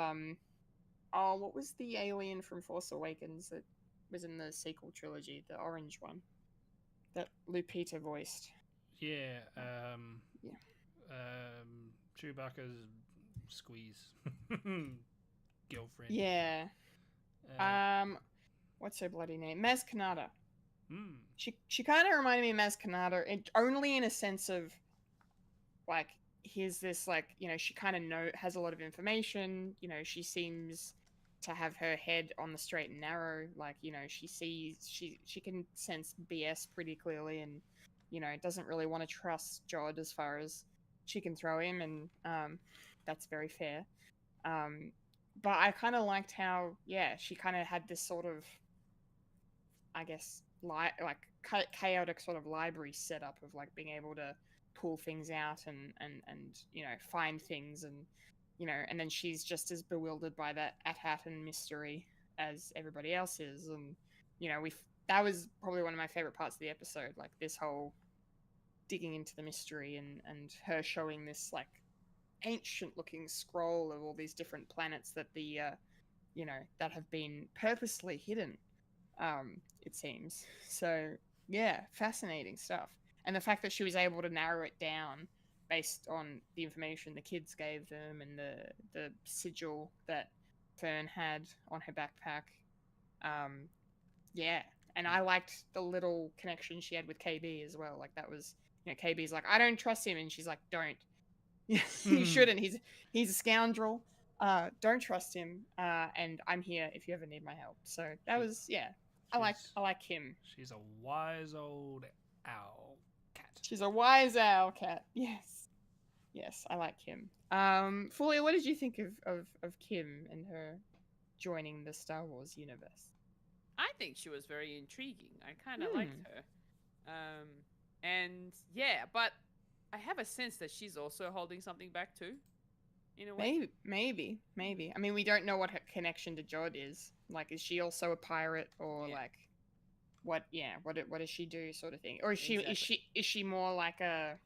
Speaker 1: what was the alien from Force Awakens that was in the sequel trilogy, the orange one that Lupita voiced?
Speaker 2: Yeah, Chewbacca's squeeze girlfriend.
Speaker 1: Yeah. What's her bloody name? Maz Kanata. She kind of reminded me of Maz Kanata, only in a sense of, like, here's this, like, you know, she kind of has a lot of information. You know, she seems to have her head on the straight and narrow. Like, you know, she can sense BS pretty clearly, and, you know, doesn't really want to trust Jod as far as she can throw him, and that's very fair. But I kind of liked how, she kind of had this sort of, I guess, chaotic sort of library setup of, like, being able to pull things out and you know, find things, and, you know, and then she's just as bewildered by that AT-AT and mystery as everybody else is. And, you know, that was probably one of my favorite parts of the episode, like, this whole digging into the mystery, and her showing this, like, ancient looking scroll of all these different planets that the you know, that have been purposely hidden, it seems. So yeah, fascinating stuff. And the fact that she was able to narrow it down based on the information the kids gave them, and the sigil that Fern had on her backpack. And I liked the little connection she had with KB as well. Like, that was, you know, KB's like, I don't trust him, and she's like, don't. You shouldn't. He's a scoundrel. Don't trust him. And I'm here if you ever need my help. So that was, I like him.
Speaker 2: She's a wise old owl cat.
Speaker 1: She's a wise owl cat. Yes, I like Kim. Fulya, what did you think of Kim and her joining the Star Wars universe?
Speaker 7: I think she was very intriguing. I kind of liked her. And yeah, but I have a sense that she's also holding something back too, in a way.
Speaker 1: Maybe. I mean, we don't know what her connection to Jod is. Like, is she also a pirate, or like, what does she do, sort of thing? Or is she more like a,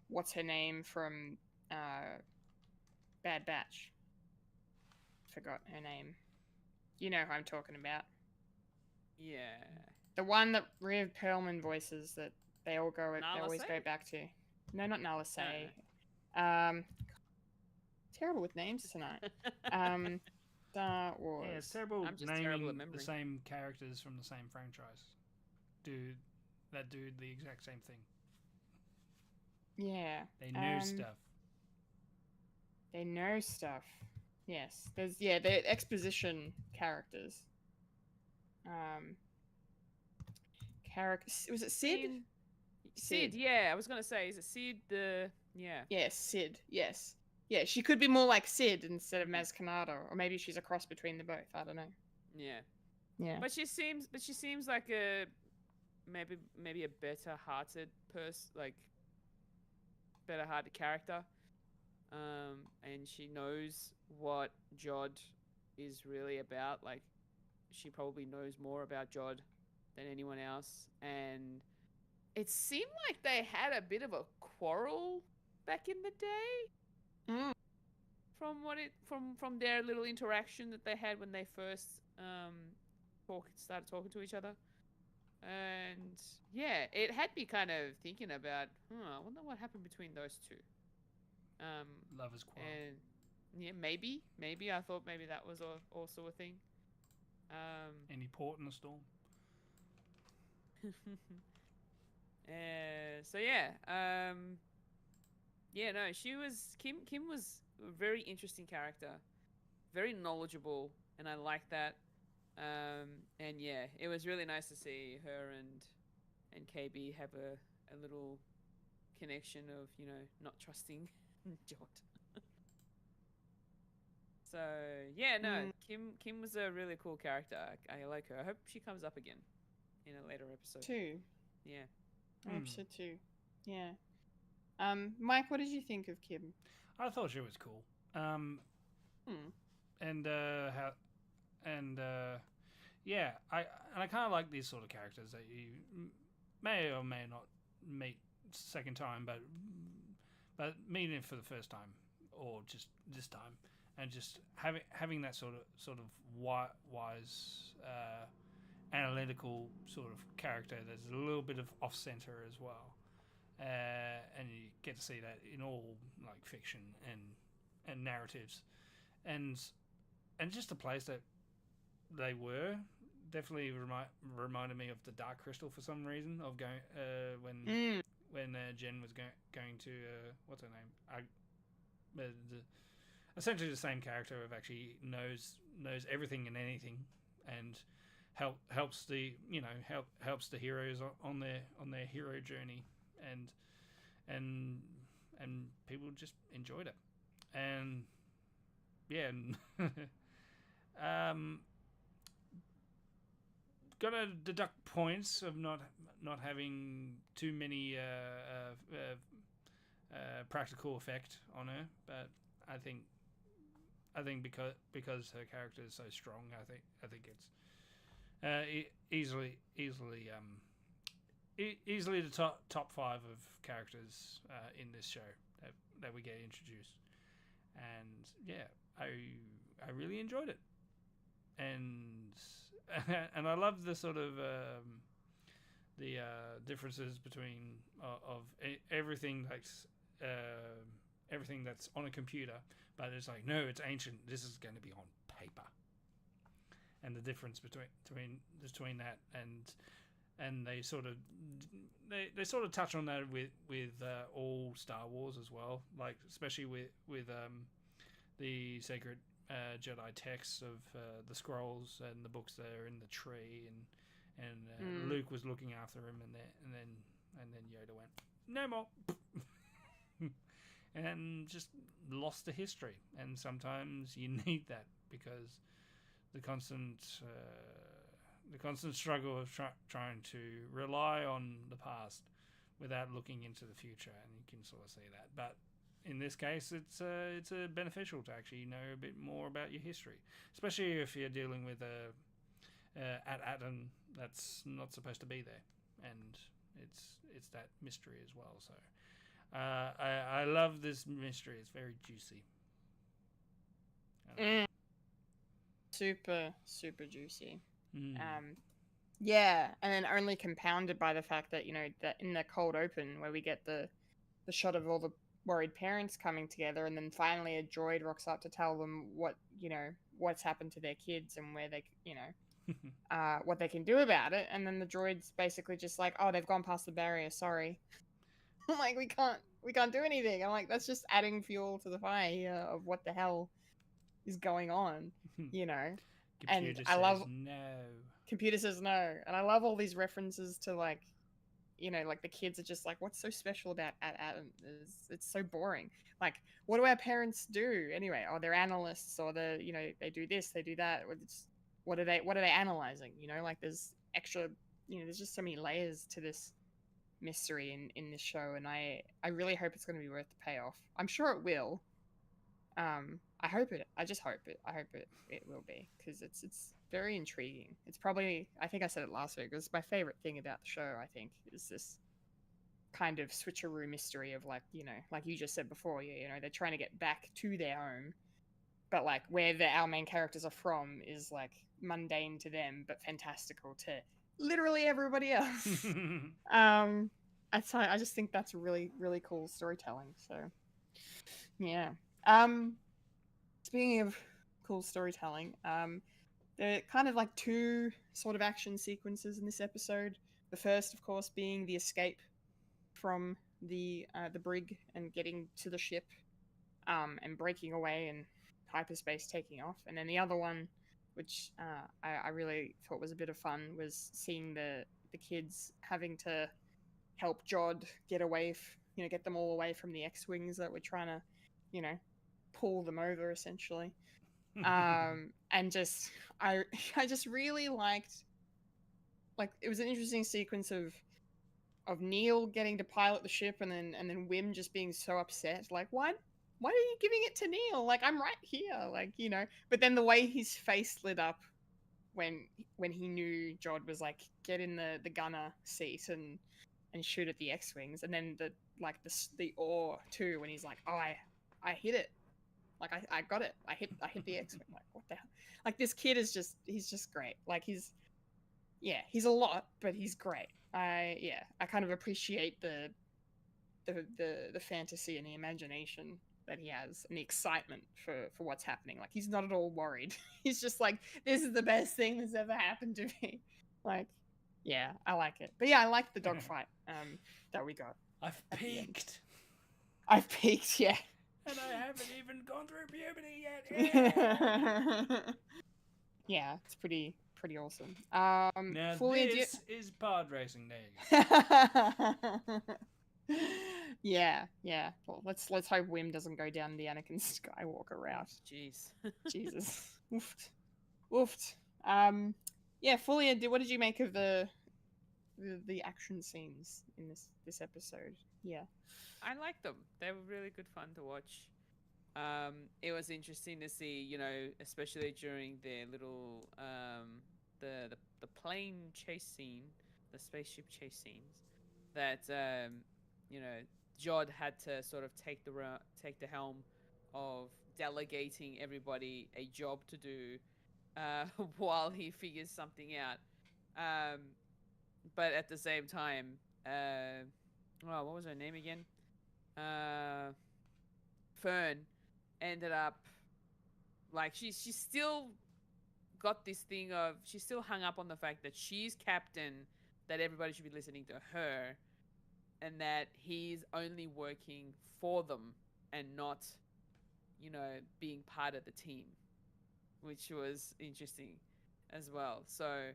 Speaker 1: what's her name from Bad Batch? forgot her name. You know who I'm talking about.
Speaker 7: Yeah.
Speaker 1: The one that Rhea Perlman voices that they always
Speaker 7: Nala
Speaker 1: go
Speaker 7: Se?
Speaker 1: back to. No, not Nala Se.
Speaker 7: No.
Speaker 1: Terrible with names tonight. Star Wars.
Speaker 2: Yeah, it's terrible
Speaker 7: I'm just terrible at
Speaker 2: naming the
Speaker 7: memory.
Speaker 2: same characters from the same franchise. That do the exact same thing.
Speaker 1: Yeah.
Speaker 2: They know stuff.
Speaker 1: They know stuff. Yes. They're exposition characters. Was it Sid?
Speaker 7: Sid, yeah. I was gonna say, is it Sid the yeah.
Speaker 1: Yes, Sid, yes. Yeah, she could be more like Sid instead of Maz Kanata, or maybe she's a cross between the both. I don't know.
Speaker 7: Yeah.
Speaker 1: Yeah.
Speaker 7: But she seems like a maybe a better-hearted person, like better-hearted character. And she knows what Jod is really about. Like, she probably knows more about Jod than anyone else. And it seemed like they had a bit of a quarrel back in the day.
Speaker 1: Mm.
Speaker 7: From their little interaction that they had when they first started talking to each other. And yeah, it had me kind of thinking about, I wonder what happened between those two.
Speaker 2: Lovers quarrel.
Speaker 7: And yeah, maybe I thought maybe that was also a thing.
Speaker 2: Any port in the storm?
Speaker 7: So yeah, no, she was Kim was a very interesting character, very knowledgeable, and I like that. And yeah, it was really nice to see her and KB have a little connection of, you know, not trusting Jod. So yeah, no, Kim was a really cool character. I like her. I hope she comes up again in a later episode.
Speaker 1: 2.
Speaker 7: Yeah.
Speaker 1: Episode 2. Yeah. Mike, what did you think of Kim?
Speaker 2: I thought she was cool. Yeah, I kind of like these sort of characters that you may or may not meet second time, but meeting it for the first time or just this time, and just having that sort of wise, analytical sort of character. There's a little bit of off center as well, and you get to see that in all like fiction and narratives, and just the place that they were definitely reminded me of the Dark Crystal for some reason. Of going when Jen was going to what's her name? Essentially the same character of actually knows everything and anything, and helps the heroes on their hero journey, and people just enjoyed it, and yeah. Gotta deduct points of not having too many practical effect on her, but I think because her character is so strong, I think it's easily the top 5 of characters in this show that we get introduced, and yeah, I really enjoyed it, and I love the sort of the differences between of everything that's on a computer, but it's like, no, it's ancient. This is going to be on paper, and the difference between that and they sort of touch on that with all Star Wars as well, like especially with the sacred Jedi texts of the scrolls and the books that are in the tree, and Luke was looking after him, and then Yoda went, no more, and just lost the history. And sometimes you need that, because the constant struggle of trying to rely on the past without looking into the future, and you can sort of see that. But in this case, it's beneficial to actually know a bit more about your history, especially if you're dealing with Atom that's not supposed to be there, and it's that mystery as well. So I love this mystery. It's very juicy.
Speaker 1: super juicy.
Speaker 2: Mm.
Speaker 1: Yeah, and then only compounded by the fact that that in the cold open where we get the shot of all the worried parents coming together, and then finally a droid rocks up to tell them what's happened to their kids and where they what they can do about it, and then the droid's basically just like, oh, they've gone past the barrier, sorry. I'm like, we can't do anything. I'm like, that's just adding fuel to the fire here of what the hell is going on,
Speaker 2: Computer
Speaker 1: and I
Speaker 2: says
Speaker 1: love
Speaker 2: no.
Speaker 1: computer says no, and I love all these references to like the kids are just like, what's so special about Adam? It's so boring. Like, what do our parents do anyway? Oh, they're analysts, or they do this, they do that. What are they analyzing? Like there's extra, there's just so many layers to this mystery in this show, and I really hope it's going to be worth the payoff. I'm sure it will. I hope it. I just hope it. I hope it will be, because it's very intriguing. It's probably, I think I said it last week, it's my favorite thing about the show, I think, is this kind of switcheroo mystery of like you just said before, they're trying to get back to their home, but like where our main characters are from is like mundane to them but fantastical to literally everybody else. I just think that's really cool storytelling. So yeah. Speaking of cool storytelling, there are kind of like two sort of action sequences in this episode. The first, of course, being the escape from the brig and getting to the ship, and breaking away and hyperspace taking off. And then the other one, which I really thought was a bit of fun, was seeing the kids having to help Jod get away, get them all away from the X-Wings that were trying to, pull them over, essentially. And just I just really liked, like, it was an interesting sequence of Neil getting to pilot the ship, and then Wim just being so upset, like, why are you giving it to Neil? Like, I'm right here, like, But then the way his face lit up when he knew Jod was like, get in the gunner seat and shoot at the X-Wings, and then the awe too when he's like, oh, I hit it. Like, I got it. I hit the X-Wing. Like, what the hell? Like, this kid he's just great. Like, he's a lot, but he's great. I kind of appreciate the fantasy and the imagination that he has, and the excitement for what's happening. Like, he's not at all worried. He's just like, this is the best thing that's ever happened to me. Like, yeah, I like it. But yeah, I like the dogfight that we got.
Speaker 2: I've peaked.
Speaker 1: Yeah.
Speaker 2: And I haven't even gone through puberty yet. Yeah,
Speaker 1: yeah, it's pretty awesome.
Speaker 2: Now
Speaker 1: Fulya,
Speaker 2: this is pod racing days.
Speaker 1: yeah. Well, let's hope Wim doesn't go down the Anakin Skywalker route.
Speaker 7: Jeez.
Speaker 1: Jesus. Oofed. Yeah, Fulya, what did you make of the action scenes in this episode? Yeah.
Speaker 7: I liked them. They were really good fun to watch. It was interesting to see, especially during their little the plane chase scene, the spaceship chase scenes, that Jod had to sort of take the helm of delegating everybody a job to do while he figures something out. But at the same time, what was her name again? Fern ended up, like, she's still got this thing of, she's still hung up on the fact that she's captain, that everybody should be listening to her, and that he's only working for them and not, being part of the team, which was interesting as well. So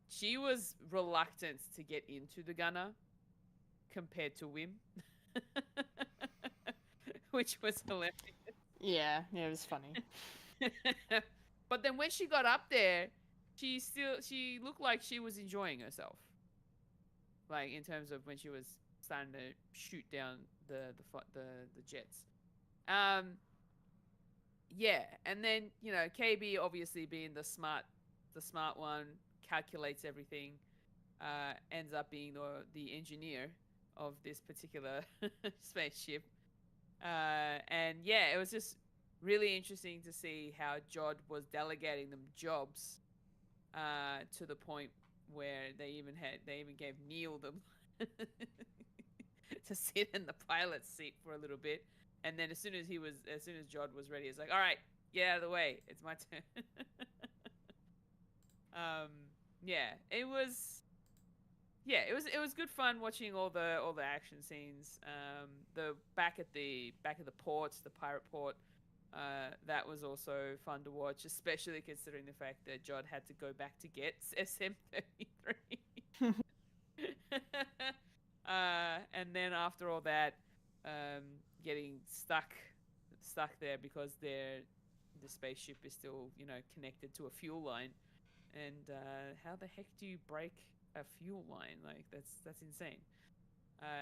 Speaker 7: she was reluctant to get into the gunner compared to Wim. Which was hilarious.
Speaker 1: Yeah, it was funny.
Speaker 7: But then when she got up there, she looked like she was enjoying herself. Like, in terms of when she was starting to shoot down the jets. Yeah, and then, KB obviously being the smart one, calculates everything, ends up being the engineer of this particular spaceship. And yeah, it was just really interesting to see how Jod was delegating them jobs to the point where they even gave Neil them to sit in the pilot's seat for a little bit. And then as soon as Jod was ready, it's like, all right, get out of the way. It's my turn. Yeah, it was good fun watching all the action scenes. The back at the port, the pirate port, that was also fun to watch, especially considering the fact that Jod had to go back to get SM-33. And then after all that, getting stuck there because the spaceship is still, connected to a fuel line. And how the heck do you break a fuel line? Like that's insane.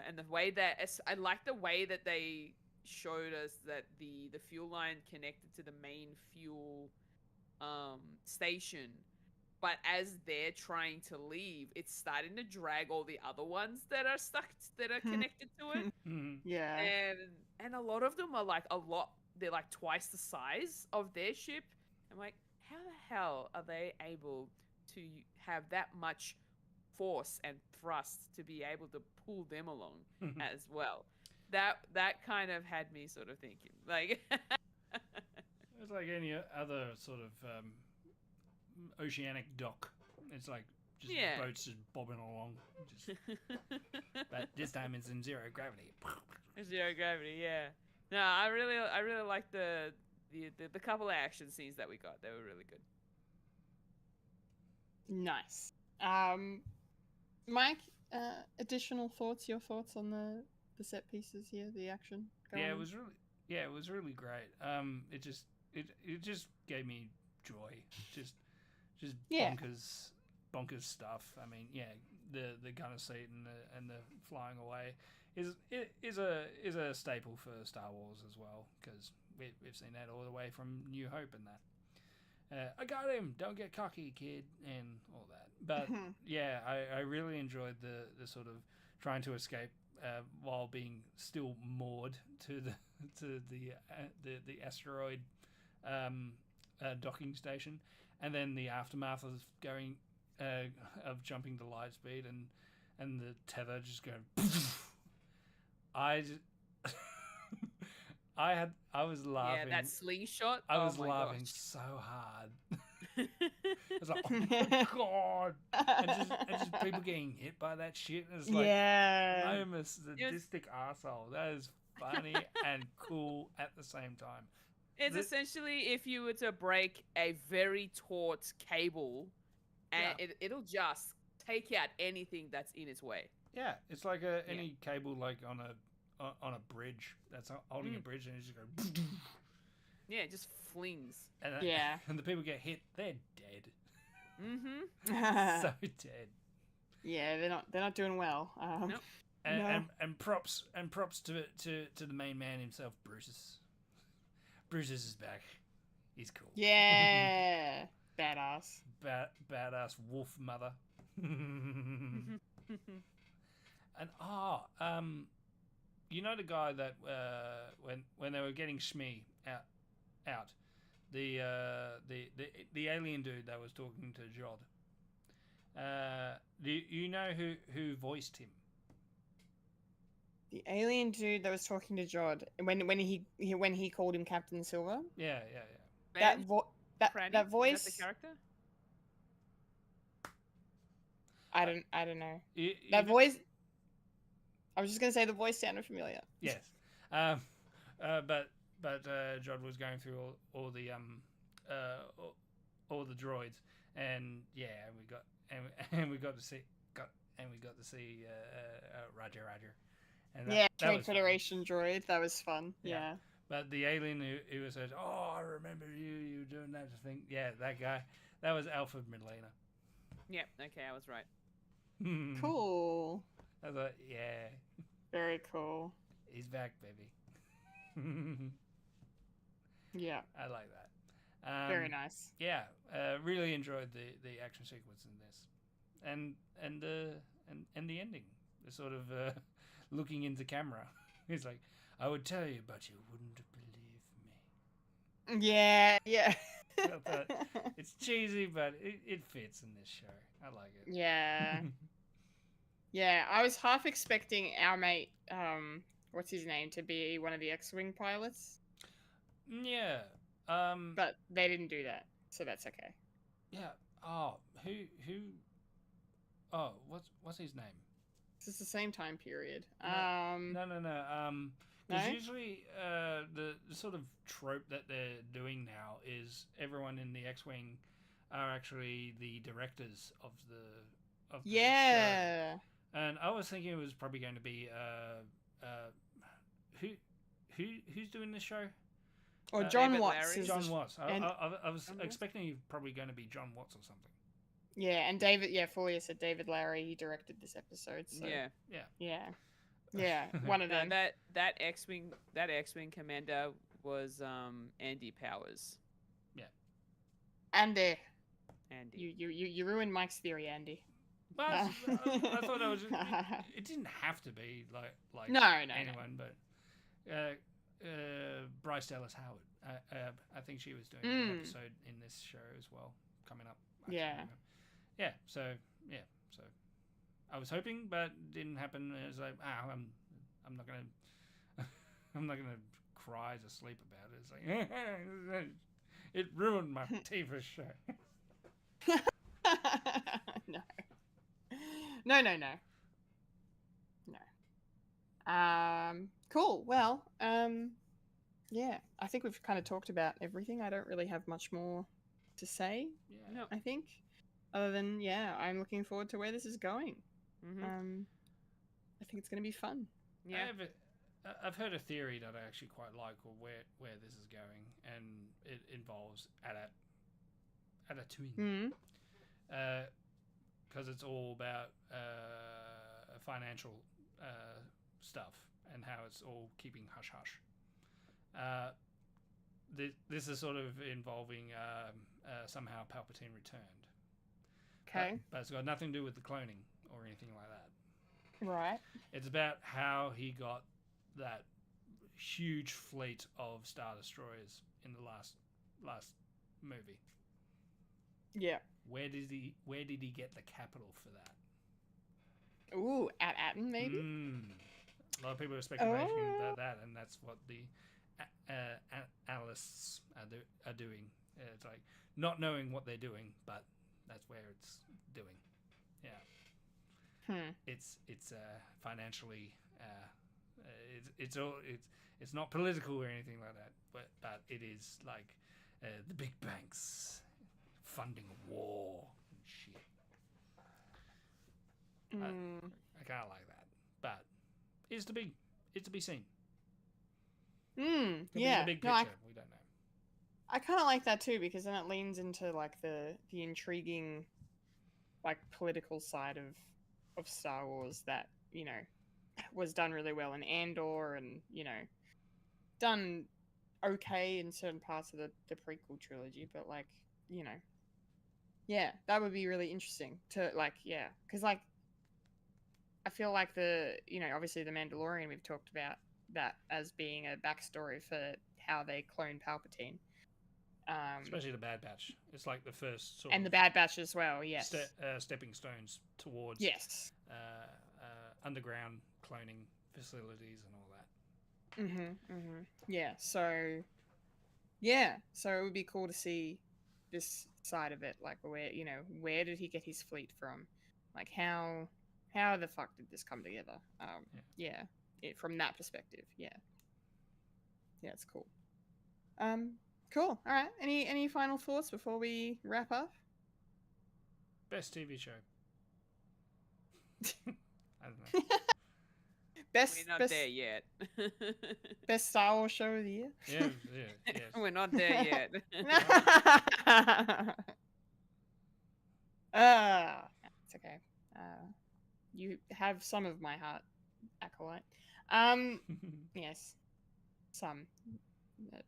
Speaker 7: And the way that I like the way that they showed us that the fuel line connected to the main fuel station, but as they're trying to leave, it's starting to drag all the other ones that are stuck, that are connected to it.
Speaker 1: Yeah.
Speaker 7: And a lot of them are they're like twice the size of their ship. I'm like, how the hell are they able to have that much force and thrust to be able to pull them along as well? That kind of had me sort of thinking, like.
Speaker 2: It's like any other sort of oceanic dock. It's like just boats just bobbing along. But this time it's in zero gravity.
Speaker 7: Zero gravity, yeah. No, I really liked the couple of action scenes that we got. They were really good.
Speaker 1: Nice. Mike, additional thoughts? Your thoughts on the set pieces here, the action?
Speaker 2: It was really great. It just gave me joy. Just bonkers stuff. I mean, the gunner seat and the flying away is a staple for Star Wars as well, because we've seen that all the way from New Hope and that. I got him. Don't get cocky, kid, and all that. But I really enjoyed the sort of trying to escape while being still moored to the asteroid docking station, and then the aftermath of going of jumping to light speed and the tether just going. I was laughing.
Speaker 7: Yeah, that slingshot.
Speaker 2: I was laughing so hard. I was like, oh my god! And just people getting hit by that shit. It's like, I'm a sadistic asshole. That is funny and cool at the same time.
Speaker 7: It's essentially if you were to break a very taut cable, and it'll just take out anything that's in its way.
Speaker 2: Yeah, it's like any cable, like on a bridge that's holding a bridge, and it just goes.
Speaker 7: Yeah, it just flings.
Speaker 2: And and the people get hit, they're dead. So dead.
Speaker 1: Yeah, they're not doing well.
Speaker 7: Nope.
Speaker 2: And props to the main man himself, Brutus. Brutus is back. He's cool.
Speaker 1: Yeah, badass.
Speaker 2: Badass wolf mother. And you know the guy that when they were getting Shmi out, the alien dude that was talking to Jod. Do you know who voiced him?
Speaker 1: The alien dude that was talking to Jod when he called him Captain Silver.
Speaker 2: Yeah.
Speaker 1: That voice.
Speaker 7: Is that the character?
Speaker 1: I don't know. That voice. I was just gonna say the voice sounded familiar.
Speaker 2: Yes, but Jod was going through all the droids, and we got to see Roger, and that
Speaker 1: Trade Federation droid. That was fun. Yeah.
Speaker 2: But the alien who said, "Oh, I remember you doing that thing." Yeah, that guy. That was Alfred Molina.
Speaker 7: Yep. Okay, I was right.
Speaker 1: Cool.
Speaker 2: I was like, yeah.
Speaker 1: Very cool.
Speaker 2: He's back, baby.
Speaker 1: Yeah.
Speaker 2: I like that.
Speaker 1: Very nice.
Speaker 2: Yeah. Really enjoyed the action sequence in this, and the ending. The sort of looking into camera. He's like, I would tell you, but you wouldn't believe me.
Speaker 1: Yeah, yeah.
Speaker 2: I thought it's cheesy, but it fits in this show. I like it.
Speaker 1: Yeah. Yeah, I was half expecting our mate, what's his name, to be one of the X-Wing pilots,
Speaker 2: Yeah.
Speaker 1: but they didn't do that, so that's okay.
Speaker 2: Yeah. Oh, who? Oh, what's his name?
Speaker 1: It's the same time period.
Speaker 2: No. Because
Speaker 1: No?
Speaker 2: usually, the sort of trope that they're doing now is everyone in the X-wing are actually the directors of the show.
Speaker 1: Yeah.
Speaker 2: And I was thinking it was probably going to be who's doing this show?
Speaker 1: Or John
Speaker 7: David
Speaker 1: Watts.
Speaker 7: Larry?
Speaker 1: Is
Speaker 2: John
Speaker 1: the-
Speaker 2: Watts.
Speaker 1: and-
Speaker 2: I was
Speaker 1: John Watts?
Speaker 2: expecting he probably going to be John Watts or something.
Speaker 1: Yeah, and David, Fulya said David Larry, he directed this episode, so.
Speaker 7: Yeah.
Speaker 1: Yeah, one of them.
Speaker 7: That X-wing commander was Andy Powers.
Speaker 1: Andy.
Speaker 7: Andy.
Speaker 1: You ruined Mike's theory, Andy.
Speaker 2: But I thought it was. It didn't have to be like
Speaker 1: No.
Speaker 2: anyone, but Bryce Dallas Howard. I think she was doing an episode in this show as well, coming up. I can't
Speaker 1: Yeah.
Speaker 2: remember. Yeah. So I was hoping, but didn't happen. It was like, I'm not gonna, I'm not gonna cry to sleep about it. It's like it ruined my TV show.
Speaker 1: No. Cool. Well, yeah, I think we've kind of talked about everything. I don't really have much more to say,
Speaker 2: Yeah.
Speaker 7: No.
Speaker 1: I think, other than, I'm looking forward to where this is going.
Speaker 7: Mm-hmm.
Speaker 1: I think it's going to be fun.
Speaker 7: Yeah.
Speaker 2: I've heard a theory that I actually quite like, or where this is going, and it involves adapting. Because it's all about financial stuff and how it's all keeping hush hush. This is sort of involving somehow Palpatine returned.
Speaker 1: Okay.
Speaker 2: But it's got nothing to do with the cloning or anything like that.
Speaker 1: Right.
Speaker 2: It's about how he got that huge fleet of Star Destroyers in the last movie.
Speaker 1: Yeah.
Speaker 2: Where did he get the capital for that?
Speaker 1: Ooh, at Atten, maybe?
Speaker 2: A lot of people are speculating about that, and that's what the analysts are doing. It's like not knowing what they're doing, but that's where it's doing. Yeah. It's financially it's not political or anything like that, but it is like the big banks funding war and shit. I kind of like that, but it's to be seen. Could be
Speaker 1: Yeah.
Speaker 2: the big
Speaker 1: No,
Speaker 2: picture. We don't know.
Speaker 1: I kind of like that too, because then it leans into like the intriguing, like, political side of Star Wars that, was done really well in Andor, and done okay in certain parts of the prequel trilogy, but like, that would be really interesting to because like I feel like obviously the Mandalorian, we've talked about that as being a backstory for how they clone Palpatine.
Speaker 2: Especially the Bad Batch. It's like the first sort
Speaker 1: and the
Speaker 2: of
Speaker 1: Bad Batch as well, yes.
Speaker 2: stepping stones towards
Speaker 1: Yes.
Speaker 2: Underground cloning facilities and all that.
Speaker 1: Yeah, so it would be cool to see this side of it, like where did he get his fleet from? Like how the fuck did this come together? From that perspective, yeah, it's cool. Cool. All right. Any final thoughts before we wrap up?
Speaker 2: Best TV show. I don't know.
Speaker 7: We're not there yet.
Speaker 1: Best Star Wars show of the year.
Speaker 2: Yes.
Speaker 7: We're not there yet.
Speaker 1: It's okay. You have some of my heart, Acolyte. Yes, some.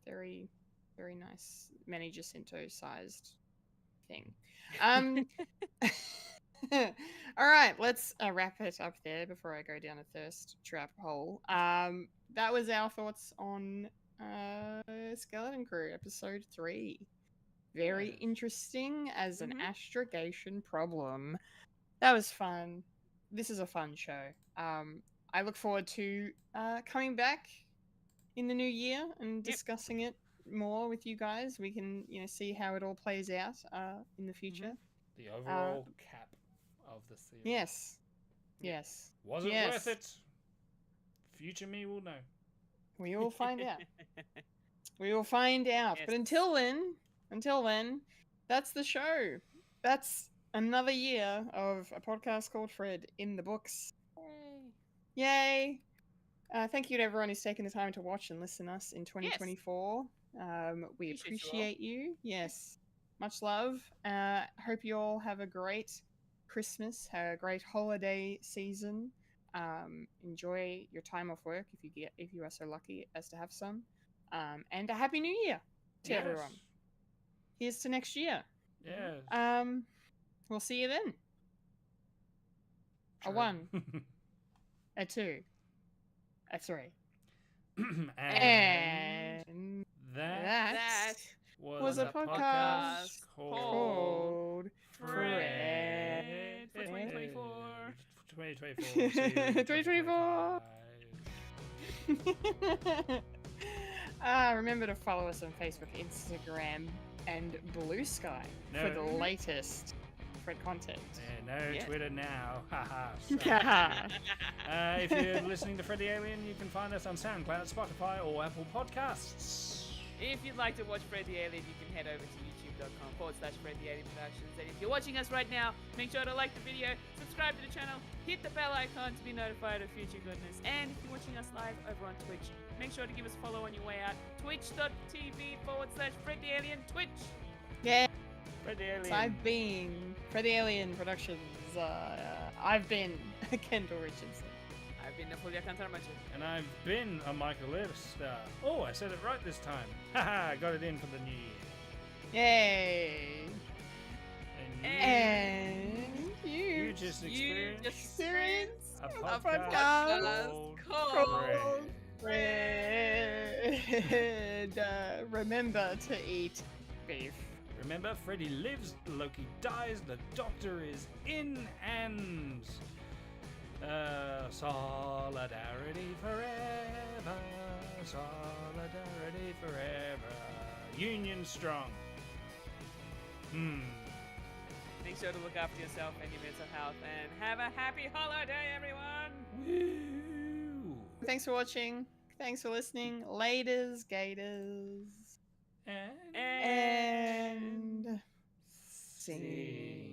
Speaker 1: Very, very nice, Manny Jacinto-sized thing. All right, let's wrap it up there before I go down a thirst trap hole. That was our thoughts on Skeleton Crew, episode 3. Very
Speaker 2: Yes.
Speaker 1: interesting as an
Speaker 7: Mhm.
Speaker 1: astrogation problem. That was fun. This is a fun show. I look forward to coming back in the new year and discussing it more with you guys. We can, see how it all plays out in the future.
Speaker 2: The overall cap of the series.
Speaker 1: Yes.
Speaker 7: Yeah.
Speaker 1: Yes.
Speaker 2: Was it
Speaker 1: Yes.
Speaker 2: worth it? Future me will know.
Speaker 1: We will find out. We will find out. But
Speaker 7: Yes.
Speaker 1: until then, that's the show. That's another year of a podcast called Fred in the books. Yay! Thank you to everyone who's taken the time to watch and listen to us in 2024. We
Speaker 7: Appreciate you all.
Speaker 1: appreciate you. Yes. Much love. Hope you all have a great Christmas, a great holiday season. Enjoy your time off work if you are so lucky as to have some. And a happy new year to
Speaker 2: Yes.
Speaker 1: everyone. Here's to next year.
Speaker 2: Yes.
Speaker 1: We'll see you then. A
Speaker 2: True.
Speaker 1: 1, a 2, a 3.
Speaker 2: and
Speaker 1: And
Speaker 2: that
Speaker 1: that
Speaker 2: was
Speaker 1: was a
Speaker 2: podcast
Speaker 1: called
Speaker 7: Fred for
Speaker 1: Fred.
Speaker 7: 2024.
Speaker 2: 2024.
Speaker 1: 2024. Remember to follow us on Facebook, Instagram, and Blue Sky for the
Speaker 2: No.
Speaker 1: latest Fred content.
Speaker 2: Yeah, no
Speaker 7: Yes.
Speaker 2: Twitter now. Haha. If you're listening to Fred the Alien, you can find us on SoundCloud, Spotify, or Apple Podcasts.
Speaker 7: If you'd like to watch Fred the Alien, you can head over to youtube.com/Fred the Alien Productions. And if you're watching us right now, make sure to like the video, subscribe to the channel, hit the bell icon to be notified of future goodness. And if you're watching us live over on Twitch, make sure to give us a follow on your way out. Twitch.tv/Fred the Alien Twitch.
Speaker 1: Yeah,
Speaker 2: Fred the Alien.
Speaker 1: I've been Fred the Alien Productions. I've been Kendall Richardson.
Speaker 7: I've been Fulya and Michael.
Speaker 2: And I've been a Michael star. Oh, I said it right this time. Haha, got it in for the new year.
Speaker 1: Yay!
Speaker 2: And
Speaker 1: And
Speaker 2: you just experienced
Speaker 1: experience
Speaker 2: a
Speaker 1: a
Speaker 2: podcast
Speaker 1: podcast
Speaker 2: called
Speaker 1: Fred. Remember to eat beef.
Speaker 2: Remember, Freddy lives, Loki dies, the Doctor is in, and solidarity forever, solidarity forever, union strong.
Speaker 7: Make sure to look after yourself and your mental health, and have a happy holiday, everyone!
Speaker 2: Woo!
Speaker 1: Thanks for watching. Thanks for listening. Laters, gators.
Speaker 2: And
Speaker 1: And... sing.